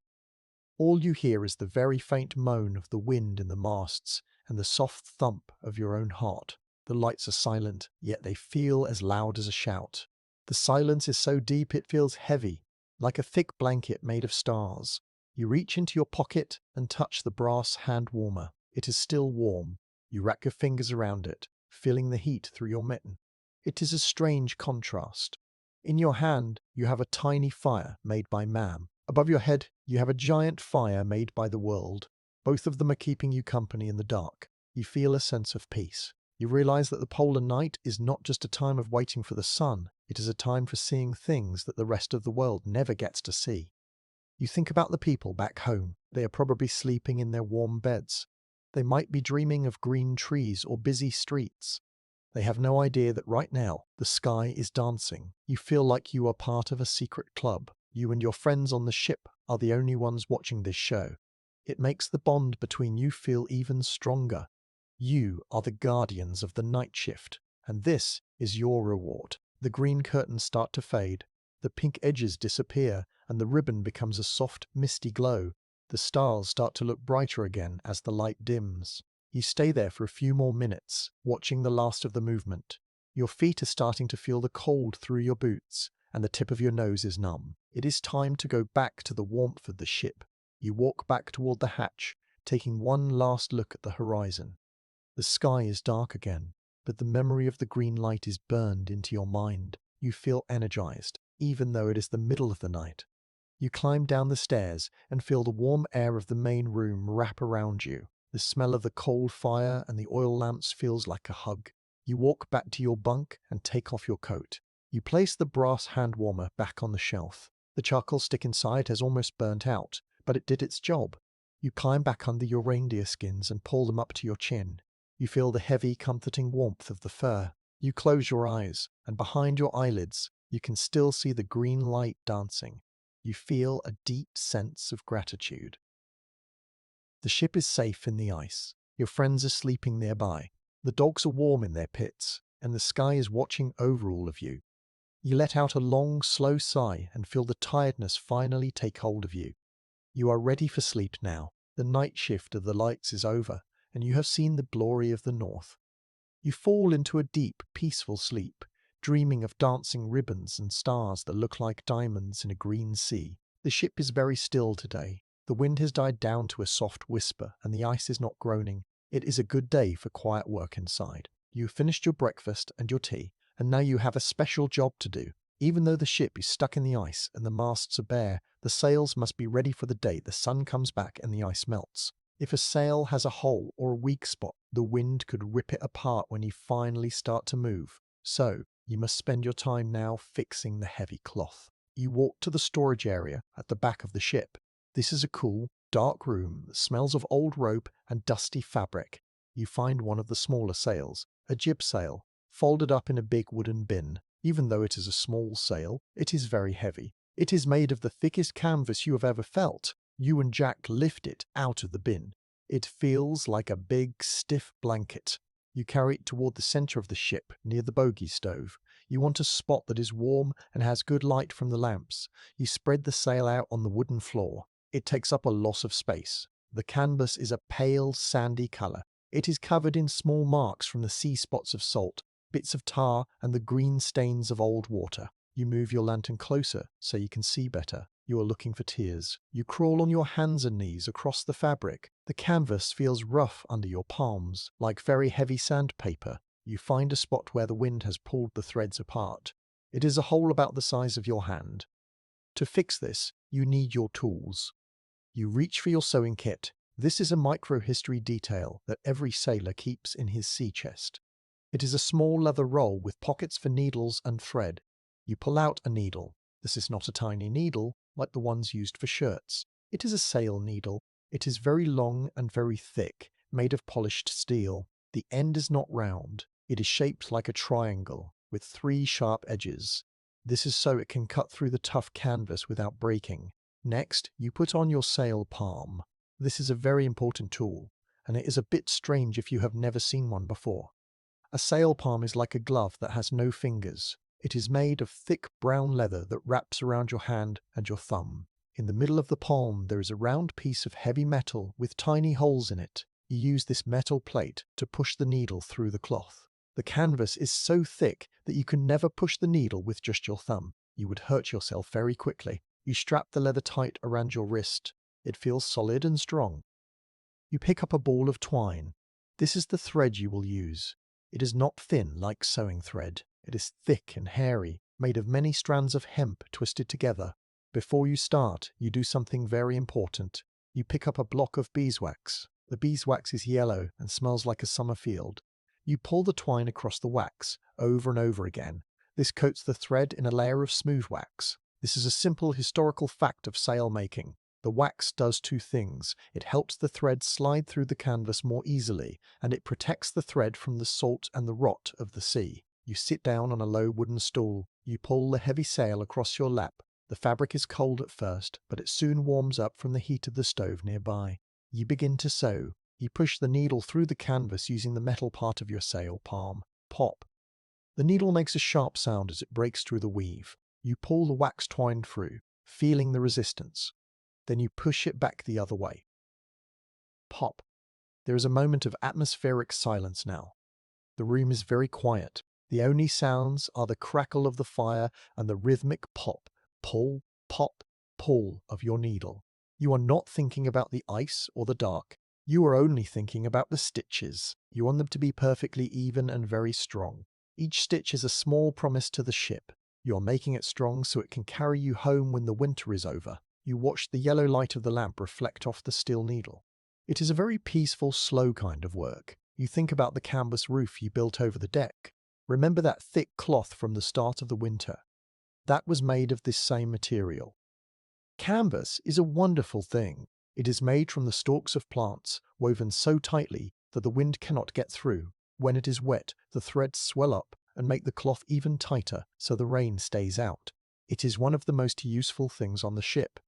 All you hear is the very faint moan of the wind in the masts and the soft thump of your own heart. The lights are silent, yet they feel as loud as a shout. The silence is so deep it feels heavy, like a thick blanket made of stars. You reach into your pocket and touch the brass hand warmer. It is still warm. You wrap your fingers around it, feeling the heat through your mitten. It is a strange contrast. In your hand, you have a tiny fire made by man. Above your head, you have a giant fire made by the world. Both of them are keeping you company in the dark. You feel a sense of peace. You realize that the polar night is not just a time of waiting for the sun. It is a time for seeing things that the rest of the world never gets to see. You think about the people back home. They are probably sleeping in their warm beds. They might be dreaming of green trees or busy streets. They have no idea that right now, the sky is dancing. You feel like you are part of a secret club. You and your friends on the ship are the only ones watching this show. It makes the bond between you feel even stronger. You are the guardians of the night shift, and this is your reward. The green curtains start to fade. The pink edges disappear, and the ribbon becomes a soft, misty glow. The stars start to look brighter again as the light dims. You stay there for a few more minutes, watching the last of the movement. Your feet are starting to feel the cold through your boots, and the tip of your nose is numb. It is time to go back to the warmth of the ship. You walk back toward the hatch, taking one last look at the horizon. The sky is dark again, but the memory of the green light is burned into your mind. You feel energized, even though it is the middle of the night. You climb down the stairs and feel the warm air of the main room wrap around you. The smell of the cold fire and the oil lamps feels like a hug. You walk back to your bunk and take off your coat. You place the brass hand warmer back on the shelf. The charcoal stick inside has almost burnt out, but it did its job. You climb back under your reindeer skins and pull them up to your chin. You feel the heavy, comforting warmth of the fur. You close your eyes, and behind your eyelids, you can still see the green light dancing. You feel a deep sense of gratitude. The ship is safe in the ice. Your friends are sleeping nearby. The dogs are warm in their pits, and the sky is watching over all of you. You let out a long, slow sigh and feel the tiredness finally take hold of you. You are ready for sleep now. The night shift of the lights is over, and you have seen the glory of the north. You fall into a deep, peaceful sleep, dreaming of dancing ribbons and stars that look like diamonds in a green sea. The ship is very still today. The wind has died down to a soft whisper, and the ice is not groaning. It is a good day for quiet work inside. You have finished your breakfast and your tea, and now you have a special job to do. Even though the ship is stuck in the ice and the masts are bare, the sails must be ready for the day the sun comes back and the ice melts. If a sail has a hole or a weak spot, the wind could rip it apart when you finally start to move. So, you must spend your time now fixing the heavy cloth. You walk to the storage area at the back of the ship. This is a cool, dark room that smells of old rope and dusty fabric. You find one of the smaller sails, a jib sail, folded up in a big wooden bin. Even though it is a small sail, it is very heavy. It is made of the thickest canvas you have ever felt. You and Jack lift it out of the bin. It feels like a big, stiff blanket. You carry it toward the center of the ship, near the Bogie stove. You want a spot that is warm and has good light from the lamps. You spread the sail out on the wooden floor. It takes up a lot of space. The canvas is a pale, sandy color. It is covered in small marks from the sea spots of salt, bits of tar, and the green stains of old water. You move your lantern closer so you can see better. You are looking for tears. You crawl on your hands and knees across the fabric. The canvas feels rough under your palms, like very heavy sandpaper. You find a spot where the wind has pulled the threads apart. It is a hole about the size of your hand. To fix this, you need your tools. You reach for your sewing kit. This is a microhistory detail that every sailor keeps in his sea chest. It is a small leather roll with pockets for needles and thread. You pull out a needle. This is not a tiny needle like the ones used for shirts. It is a sail needle. It is very long and very thick, made of polished steel. The end is not round. It is shaped like a triangle with 3 sharp edges. This is so it can cut through the tough canvas without breaking. Next, you put on your sail palm. This is a very important tool, and it is a bit strange if you have never seen one before. A sail palm is like a glove that has no fingers. It is made of thick brown leather that wraps around your hand and your thumb. In the middle of the palm there is a round piece of heavy metal with tiny holes in it. You use this metal plate to push the needle through the cloth. The canvas is so thick that you can never push the needle with just your thumb. You would hurt yourself very quickly. You strap the leather tight around your wrist. It feels solid and strong. You pick up a ball of twine. This is the thread you will use. It is not thin like sewing thread. It is thick and hairy, made of many strands of hemp twisted together. Before you start, you do something very important. You pick up a block of beeswax. The beeswax is yellow and smells like a summer field. You pull the twine across the wax, over and over again. This coats the thread in a layer of smooth wax. This is a simple historical fact of sail making. The wax does 2 things. It helps the thread slide through the canvas more easily, and it protects the thread from the salt and the rot of the sea. You sit down on a low wooden stool. You pull the heavy sail across your lap. The fabric is cold at first, but it soon warms up from the heat of the stove nearby. You begin to sew. You push the needle through the canvas using the metal part of your sail palm. Pop. The needle makes a sharp sound as it breaks through the weave. You pull the wax twine through, feeling the resistance. Then you push it back the other way. Pop. There is a moment of atmospheric silence now. The room is very quiet. The only sounds are the crackle of the fire and the rhythmic pop, pull, pop, pull of your needle. You are not thinking about the ice or the dark. You are only thinking about the stitches. You want them to be perfectly even and very strong. Each stitch is a small promise to the ship. You are making it strong so it can carry you home when the winter is over. You watch the yellow light of the lamp reflect off the steel needle. It is a very peaceful, slow kind of work. You think about the canvas roof you built over the deck. Remember that thick cloth from the start of the winter. That was made of this same material. Canvas is a wonderful thing. It is made from the stalks of plants, woven so tightly that the wind cannot get through. When it is wet, the threads swell up and make the cloth even tighter so the rain stays out. It is one of the most useful things on the ship.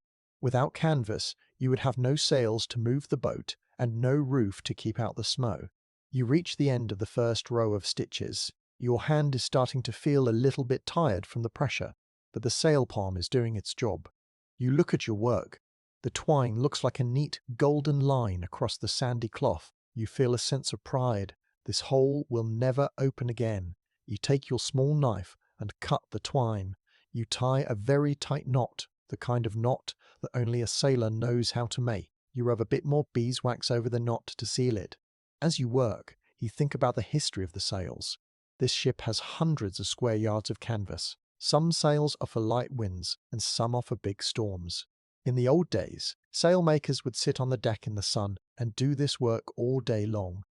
Without canvas, you would have no sails to move the boat and no roof to keep out the snow. You reach the end of the first row of stitches. Your hand is starting to feel a little bit tired from the pressure, but the sail palm is doing its job. You look at your work. The twine looks like a neat golden line across the sandy cloth. You feel a sense of pride. This hole will never open again. You take your small knife and cut the twine. You tie a very tight knot, the kind of knot that only a sailor knows how to make. You rub a bit more beeswax over the knot to seal it. As you work, you think about the history of the sails. This ship has hundreds of square yards of canvas. Some sails are for light winds and some are for big storms. In the old days, sailmakers would sit on the deck in the sun and do this work all day long.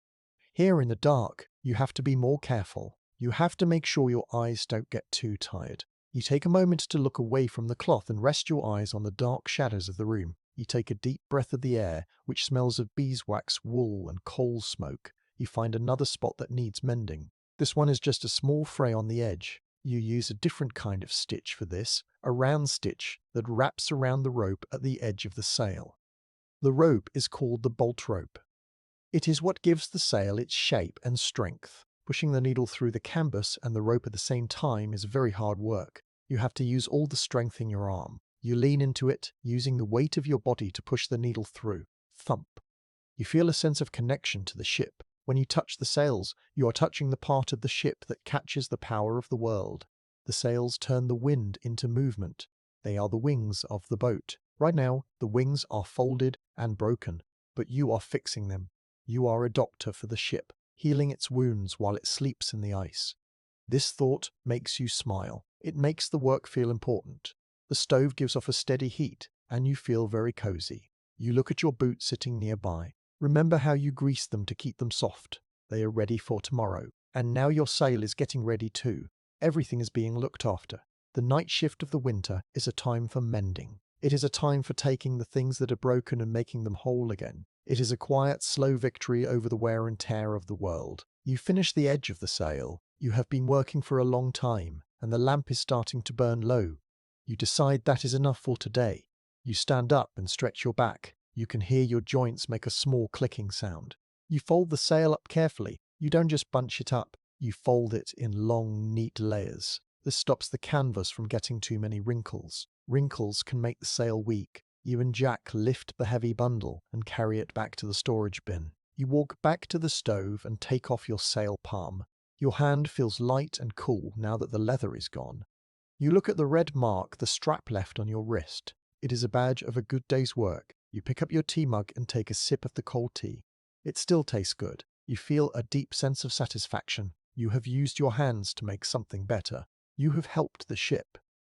Here in the dark, you have to be more careful. You have to make sure your eyes don't get too tired. You take a moment to look away from the cloth and rest your eyes on the dark shadows of the room. You take a deep breath of the air, which smells of beeswax, wool, and coal smoke. You find another spot that needs mending. This one is just a small fray on the edge. You use a different kind of stitch for this, a round stitch that wraps around the rope at the edge of the sail. The rope is called the bolt rope. It is what gives the sail its shape and strength. Pushing the needle through the canvas and the rope at the same time is very hard work. You have to use all the strength in your arm. You lean into it, using the weight of your body to push the needle through. Thump. You feel a sense of connection to the ship. When you touch the sails, you are touching the part of the ship that catches the power of the world. The sails turn the wind into movement. They are the wings of the boat. Right now, the wings are folded and broken, but you are fixing them. You are a doctor for the ship, healing its wounds while it sleeps in the ice. This thought makes you smile. It makes the work feel important. The stove gives off a steady heat, and you feel very cozy. You look at your boots sitting nearby. Remember how you greased them to keep them soft. They are ready for tomorrow. And now your sail is getting ready too. Everything is being looked after. The night shift of the winter is a time for mending. It is a time for taking the things that are broken and making them whole again. It is a quiet, slow victory over the wear and tear of the world. You finish the edge of the sail. You have been working for a long time, and the lamp is starting to burn low. You decide that is enough for today. You stand up and stretch your back. You can hear your joints make a small clicking sound. You fold the sail up carefully. You don't just bunch it up. You fold it in long, neat layers. This stops the canvas from getting too many wrinkles. Wrinkles can make the sail weak. You and Jack lift the heavy bundle and carry it back to the storage bin. You walk back to the stove and take off your sail palm. Your hand feels light and cool now that the leather is gone. You look at the red mark the strap left on your wrist. It is a badge of a good day's work. You pick up your tea mug and take a sip of the cold tea. It still tastes good. You feel a deep sense of satisfaction. You have used your hands to make something better. You have helped the ship.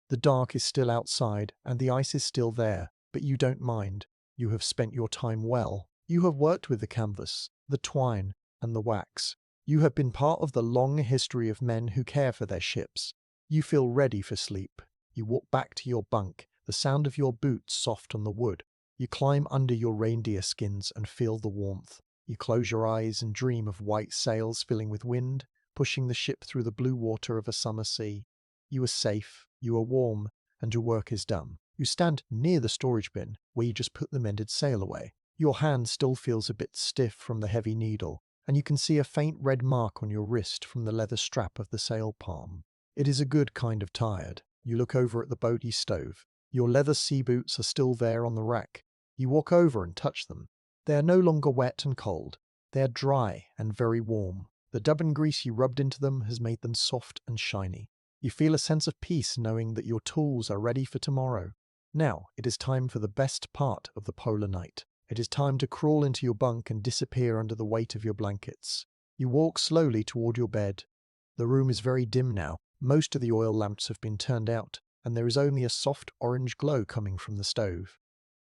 The dark is still outside and the ice is still there, but you don't mind. You have spent your time well. You have worked with the canvas, the twine, and the wax. You have been part of the long history of men who care for their ships. You feel ready for sleep. You walk back to your bunk, the sound of your boots soft on the wood. You climb under your reindeer skins and feel the warmth. You close your eyes and dream of white sails filling with wind, pushing the ship through the blue water of a summer sea. You are safe, you are warm, and your work is done. You stand near the storage bin, where you just put the mended sail away. Your hand still feels a bit stiff from the heavy needle, and you can see a faint red mark on your wrist from the leather strap of the sail palm. It is a good kind of tired. You look over at the Bogie stove. Your leather sea boots are still there on the rack. You walk over and touch them. They are no longer wet and cold. They are dry and very warm. The Dublin grease you rubbed into them has made them soft and shiny. You feel a sense of peace knowing that your tools are ready for tomorrow. Now, it is time for the best part of the polar night. It is time to crawl into your bunk and disappear under the weight of your blankets. You walk slowly toward your bed. The room is very dim now. Most of the oil lamps have been turned out, and there is only a soft orange glow coming from the stove.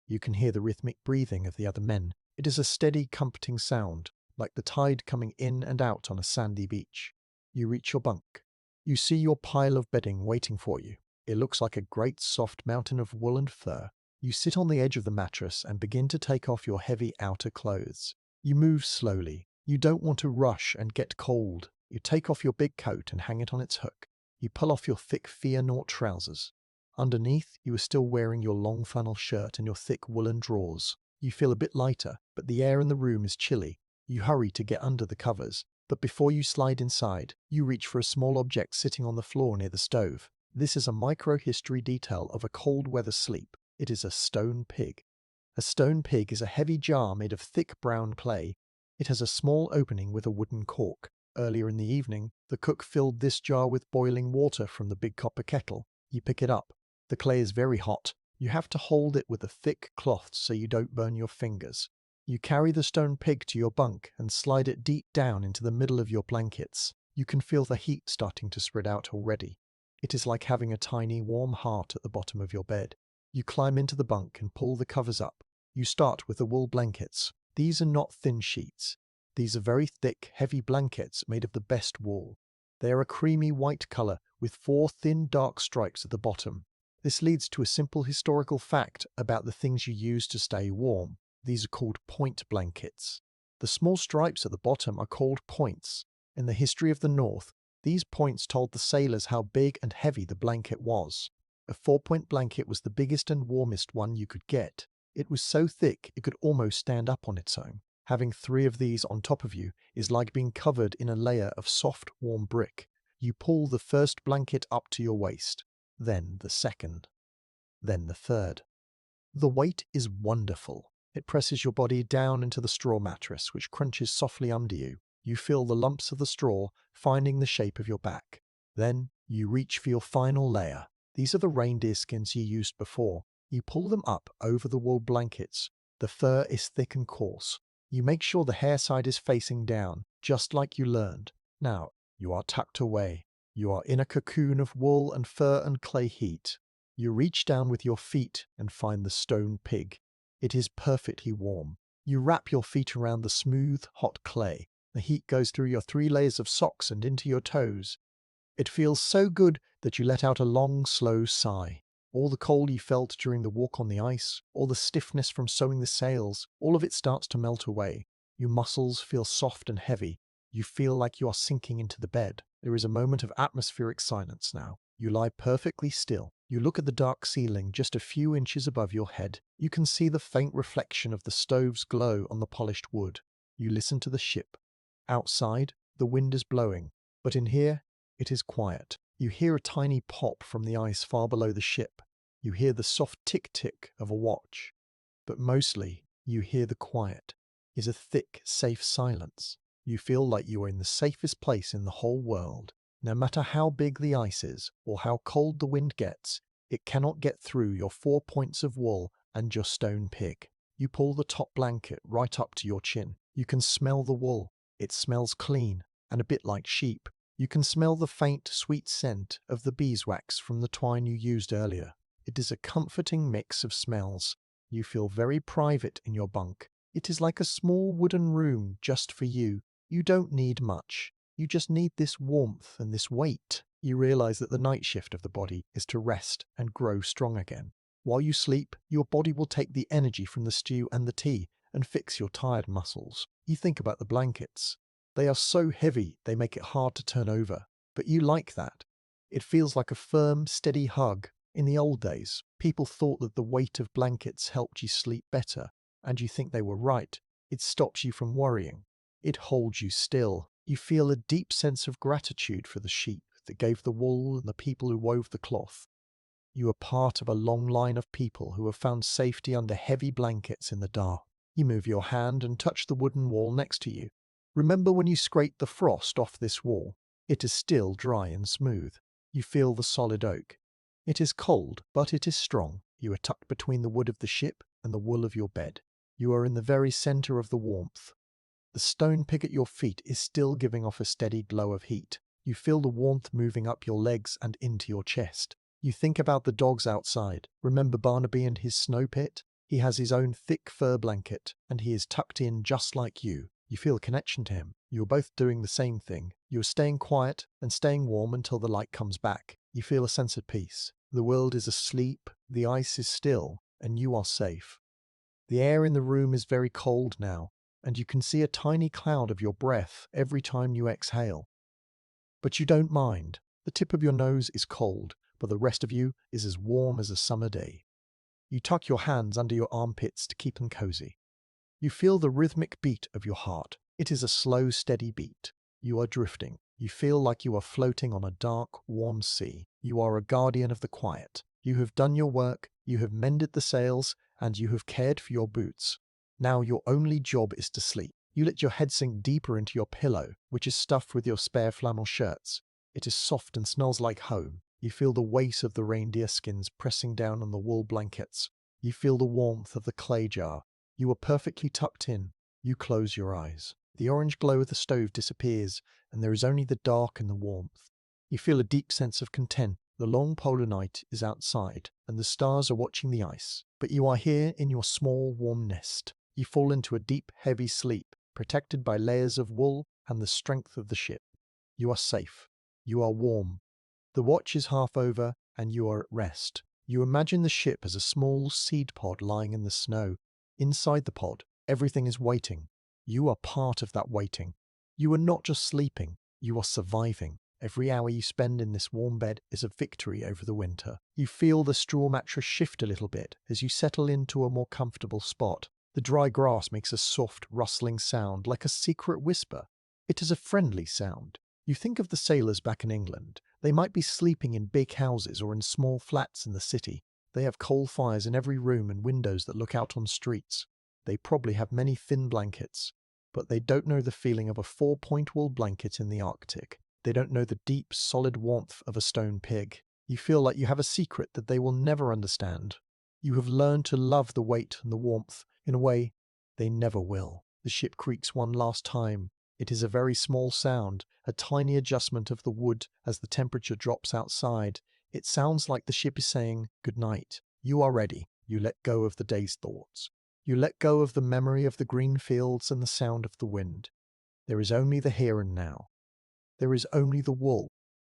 You can hear the rhythmic breathing of the other men. It is a steady, comforting sound, like the tide coming in and out on a sandy beach. You reach your bunk. You see your pile of bedding waiting for you. It looks like a great soft mountain of wool and fur. You sit on the edge of the mattress and begin to take off your heavy outer clothes. You move slowly. You don't want to rush and get cold. You take off your big coat and hang it on its hook. You pull off your thick fear-naught trousers. Underneath, you are still wearing your long flannel shirt and your thick woolen drawers. You feel a bit lighter, but the air in the room is chilly. You hurry to get under the covers, but before you slide inside, you reach for a small object sitting on the floor near the stove. This is a micro-history detail of a cold-weather sleep. It is a stone pig. A stone pig is a heavy jar made of thick brown clay. It has a small opening with a wooden cork. Earlier in the evening, the cook filled this jar with boiling water from the big copper kettle. You pick it up. The clay is very hot. You have to hold it with a thick cloth so you don't burn your fingers. You carry the stone pig to your bunk and slide it deep down into the middle of your blankets. You can feel the heat starting to spread out already. It is like having a tiny warm heart at the bottom of your bed. You climb into the bunk and pull the covers up. You start with the wool blankets. These are not thin sheets. These are very thick, heavy blankets made of the best wool. They are a creamy white color with 4 thin dark stripes at the bottom. This leads to a simple historical fact about the things you use to stay warm. These are called point blankets. The small stripes at the bottom are called points. In the history of the North, these points told the sailors how big and heavy the blanket was. A 4-point blanket was the biggest and warmest one you could get. It was so thick it could almost stand up on its own. Having 3 of these on top of you is like being covered in a layer of soft, warm brick. You pull the first blanket up to your waist, then the second, then the third. The weight is wonderful. It presses your body down into the straw mattress, which crunches softly under you. You feel the lumps of the straw finding the shape of your back. Then you reach for your final layer. These are the reindeer skins you used before. You pull them up over the wool blankets. The fur is thick and coarse. You make sure the hair side is facing down, just like you learned. Now, you are tucked away. You are in a cocoon of wool and fur and clay heat. You reach down with your feet and find the stone pig. It is perfectly warm. You wrap your feet around the smooth, hot clay. The heat goes through your 3 layers of socks and into your toes. It feels so good that you let out a long, slow sigh. All the cold you felt during the walk on the ice, all the stiffness from sewing the sails, all of it starts to melt away. Your muscles feel soft and heavy. You feel like you are sinking into the bed. There is a moment of atmospheric silence now. You lie perfectly still. You look at the dark ceiling just a few inches above your head. You can see the faint reflection of the stove's glow on the polished wood. You listen to the ship. Outside, the wind is blowing, but in here, it is quiet. You hear a tiny pop from the ice far below the ship. You hear the soft tick-tick of a watch. But mostly, you hear the quiet. It is a thick, safe silence. You feel like you are in the safest place in the whole world. No matter how big the ice is, or how cold the wind gets, it cannot get through your 4 points of wool and your stone pig. You pull the top blanket right up to your chin. You can smell the wool. It smells clean, and a bit like sheep. You can smell the faint, sweet scent of the beeswax from the twine you used earlier. It is a comforting mix of smells. You feel very private in your bunk. It is like a small wooden room just for you. You don't need much. You just need this warmth and this weight. You realize that the night shift of the body is to rest and grow strong again. While you sleep, your body will take the energy from the stew and the tea and fix your tired muscles. You think about the blankets. They are so heavy they make it hard to turn over. But you like that. It feels like a firm, steady hug. In the old days, people thought that the weight of blankets helped you sleep better, and you think they were right. It stops you from worrying. It holds you still. You feel a deep sense of gratitude for the sheep that gave the wool and the people who wove the cloth. You are part of a long line of people who have found safety under heavy blankets in the dark. You move your hand and touch the wooden wall next to you. Remember when you scraped the frost off this wall? It is still dry and smooth. You feel the solid oak. It is cold, but it is strong. You are tucked between the wood of the ship and the wool of your bed. You are in the very center of the warmth. The stone pig at your feet is still giving off a steady glow of heat. You feel the warmth moving up your legs and into your chest. You think about the dogs outside. Remember Barnaby and his snow pit? He has his own thick fur blanket, and he is tucked in just like you. You feel a connection to him. You are both doing the same thing. You are staying quiet and staying warm until the light comes back. You feel a sense of peace. The world is asleep, the ice is still, and you are safe. The air in the room is very cold now, and you can see a tiny cloud of your breath every time you exhale. But you don't mind. The tip of your nose is cold, but the rest of you is as warm as a summer day. You tuck your hands under your armpits to keep them cozy. You feel the rhythmic beat of your heart. It is a slow, steady beat. You are drifting. You feel like you are floating on a dark, warm sea. You are a guardian of the quiet. You have done your work, you have mended the sails, and you have cared for your boots. Now your only job is to sleep. You let your head sink deeper into your pillow, which is stuffed with your spare flannel shirts. It is soft and smells like home. You feel the weight of the reindeer skins pressing down on the wool blankets. You feel the warmth of the clay jar. You are perfectly tucked in. You close your eyes. The orange glow of the stove disappears, and there is only the dark and the warmth. You feel a deep sense of content. The long polar night is outside, and the stars are watching the ice. But you are here in your small, warm nest. You fall into a deep, heavy sleep, protected by layers of wool and the strength of the ship. You are safe. You are warm. The watch is half over, and you are at rest. You imagine the ship as a small seed pod lying in the snow. Inside the pod, everything is waiting. You are part of that waiting. You are not just sleeping, you are surviving. Every hour you spend in this warm bed is a victory over the winter. You feel the straw mattress shift a little bit as you settle into a more comfortable spot. The dry grass makes a soft, rustling sound like a secret whisper. It is a friendly sound. You think of the sailors back in England. They might be sleeping in big houses or in small flats in the city. They have coal fires in every room and windows that look out on streets. They probably have many thin blankets, but they don't know the feeling of a 4-point wool blanket in the Arctic. They don't know the deep, solid warmth of a stone pig. You feel like you have a secret that they will never understand. You have learned to love the weight and the warmth in a way they never will. The ship creaks one last time. It is a very small sound, a tiny adjustment of the wood as the temperature drops outside. It sounds like the ship is saying, "Good night." You are ready. You let go of the day's thoughts. You let go of the memory of the green fields and the sound of the wind. There is only the here and now. There is only the wool,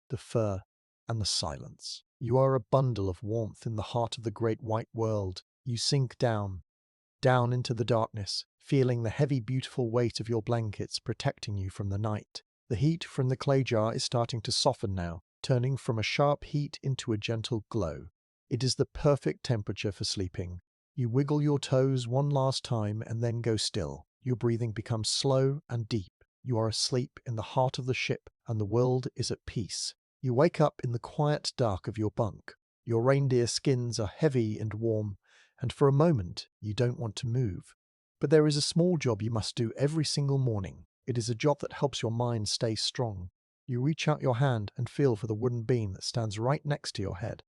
the fur, and the silence. You are a bundle of warmth in the heart of the great white world. You sink down into the darkness, feeling the heavy, beautiful weight of your blankets protecting you from the night. The heat from the clay jar is starting to soften now, turning from a sharp heat into a gentle glow. It is the perfect temperature for sleeping. You wiggle your toes one last time and then go still. Your breathing becomes slow and deep. You are asleep in the heart of the ship, and the world is at peace. You wake up in the quiet dark of your bunk. Your reindeer skins are heavy and warm, and for a moment you don't want to move. But there is a small job you must do every single morning. It is a job that helps your mind stay strong. You reach out your hand and feel for the wooden beam that stands right next to your head.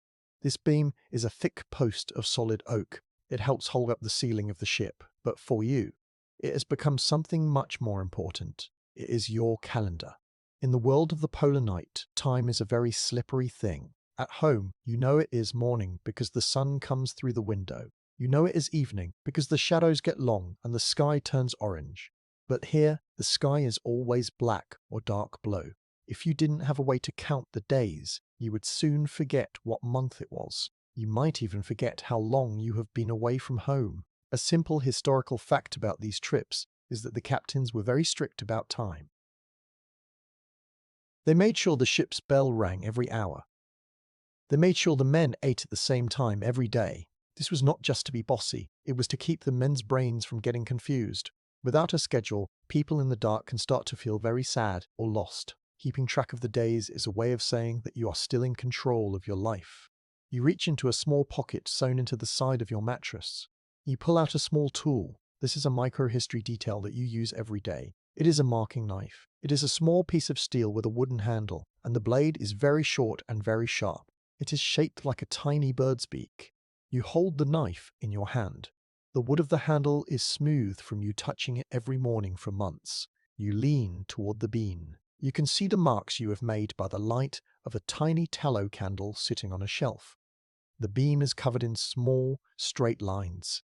This beam is a thick post of solid oak. It helps hold up the ceiling of the ship, but for you, it has become something much more important. It is your calendar. In the world of the polar night, time is a very slippery thing. At home, you know it is morning because the sun comes through the window. You know it is evening because the shadows get long and the sky turns orange. But here, the sky is always black or dark blue. If you didn't have a way to count the days, you would soon forget what month it was. You might even forget how long you have been away from home. A simple historical fact about these trips is that the captains were very strict about time. They made sure the ship's bell rang every hour. They made sure the men ate at the same time every day. This was not just to be bossy, it was to keep the men's brains from getting confused. Without a schedule, people in the dark can start to feel very sad or lost. Keeping track of the days is a way of saying that you are still in control of your life. You reach into a small pocket sewn into the side of your mattress. You pull out a small tool. This is a microhistory detail that you use every day. It is a marking knife. It is a small piece of steel with a wooden handle, and the blade is very short and very sharp. It is shaped like a tiny bird's beak. You hold the knife in your hand. The wood of the handle is smooth from you touching it every morning for months. You lean toward the beam. You can see the marks you have made by the light of a tiny tallow candle sitting on a shelf. The beam is covered in small, straight lines.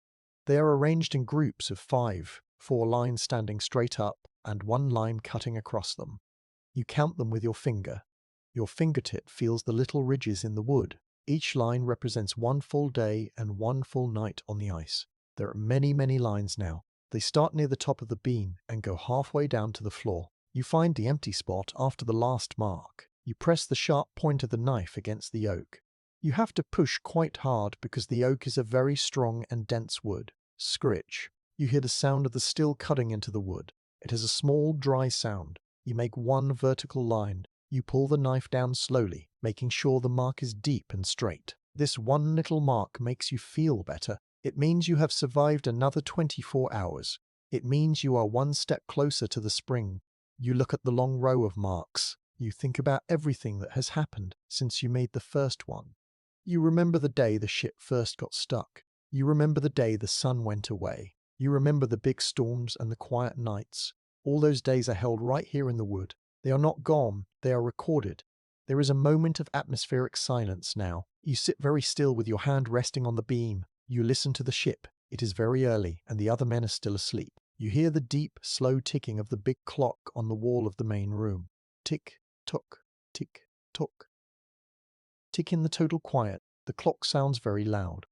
They are arranged in groups of 5, 4 lines standing straight up and 1 line cutting across them. You count them with your finger. Your fingertip feels the little ridges in the wood. Each line represents 1 full day and 1 full night on the ice. There are many, many lines now. They start near the top of the beam and go halfway down to the floor. You find the empty spot after the last mark. You press the sharp point of the knife against the oak. You have to push quite hard because the oak is a very strong and dense wood. Scritch. You hear the sound of the steel cutting into the wood. It has a small, dry sound. You make 1 vertical line. You pull the knife down slowly, making sure the mark is deep and straight. This 1 little mark makes you feel better. It means you have survived another 24 hours. It means you are 1 step closer to the spring. You look at the long row of marks. You think about everything that has happened since you made the first one. You remember the day the ship first got stuck. You remember the day the sun went away. You remember the big storms and the quiet nights. All those days are held right here in the wood. They are not gone, they are recorded. There is a moment of atmospheric silence now. You sit very still with your hand resting on the beam. You listen to the ship. It is very early, and the other men are still asleep. You hear the deep, slow ticking of the big clock on the wall of the main room. Tick, tock, tick, tock. Tick in the total quiet. The clock sounds very loud.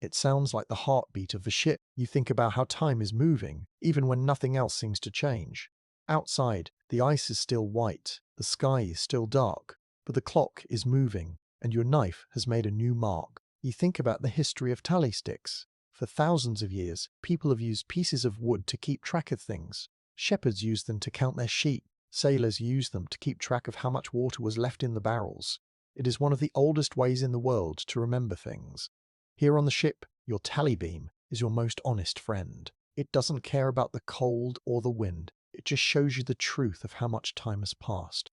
It sounds like the heartbeat of the ship. You think about how time is moving, even when nothing else seems to change. Outside, the ice is still white, the sky is still dark, but the clock is moving, and your knife has made a new mark. You think about the history of tally sticks. For thousands of years, people have used pieces of wood to keep track of things. Shepherds used them to count their sheep. Sailors used them to keep track of how much water was left in the barrels. It is one of the oldest ways in the world to remember things. Here on the ship, your tally beam is your most honest friend. It doesn't care about the cold or the wind. It just shows you the truth of how much time has passed.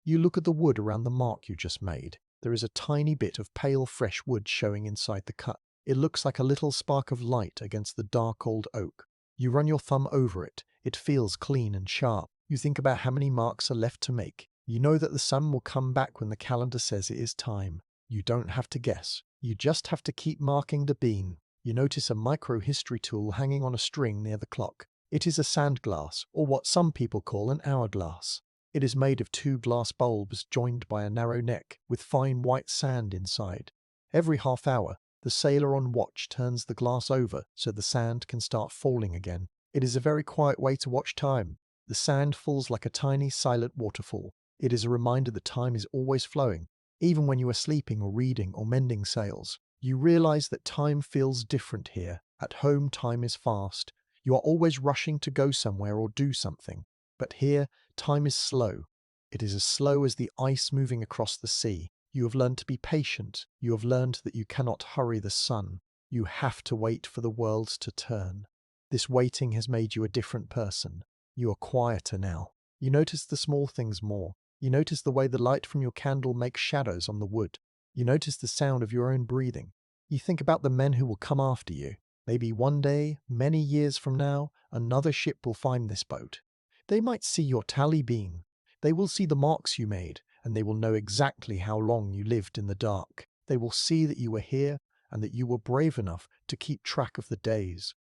You look at the wood around the mark you just made. There is a tiny bit of pale fresh wood showing inside the cut. It looks like a little spark of light against the dark old oak. You run your thumb over it. It feels clean and sharp. You think about how many marks are left to make. You know that the sun will come back when the calendar says it is time. You don't have to guess. You just have to keep marking the beam. You notice a micro-history tool hanging on a string near the clock. It is a sand glass, or what some people call an hourglass. It is made of 2 glass bulbs joined by a narrow neck, with fine white sand inside. Every half hour, the sailor on watch turns the glass over so the sand can start falling again. It is a very quiet way to watch time. The sand falls like a tiny silent waterfall. It is a reminder that time is always flowing, even when you are sleeping or reading or mending sails. You realize that time feels different here. At home, time is fast. You are always rushing to go somewhere or do something. But here, time is slow. It is as slow as the ice moving across the sea. You have learned to be patient. You have learned that you cannot hurry the sun. You have to wait for the world to turn. This waiting has made you a different person. You are quieter now. You notice the small things more. You notice the way the light from your candle makes shadows on the wood. You notice the sound of your own breathing. You think about the men who will come after you. Maybe one day, many years from now, another ship will find this boat. They might see your tally beam. They will see the marks you made, and they will know exactly how long you lived in the dark. They will see that you were here and that you were brave enough to keep track of the days.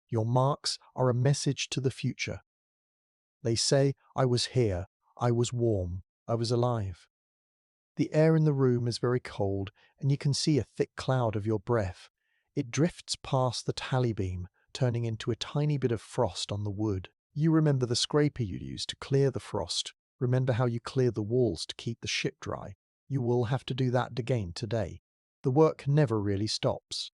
Your marks are a message to the future. They say, I was here, I was warm, I was alive. The air in the room is very cold, and you can see a thick cloud of your breath. It drifts past the tally beam, turning into a tiny bit of frost on the wood. You remember the scraper you used to clear the frost. Remember how you cleared the walls to keep the ship dry. You will have to do that again today. The work never really stops.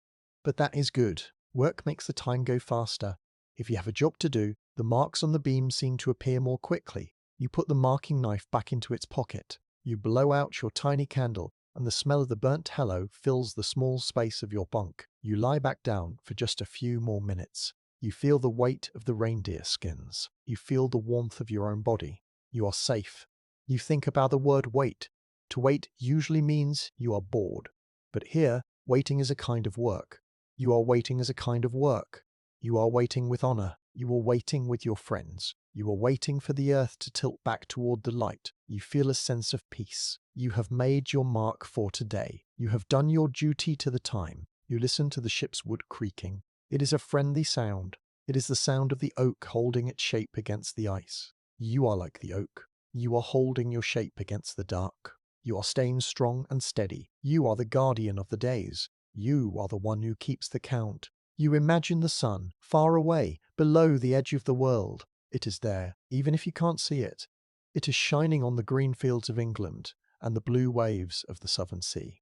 But that is good. Work makes the time go faster. If you have a job to do, the marks on the beam seem to appear more quickly. You put the marking knife back into its pocket. You blow out your tiny candle, and the smell of the burnt tallow fills the small space of your bunk. You lie back down for just a few more minutes. You feel the weight of the reindeer skins. You feel the warmth of your own body. You are safe. You think about the word wait. To wait usually means you are bored. But here, Waiting is a kind of work. You are waiting as a kind of work. You are waiting with honor. You are waiting with your friends. You are waiting for the earth to tilt back toward the light. You feel a sense of peace. You have made your mark for today. You have done your duty to the time. You listen to the ship's wood creaking. It is a friendly sound. It is the sound of the oak holding its shape against the ice. You are like the oak. You are holding your shape against the dark. You are staying strong and steady. You are the guardian of the days. You are the one who keeps the count. You imagine the sun, far away, below the edge of the world. It is there, even if you can't see it. It is shining on the green fields of England and the blue waves of the southern sea.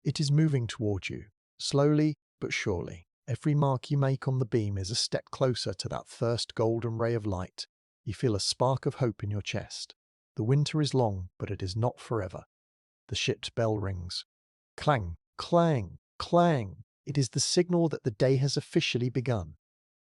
It is moving toward you, slowly but surely. Every mark you make on the beam is a step closer to that first golden ray of light. You feel a spark of hope in your chest. The winter is long, but it is not forever. The ship's bell rings. Clang, clang, clang. It is the signal that the day has officially begun.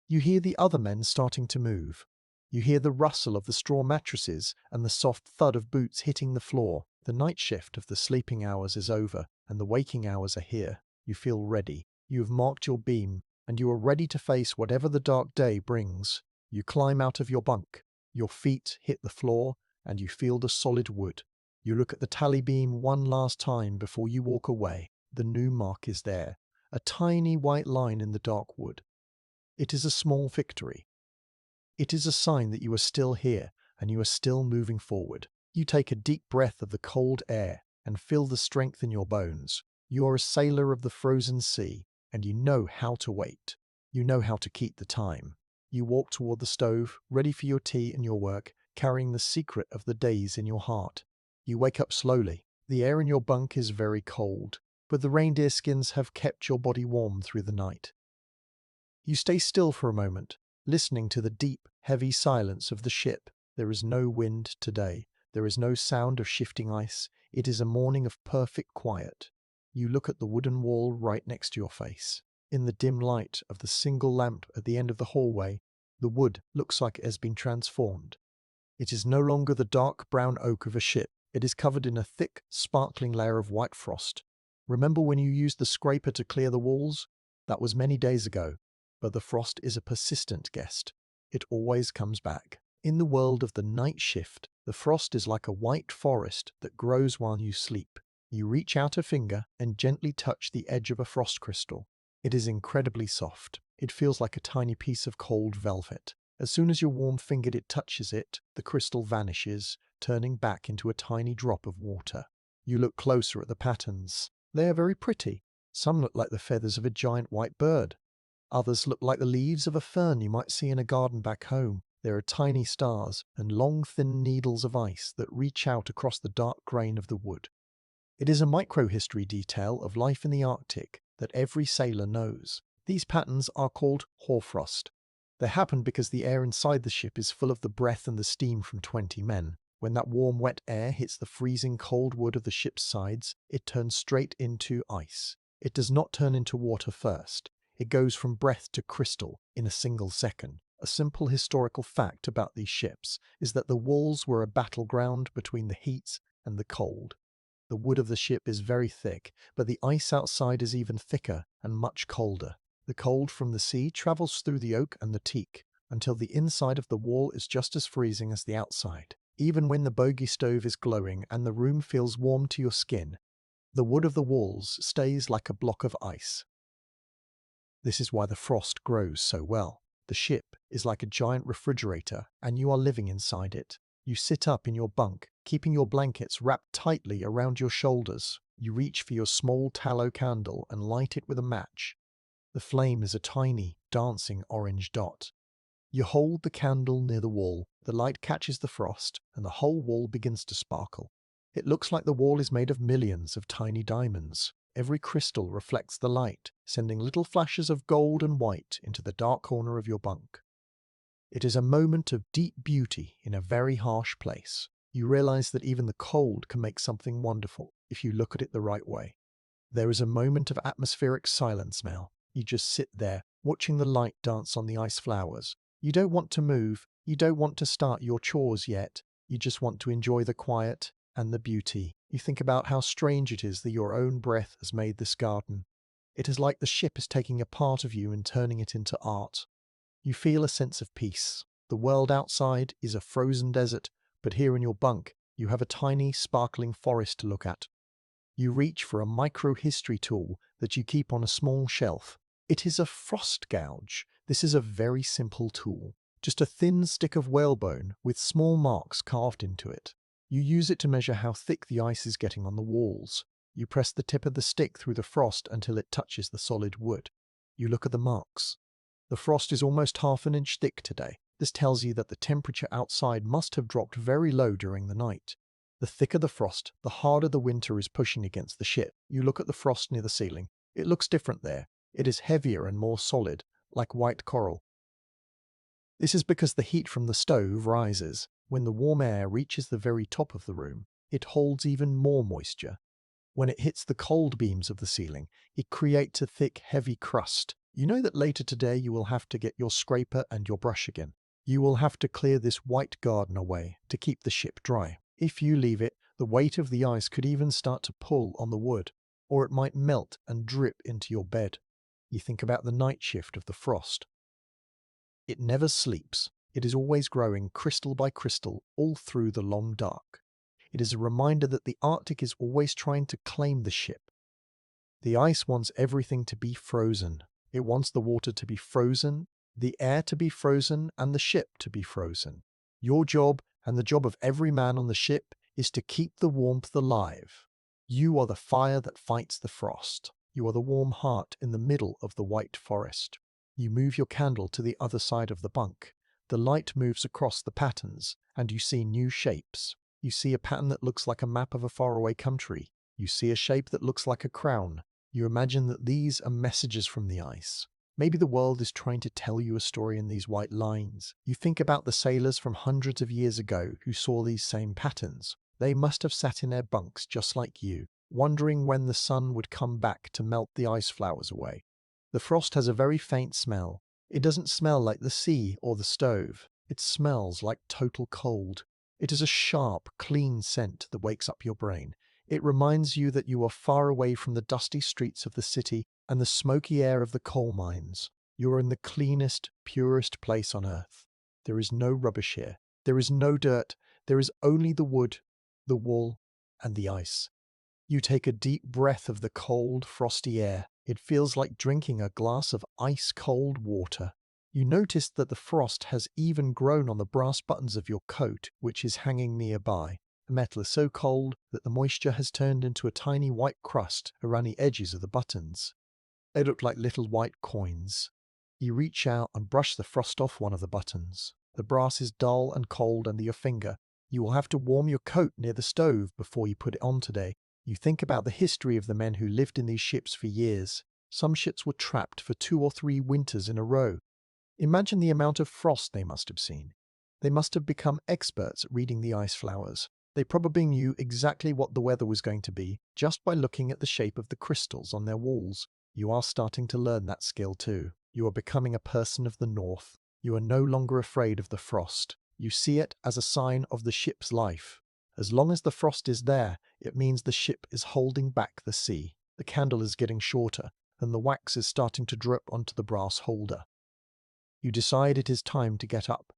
You hear the other men starting to move. You hear the rustle of the straw mattresses and the soft thud of boots hitting the floor. The night shift of the sleeping hours is over, and the waking hours are here. You feel ready. You have marked your beam, and you are ready to face whatever the dark day brings. You climb out of your bunk. Your feet hit the floor, and you feel the solid wood. You look at the tally beam one last time before you walk away. The new mark is there, a tiny white line in the dark wood. It is a small victory. It is a sign that you are still here and you are still moving forward. You take a deep breath of the cold air and feel the strength in your bones. You are a sailor of the frozen sea, and you know how to wait. You know how to keep the time. You walk toward the stove, ready for your tea and your work, carrying the secret of the days in your heart. You wake up slowly. The air in your bunk is very cold, but the reindeer skins have kept your body warm through the night. You stay still for a moment, listening to the deep, heavy silence of the ship. There is no wind today. There is no sound of shifting ice. It is a morning of perfect quiet. You look at the wooden wall right next to your face. In the dim light of the single lamp at the end of the hallway, the wood looks like it has been transformed. It is no longer the dark brown oak of a ship. It is covered in a thick, sparkling layer of white frost. Remember when you used the scraper to clear the walls? That was many days ago. But the frost is a persistent guest. It always comes back. In the world of the night shift, the frost is like a white forest that grows while you sleep. You reach out a finger and gently touch the edge of a frost crystal. It is incredibly soft. It feels like a tiny piece of cold velvet. As soon as your warm-fingered it touches it, the crystal vanishes, turning back into a tiny drop of water. You look closer at the patterns. They are very pretty. Some look like the feathers of a giant white bird. Others look like the leaves of a fern you might see in a garden back home. There are tiny stars and long thin needles of ice that reach out across the dark grain of the wood. It is a microhistory detail of life in the Arctic that every sailor knows. These patterns are called hoarfrost. They happen because the air inside the ship is full of the breath and the steam from 20 men. When that warm, wet air hits the freezing cold wood of the ship's sides, it turns straight into ice. It does not turn into water first. It goes from breath to crystal in a single second. A simple historical fact about these ships is that the walls were a battleground between the heat and the cold. The wood of the ship is very thick, but the ice outside is even thicker and much colder. The cold from the sea travels through the oak and the teak until the inside of the wall is just as freezing as the outside. Even when the Bogie stove is glowing and the room feels warm to your skin, the wood of the walls stays like a block of ice. This is why the frost grows so well. The ship is like a giant refrigerator, and you are living inside it. You sit up in your bunk, keeping your blankets wrapped tightly around your shoulders. You reach for your small tallow candle and light it with a match. The flame is a tiny, dancing orange dot. You hold the candle near the wall, the light catches the frost, and the whole wall begins to sparkle. It looks like the wall is made of millions of tiny diamonds. Every crystal reflects the light, sending little flashes of gold and white into the dark corner of your bunk. It is a moment of deep beauty in a very harsh place. You realize that even the cold can make something wonderful if you look at it the right way. There is a moment of atmospheric silence now. You just sit there, watching the light dance on the ice flowers. You don't want to move. You don't want to start your chores yet. You just want to enjoy the quiet and the beauty. You think about how strange it is that your own breath has made this garden. It is like the ship is taking a part of you and turning it into art. You feel a sense of peace. The world outside is a frozen desert, but here in your bunk, you have a tiny, sparkling forest to look at. You reach for a micro-history tool that you keep on a small shelf. It is a frost gouge. This is a very simple tool. Just a thin stick of whalebone with small marks carved into it. You use it to measure how thick the ice is getting on the walls. You press the tip of the stick through the frost until it touches the solid wood. You look at the marks. The frost is almost half an inch thick today. This tells you that the temperature outside must have dropped very low during the night. The thicker the frost, the harder the winter is pushing against the ship. You look at the frost near the ceiling. It looks different there. It is heavier and more solid, like white coral. This is because the heat from the stove rises. When the warm air reaches the very top of the room, it holds even more moisture. When it hits the cold beams of the ceiling, it creates a thick, heavy crust. You know that later today you will have to get your scraper and your brush again. You will have to clear this white garden away to keep the ship dry. If you leave it, the weight of the ice could even start to pull on the wood, or it might melt and drip into your bed. You think about the night shift of the frost. It never sleeps. It is always growing crystal by crystal all through the long dark. It is a reminder that the Arctic is always trying to claim the ship. The ice wants everything to be frozen. It wants the water to be frozen, the air to be frozen, and the ship to be frozen. Your job, and the job of every man on the ship, is to keep the warmth alive. You are the fire that fights the frost. You are the warm heart in the middle of the white forest. You move your candle to the other side of the bunk. The light moves across the patterns, and you see new shapes. You see a pattern that looks like a map of a faraway country. You see a shape that looks like a crown. You imagine that these are messages from the ice. Maybe the world is trying to tell you a story in these white lines. You think about the sailors from hundreds of years ago who saw these same patterns. They must have sat in their bunks just like you, wondering when the sun would come back to melt the ice flowers away. The frost has a very faint smell. It doesn't smell like the sea or the stove. It smells like total cold. It is a sharp, clean scent that wakes up your brain. It reminds you that you are far away from the dusty streets of the city and the smoky air of the coal mines. You are in the cleanest, purest place on earth. There is no rubbish here. There is no dirt. There is only the wood, the wool, and the ice. You take a deep breath of the cold, frosty air. It feels like drinking a glass of ice-cold water. You notice that the frost has even grown on the brass buttons of your coat, which is hanging nearby. The metal is so cold that the moisture has turned into a tiny white crust around the edges of the buttons. They look like little white coins. You reach out and brush the frost off one of the buttons. The brass is dull and cold under your finger. You will have to warm your coat near the stove before you put it on today. You think about the history of the men who lived in these ships for years. Some ships were trapped for 2 or 3 winters in a row. Imagine the amount of frost they must have seen. They must have become experts at reading the ice flowers. They probably knew exactly what the weather was going to be just by looking at the shape of the crystals on their walls. You are starting to learn that skill too. You are becoming a person of the north. You are no longer afraid of the frost. You see it as a sign of the ship's life. As long as the frost is there, it means the ship is holding back the sea. The candle is getting shorter, and the wax is starting to drip onto the brass holder. You decide it is time to get up.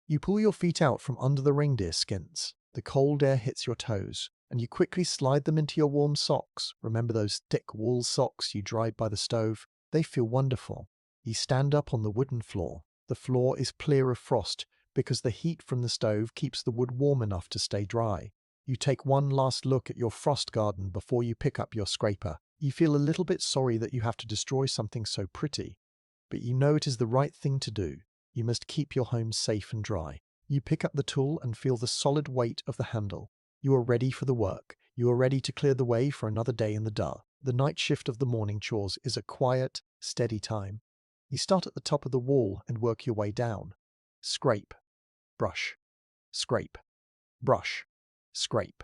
You pull your feet out from under the reindeer skins. The cold air hits your toes, and you quickly slide them into your warm socks. Remember those thick wool socks you dried by the stove? They feel wonderful. You stand up on the wooden floor. The floor is clear of frost because the heat from the stove keeps the wood warm enough to stay dry. You take one last look at your frost garden before you pick up your scraper. You feel a little bit sorry that you have to destroy something so pretty, but you know it is the right thing to do. You must keep your home safe and dry. You pick up the tool and feel the solid weight of the handle. You are ready for the work. You are ready to clear the way for another day in the dark. The night shift of the morning chores is a quiet, steady time. You start at the top of the wall and work your way down. Scrape, brush, scrape, brush, scrape,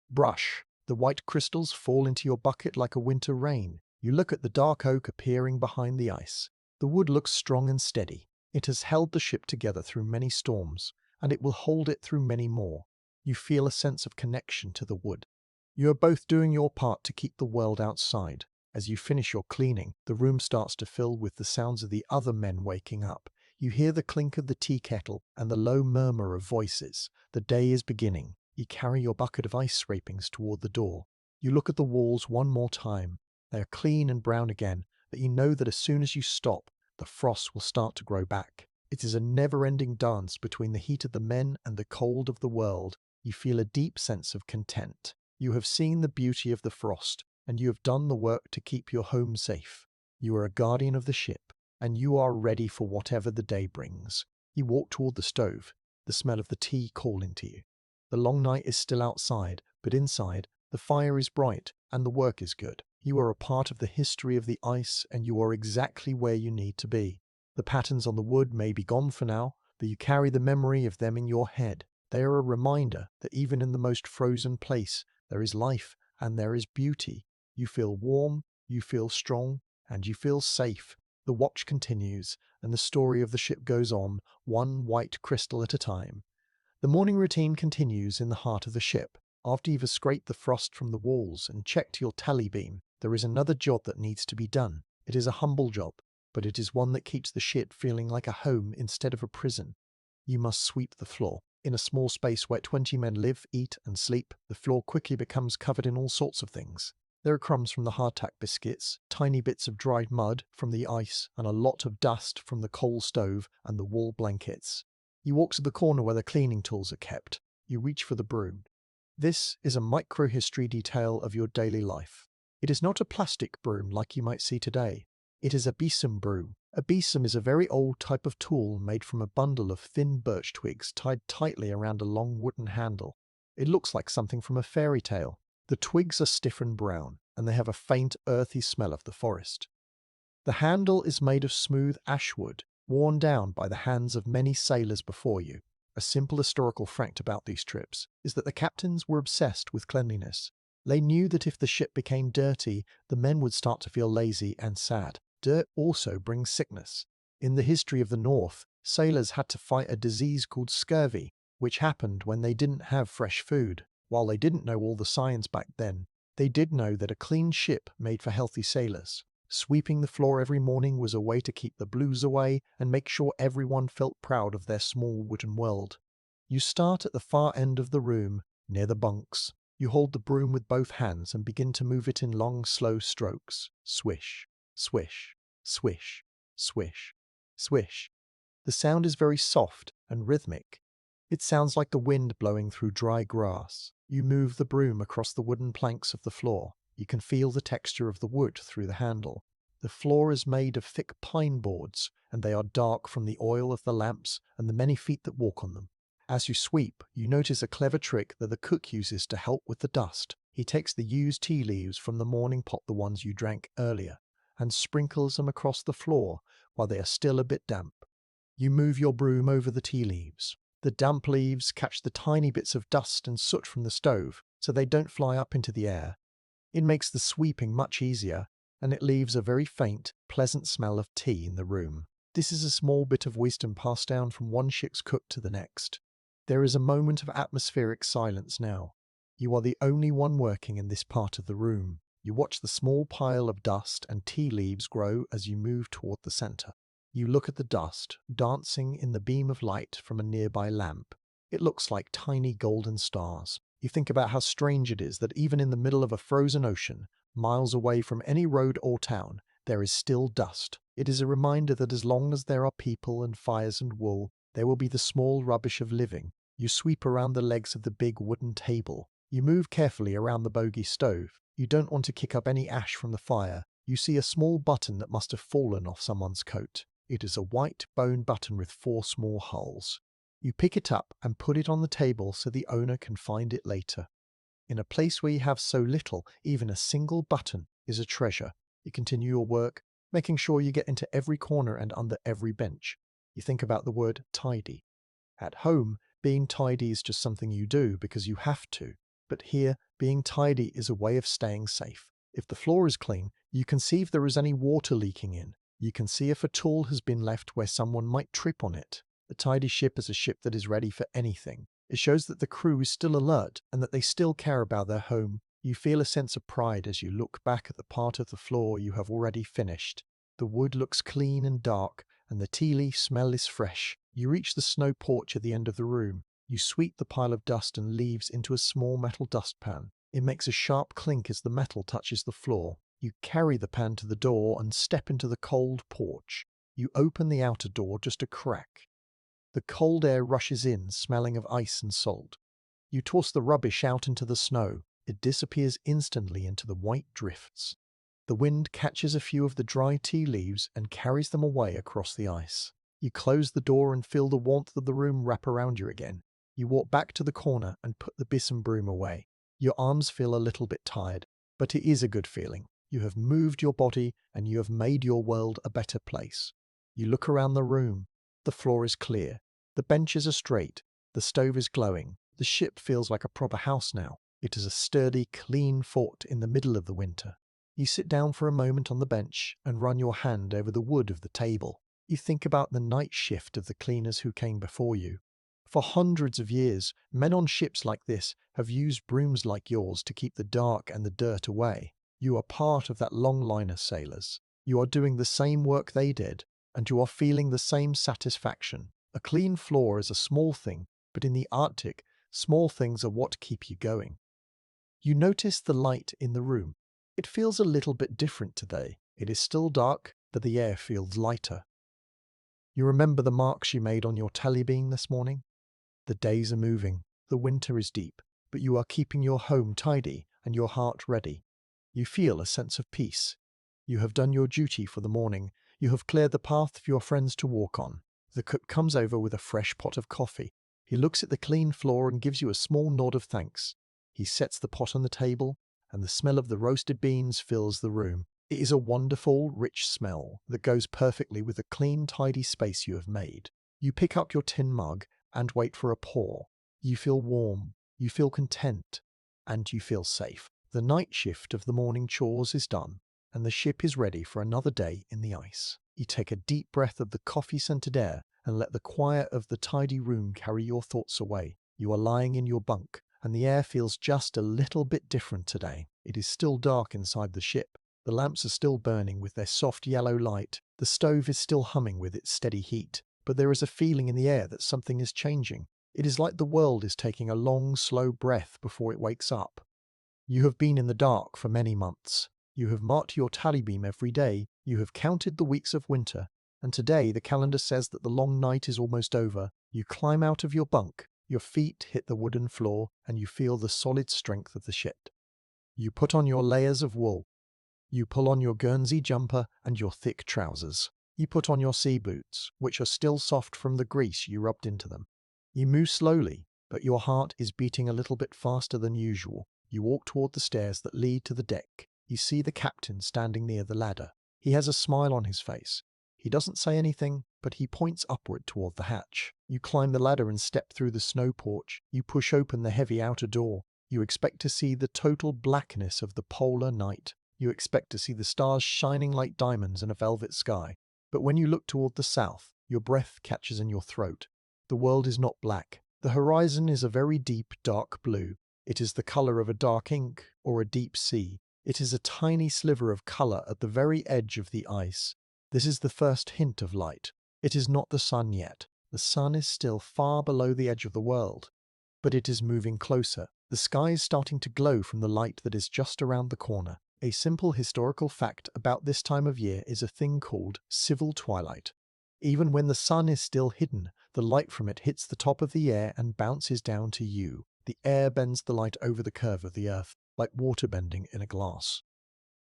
brush. The white crystals fall into your bucket like a winter rain. You look at the dark oak appearing behind the ice. The wood looks strong and steady. It has held the ship together through many storms, and it will hold it through many more. You feel a sense of connection to the wood. You are both doing your part to keep the world outside. As you finish your cleaning, the room starts to fill with the sounds of the other men waking up. You hear the clink of the tea kettle and the low murmur of voices. The day is beginning. You carry your bucket of ice scrapings toward the door. You look at the walls one more time. They are clean and brown again, but you know that as soon as you stop, the frost will start to grow back. It is a never-ending dance between the heat of the men and the cold of the world. You feel a deep sense of content. You have seen the beauty of the frost, and you have done the work to keep your home safe. You are a guardian of the ship, and you are ready for whatever the day brings. You walk toward the stove, the smell of the tea calling to you. The long night is still outside, but inside, the fire is bright and the work is good. You are a part of the history of the ice, and you are exactly where you need to be. The patterns on the wood may be gone for now, but you carry the memory of them in your head. They are a reminder that even in the most frozen place, there is life and there is beauty. You feel warm, you feel strong, and you feel safe. The watch continues, and the story of the ship goes on, one white crystal at a time. The morning routine continues in the heart of the ship. After you've scraped the frost from the walls and checked your tally beam, there is another job that needs to be done. It is a humble job, but it is one that keeps the ship feeling like a home instead of a prison. You must sweep the floor. In a small space where 20 men live, eat, and sleep, the floor quickly becomes covered in all sorts of things. There are crumbs from the hardtack biscuits, tiny bits of dried mud from the ice, and a lot of dust from the coal stove and the wool blankets. You walk to the corner where the cleaning tools are kept. You reach for the broom. This is a microhistory detail of your daily life. It is not a plastic broom like you might see today. It is a besom broom. A besom is a very old type of tool made from a bundle of thin birch twigs tied tightly around a long wooden handle. It looks like something from a fairy tale. The twigs are stiff and brown, and they have a faint, earthy smell of the forest. The handle is made of smooth ash wood, worn down by the hands of many sailors before you. A simple historical fact about these trips is that the captains were obsessed with cleanliness. They knew that if the ship became dirty, the men would start to feel lazy and sad. Dirt also brings sickness. In the history of the North, sailors had to fight a disease called scurvy, which happened when they didn't have fresh food. While they didn't know all the science back then, they did know that a clean ship made for healthy sailors. Sweeping the floor every morning was a way to keep the blues away and make sure everyone felt proud of their small wooden world. You start at the far end of the room, near the bunks. You hold the broom with both hands and begin to move it in long, slow strokes. Swish, swish, swish, swish, swish. The sound is very soft and rhythmic. It sounds like the wind blowing through dry grass. You move the broom across the wooden planks of the floor. You can feel the texture of the wood through the handle. The floor is made of thick pine boards, and they are dark from the oil of the lamps and the many feet that walk on them. As you sweep, you notice a clever trick that the cook uses to help with the dust. He takes the used tea leaves from the morning pot, the ones you drank earlier, and sprinkles them across the floor while they are still a bit damp. You move your broom over the tea leaves. The damp leaves catch the tiny bits of dust and soot from the stove, so they don't fly up into the air. It makes the sweeping much easier, and it leaves a very faint, pleasant smell of tea in the room. This is a small bit of wisdom passed down from one ship's cook to the next. There is a moment of atmospheric silence now. You are the only one working in this part of the room. You watch the small pile of dust and tea leaves grow as you move toward the center. You look at the dust, dancing in the beam of light from a nearby lamp. It looks like tiny golden stars. You think about how strange it is that even in the middle of a frozen ocean, miles away from any road or town, there is still dust. It is a reminder that as long as there are people and fires and wool, there will be the small rubbish of living. You sweep around the legs of the big wooden table. You move carefully around the Bogie stove. You don't want to kick up any ash from the fire. You see a small button that must have fallen off someone's coat. It is a white bone button with 4 small holes. You pick it up and put it on the table so the owner can find it later. In a place where you have so little, even a single button is a treasure. You continue your work, making sure you get into every corner and under every bench. You think about the word tidy. At home, being tidy is just something you do because you have to. But here, being tidy is a way of staying safe. If the floor is clean, you can see if there is any water leaking in. You can see if a tool has been left where someone might trip on it. A tidy ship is a ship that is ready for anything. It shows that the crew is still alert and that they still care about their home. You feel a sense of pride as you look back at the part of the floor you have already finished. The wood looks clean and dark, and the tea leaf smell is fresh. You reach the snow porch at the end of the room. You sweep the pile of dust and leaves into a small metal dustpan. It makes a sharp clink as the metal touches the floor. You carry the pan to the door and step into the cold porch. You open the outer door just a crack. The cold air rushes in, smelling of ice and salt. You toss the rubbish out into the snow. It disappears instantly into the white drifts. The wind catches a few of the dry tea leaves and carries them away across the ice. You close the door and feel the warmth of the room wrap around you again. You walk back to the corner and put the besom broom away. Your arms feel a little bit tired, but it is a good feeling. You have moved your body and you have made your world a better place. You look around the room. The floor is clear. The benches are straight. The stove is glowing. The ship feels like a proper house now. It is a sturdy, clean fort in the middle of the winter. You sit down for a moment on the bench and run your hand over the wood of the table. You think about the night shift of the cleaners who came before you. For hundreds of years, men on ships like this have used brooms like yours to keep the dark and the dirt away. You are part of that long line of sailors. You are doing the same work they did, and you are feeling the same satisfaction. A clean floor is a small thing, but in the Arctic, small things are what keep you going. You notice the light in the room. It feels a little bit different today. It is still dark, but the air feels lighter. You remember the marks you made on your tally beam this morning? The days are moving. The winter is deep, but you are keeping your home tidy and your heart ready. You feel a sense of peace. You have done your duty for the morning. You have cleared the path for your friends to walk on. The cook comes over with a fresh pot of coffee. He looks at the clean floor and gives you a small nod of thanks. He sets the pot on the table, and the smell of the roasted beans fills the room. It is a wonderful, rich smell that goes perfectly with the clean, tidy space you have made. You pick up your tin mug and wait for a pour. You feel warm, you feel content, and you feel safe. The night shift of the morning chores is done, and the ship is ready for another day in the ice. You take a deep breath of the coffee-scented air and let the quiet of the tidy room carry your thoughts away. You are lying in your bunk, and the air feels just a little bit different today. It is still dark inside the ship. The lamps are still burning with their soft yellow light. The stove is still humming with its steady heat. But there is a feeling in the air that something is changing. It is like the world is taking a long, slow breath before it wakes up. You have been in the dark for many months. You have marked your tally beam every day. You have counted the weeks of winter. And today the calendar says that the long night is almost over. You climb out of your bunk. Your feet hit the wooden floor, and you feel the solid strength of the ship. You put on your layers of wool. You pull on your Guernsey jumper and your thick trousers. You put on your sea boots, which are still soft from the grease you rubbed into them. You move slowly, but your heart is beating a little bit faster than usual. You walk toward the stairs that lead to the deck. You see the captain standing near the ladder. He has a smile on his face. He doesn't say anything, but he points upward toward the hatch. You climb the ladder and step through the snow porch. You push open the heavy outer door. You expect to see the total blackness of the polar night. You expect to see the stars shining like diamonds in a velvet sky. But when you look toward the south, your breath catches in your throat. The world is not black. The horizon is a very deep, dark blue. It is the color of a dark ink or a deep sea. It is a tiny sliver of color at the very edge of the ice. This is the first hint of light. It is not the sun yet. The sun is still far below the edge of the world. But it is moving closer. The sky is starting to glow from the light that is just around the corner. A simple historical fact about this time of year is a thing called civil twilight. Even when the sun is still hidden, the light from it hits the top of the air and bounces down to you. The air bends the light over the curve of the earth, like water bending in a glass.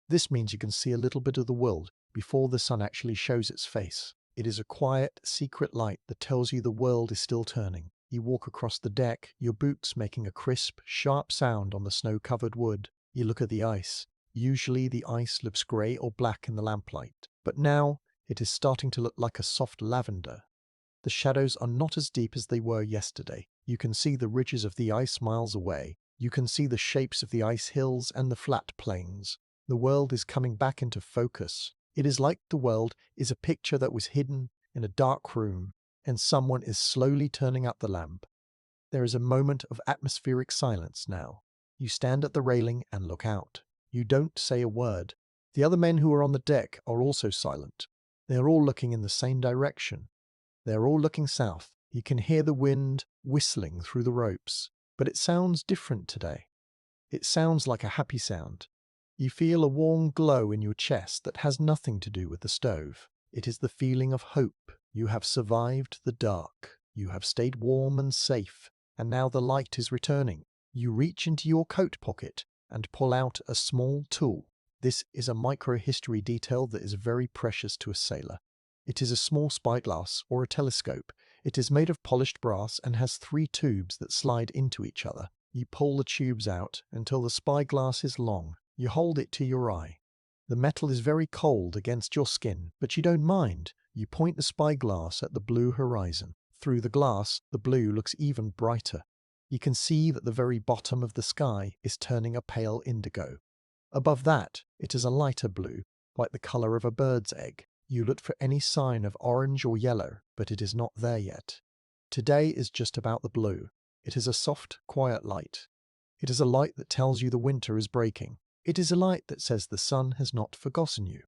This means you can see a little bit of the world before the sun actually shows its face. It is a quiet, secret light that tells you the world is still turning. You walk across the deck, your boots making a crisp, sharp sound on the snow-covered wood. You look at the ice. Usually the ice looks grey or black in the lamplight, but now it is starting to look like a soft lavender. The shadows are not as deep as they were yesterday. You can see the ridges of the ice miles away. You can see the shapes of the ice hills and the flat plains. The world is coming back into focus. It is like the world is a picture that was hidden in a dark room, and someone is slowly turning up the lamp. There is a moment of atmospheric silence now. You stand at the railing and look out. You don't say a word. The other men who are on the deck are also silent. They are all looking in the same direction. They are all looking south. You can hear the wind whistling through the ropes, but it sounds different today. It sounds like a happy sound. You feel a warm glow in your chest that has nothing to do with the stove. It is the feeling of hope. You have survived the dark. You have stayed warm and safe, and now the light is returning. You reach into your coat pocket and pull out a small tool. This is a microhistory detail that is very precious to a sailor. It is a small spyglass or a telescope. It is made of polished brass and has 3 tubes that slide into each other. You pull the tubes out until the spyglass is long. You hold it to your eye. The metal is very cold against your skin, but you don't mind. You point the spyglass at the blue horizon. Through the glass, the blue looks even brighter. You can see that the very bottom of the sky is turning a pale indigo. Above that, it is a lighter blue, like the color of a bird's egg. You look for any sign of orange or yellow, but it is not there yet. Today is just about the blue. It is a soft, quiet light. It is a light that tells you the winter is breaking. It is a light that says the sun has not forgotten you.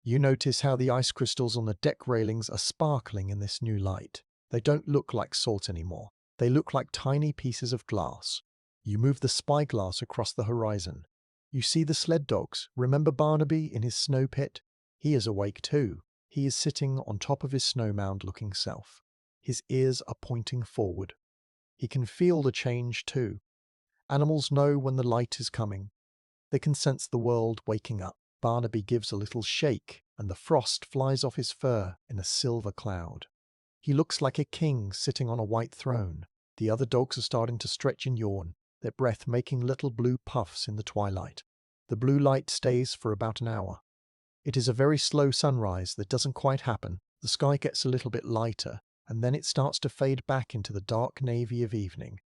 You notice how the ice crystals on the deck railings are sparkling in this new light. They don't look like salt anymore. They look like tiny pieces of glass. You move the spyglass across the horizon. You see the sled dogs. Remember Barnaby in his snow pit? He is awake too. He is sitting on top of his snow mound looking south. His ears are pointing forward. He can feel the change too. Animals know when the light is coming. They can sense the world waking up. Barnaby gives a little shake, and the frost flies off his fur in a silver cloud. He looks like a king sitting on a white throne. The other dogs are starting to stretch and yawn, their breath making little blue puffs in the twilight. The blue light stays for about an hour. It is a very slow sunrise that doesn't quite happen. The sky gets a little bit lighter, and then it starts to fade back into the dark navy of evening.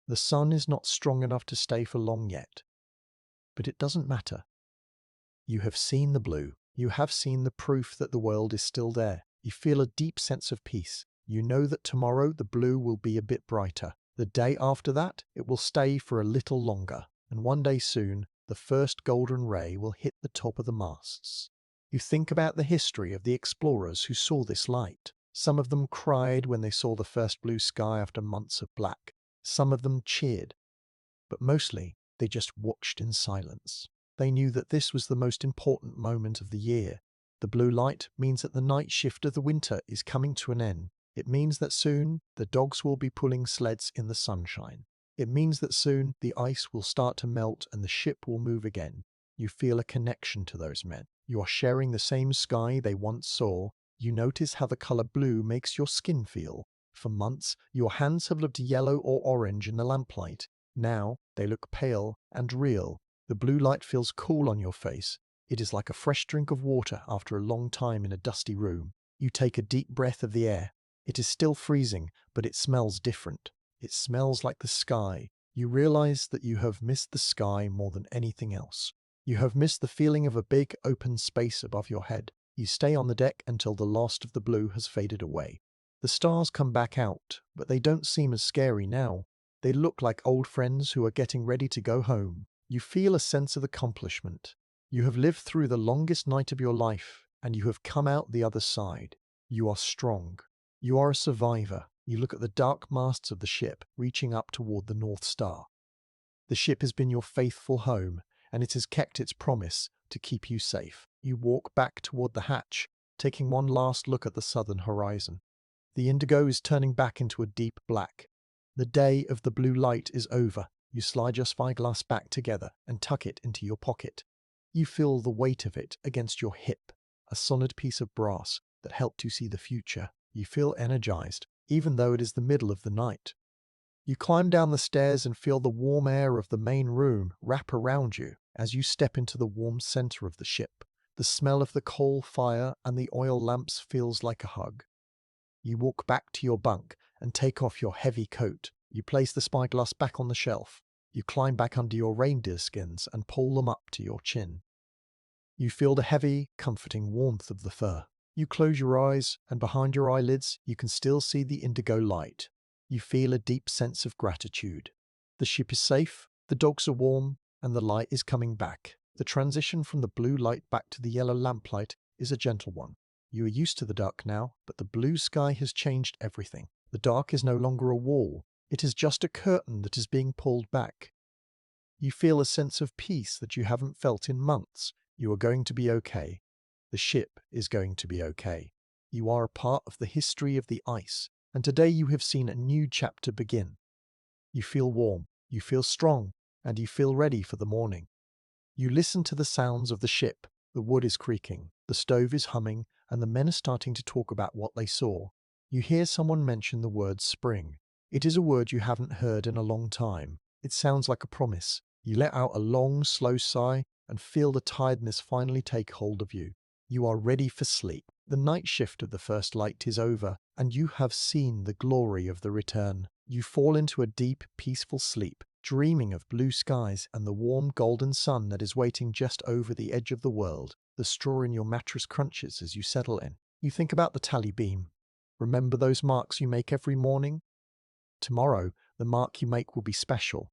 The sun is not strong enough to stay for long yet. But it doesn't matter. You have seen the blue. You have seen the proof that the world is still there. You feel a deep sense of peace. You know that tomorrow the blue will be a bit brighter. The day after that, it will stay for a little longer. And one day soon, the first golden ray will hit the top of the masts. You think about the history of the explorers who saw this light. Some of them cried when they saw the first blue sky after months of black. Some of them cheered. But mostly, they just watched in silence. They knew that this was the most important moment of the year. The blue light means that the night shift of the winter is coming to an end. It means that soon the dogs will be pulling sleds in the sunshine. It means that soon the ice will start to melt and the ship will move again. You feel a connection to those men. You are sharing the same sky they once saw. You notice how the color blue makes your skin feel. For months, your hands have looked yellow or orange in the lamplight. Now they look pale and real. The blue light feels cool on your face. It is like a fresh drink of water after a long time in a dusty room. You take a deep breath of the air. It is still freezing, but it smells different. It smells like the sky. You realize that you have missed the sky more than anything else. You have missed the feeling of a big open space above your head. You stay on the deck until the last of the blue has faded away. The stars come back out, but they don't seem as scary now. They look like old friends who are getting ready to go home. You feel a sense of accomplishment. You have lived through the longest night of your life, and you have come out the other side. You are strong. You are a survivor. You look at the dark masts of the ship, reaching up toward the North Star. The ship has been your faithful home, and it has kept its promise to keep you safe. You walk back toward the hatch, taking one last look at the southern horizon. The indigo is turning back into a deep black. The day of the blue light is over. You slide your spyglass back together and tuck it into your pocket. You feel the weight of it against your hip, a solid piece of brass that helped you see the future. You feel energized, even though it is the middle of the night. You climb down the stairs and feel the warm air of the main room wrap around you as you step into the warm center of the ship. The smell of the coal fire and the oil lamps feels like a hug. You walk back to your bunk and take off your heavy coat. You place the spyglass back on the shelf. You climb back under your reindeer skins and pull them up to your chin. You feel the heavy, comforting warmth of the fur. You close your eyes, and behind your eyelids you can still see the indigo light. You feel a deep sense of gratitude. The ship is safe, The dogs are warm, and the light is coming back. The transition from the blue light back to the yellow lamplight is a gentle one. You are used to the dark now, but the blue sky has changed everything. The dark is no longer a wall. It is just a curtain that is being pulled back. You feel a sense of peace that you haven't felt in months. You are going to be okay. The ship is going to be okay. You are a part of the history of the ice, and today you have seen a new chapter begin. You feel warm, you feel strong, and you feel ready for the morning. You listen to the sounds of the ship. The wood is creaking, the stove is humming, and the men are starting to talk about what they saw. You hear someone mention the word spring. It is a word you haven't heard in a long time. It sounds like a promise. You let out a long, slow sigh and feel the tiredness finally take hold of you. You are ready for sleep. The night shift of the first light is over, and you have seen the glory of the return. You fall into a deep, peaceful sleep, dreaming of blue skies and the warm golden sun that is waiting just over the edge of the world. The straw in your mattress crunches as you settle in. You think about the tally beam. Remember those marks you make every morning? Tomorrow, the mark you make will be special.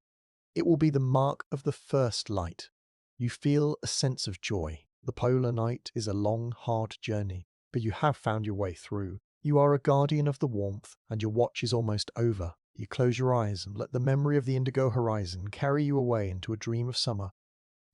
It will be the mark of the first light. You feel a sense of joy. The polar night is a long, hard journey, but you have found your way through. You are a guardian of the warmth, and your watch is almost over. You close your eyes and let the memory of the indigo horizon carry you away into a dream of summer.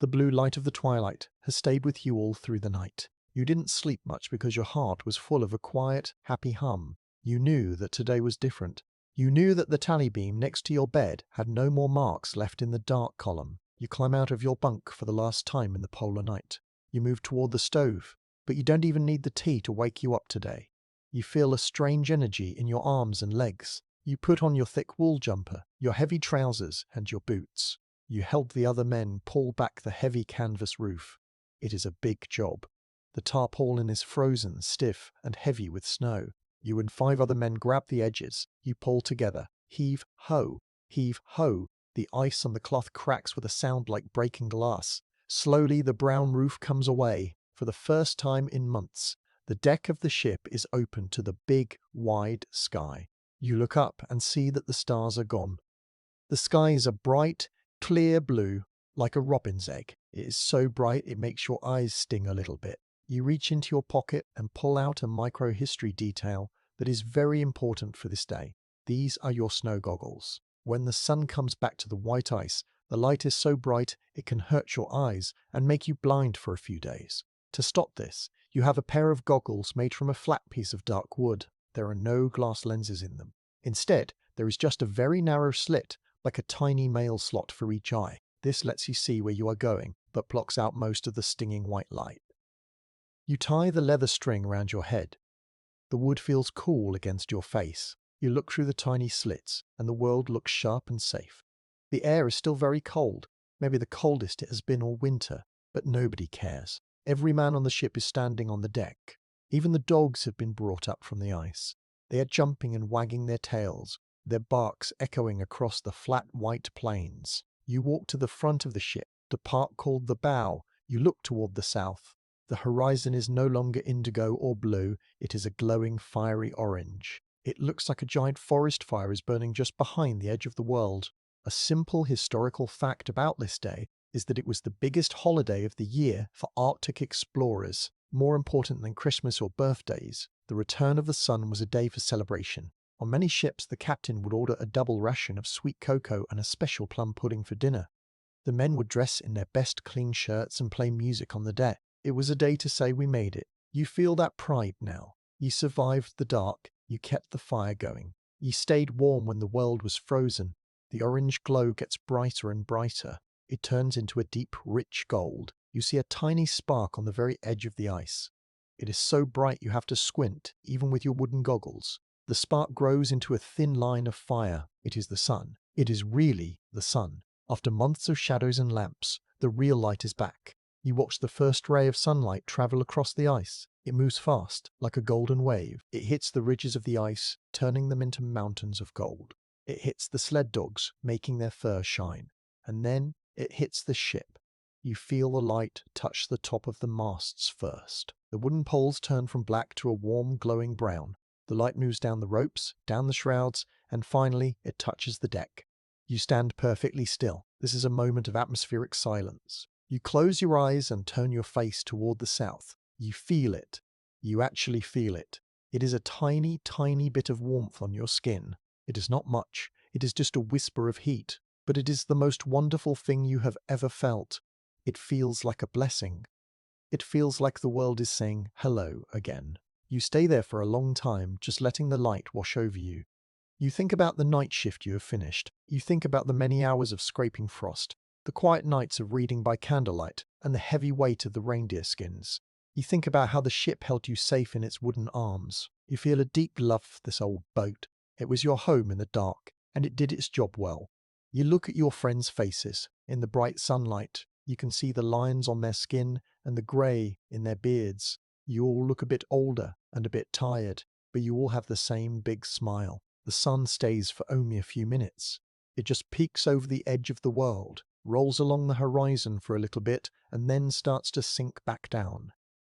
The blue light of the twilight has stayed with you all through the night. You didn't sleep much because your heart was full of a quiet, happy hum. You knew that today was different. You knew that the tally beam next to your bed had no more marks left in the dark column. You climb out of your bunk for the last time in the polar night. You move toward the stove, but you don't even need the tea to wake you up today. You feel a strange energy in your arms and legs. You put on your thick wool jumper, your heavy trousers, and your boots. You help the other men pull back the heavy canvas roof. It is a big job. The tarpaulin is frozen, stiff, and heavy with snow. You and 5 other men grab the edges. You pull together. Heave ho! Heave ho! The ice on the cloth cracks with a sound like breaking glass. Slowly the brown roof comes away. For the first time in months, the deck of the ship is open to the big, wide sky. You look up and see that the stars are gone. The sky is a bright, clear blue, like a robin's egg. It is so bright it makes your eyes sting a little bit. You reach into your pocket and pull out a microhistory detail that is very important for this day. These are your snow goggles. When the sun comes back to the white ice, the light is so bright it can hurt your eyes and make you blind for a few days. To stop this, you have a pair of goggles made from a flat piece of dark wood. There are no glass lenses in them. Instead, there is just a very narrow slit, like a tiny mail slot for each eye. This lets you see where you are going, but blocks out most of the stinging white light. You tie the leather string around your head. The wood feels cool against your face. You look through the tiny slits, and the world looks sharp and safe. The air is still very cold, maybe the coldest it has been all winter, but nobody cares. Every man on the ship is standing on the deck. Even the dogs have been brought up from the ice. They are jumping and wagging their tails, their barks echoing across the flat white plains. You walk to the front of the ship, the part called the bow. You look toward the south. The horizon is no longer indigo or blue, it is a glowing fiery orange. It looks like a giant forest fire is burning just behind the edge of the world. A simple historical fact about this day is that it was the biggest holiday of the year for Arctic explorers. More important than Christmas or birthdays, the return of the sun was a day for celebration. On many ships, the captain would order a double ration of sweet cocoa and a special plum pudding for dinner. The men would dress in their best clean shirts and play music on the deck. It was a day to say we made it. You feel that pride now. You survived the dark. You kept the fire going. You stayed warm when the world was frozen. The orange glow gets brighter and brighter. It turns into a deep, rich gold. You see a tiny spark on the very edge of the ice. It is so bright you have to squint, even with your wooden goggles. The spark grows into a thin line of fire. It is the sun. It is really the sun. After months of shadows and lamps, the real light is back. You watch the first ray of sunlight travel across the ice. It moves fast, like a golden wave. It hits the ridges of the ice, turning them into mountains of gold. It hits the sled dogs, making their fur shine. And then it hits the ship. You feel the light touch the top of the masts first. The wooden poles turn from black to a warm, glowing brown. The light moves down the ropes, down the shrouds, and finally it touches the deck. You stand perfectly still. This is a moment of atmospheric silence. You close your eyes and turn your face toward the south. You feel it. You actually feel it. It is a tiny, tiny bit of warmth on your skin. It is not much. It is just a whisper of heat. But it is the most wonderful thing you have ever felt. It feels like a blessing. It feels like the world is saying hello again. You stay there for a long time, just letting the light wash over you. You think about the night shift you have finished. You think about the many hours of scraping frost, the quiet nights of reading by candlelight, and the heavy weight of the reindeer skins. You think about how the ship held you safe in its wooden arms. You feel a deep love for this old boat. It was your home in the dark, and it did its job well. You look at your friends' faces. In the bright sunlight, you can see the lines on their skin and the grey in their beards. You all look a bit older and a bit tired, but you all have the same big smile. The sun stays for only a few minutes. It just peeks over the edge of the world, rolls along the horizon for a little bit, and then starts to sink back down.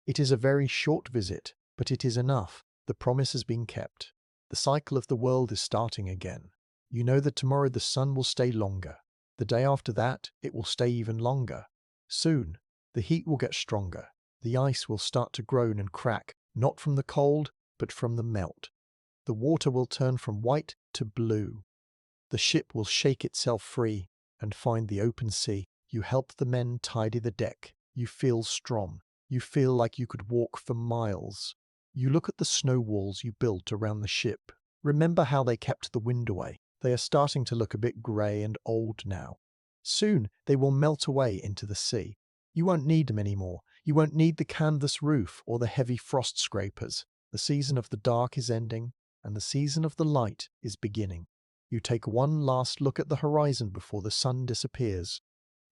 It is a very short visit, but it is enough. The promise has been kept. The cycle of the world is starting again. You know that tomorrow the sun will stay longer. The day after that, it will stay even longer. Soon, the heat will get stronger. The ice will start to groan and crack, not from the cold, but from the melt. The water will turn from white to blue. The ship will shake itself free and find the open sea. You help the men tidy the deck. You feel strong. You feel like you could walk for miles. You look at the snow walls you built around the ship. Remember how they kept the wind away. They are starting to look a bit grey and old now. Soon they will melt away into the sea. You won't need them anymore. You won't need the canvas roof or the heavy frost scrapers. The season of the dark is ending, and the season of the light is beginning. You take one last look at the horizon before the sun disappears.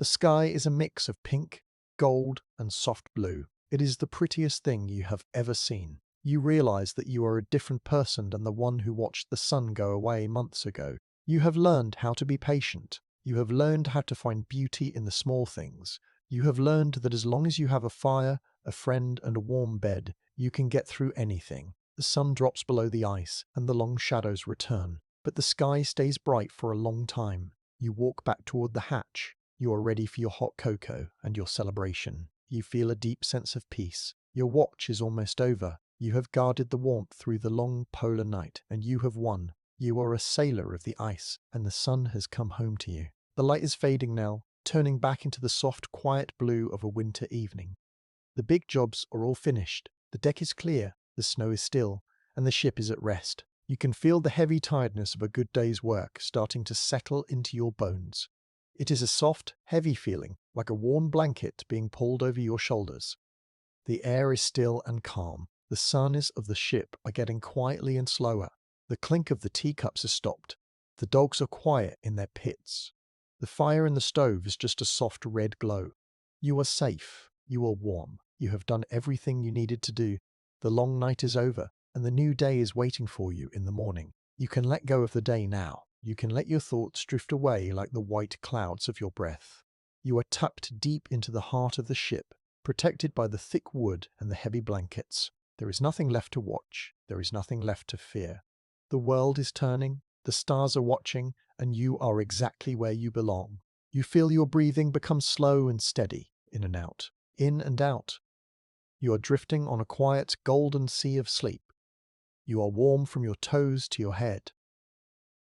The sky is a mix of pink, gold, and soft blue. It is the prettiest thing you have ever seen. You realize that you are a different person than the one who watched the sun go away months ago. You have learned how to be patient. You have learned how to find beauty in the small things. You have learned that as long as you have a fire, a friend, and a warm bed, you can get through anything. The sun drops below the ice, and the long shadows return. But the sky stays bright for a long time. You walk back toward the hatch. You are ready for your hot cocoa and your celebration. You feel a deep sense of peace. Your watch is almost over. You have guarded the warmth through the long polar night, and you have won. You are a sailor of the ice, and the sun has come home to you. The light is fading now, turning back into the soft, quiet blue of a winter evening. The big jobs are all finished. The deck is clear, the snow is still, and the ship is at rest. You can feel the heavy tiredness of a good day's work starting to settle into your bones. It is a soft, heavy feeling, like a warm blanket being pulled over your shoulders. The air is still and calm. The suns of the ship are getting quietly and slower. The clink of the teacups has stopped. The dogs are quiet in their pits. The fire in the stove is just a soft red glow. You are safe. You are warm. You have done everything you needed to do. The long night is over, and the new day is waiting for you in the morning. You can let go of the day now. You can let your thoughts drift away like the white clouds of your breath. You are tucked deep into the heart of the ship, protected by the thick wood and the heavy blankets. There is nothing left to watch. There is nothing left to fear. The world is turning, the stars are watching, and you are exactly where you belong. You feel your breathing become slow and steady, in and out, in and out. You are drifting on a quiet, golden sea of sleep. You are warm from your toes to your head.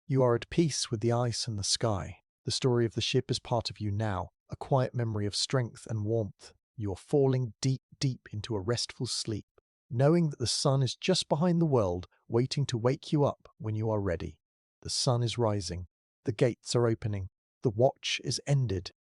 You are at peace with the ice and the sky. The story of the ship is part of you now, a quiet memory of strength and warmth. You are falling deep, deep into a restful sleep, knowing that the sun is just behind the world, waiting to wake you up when you are ready. The sun is rising. The gates are opening. The watch is ended.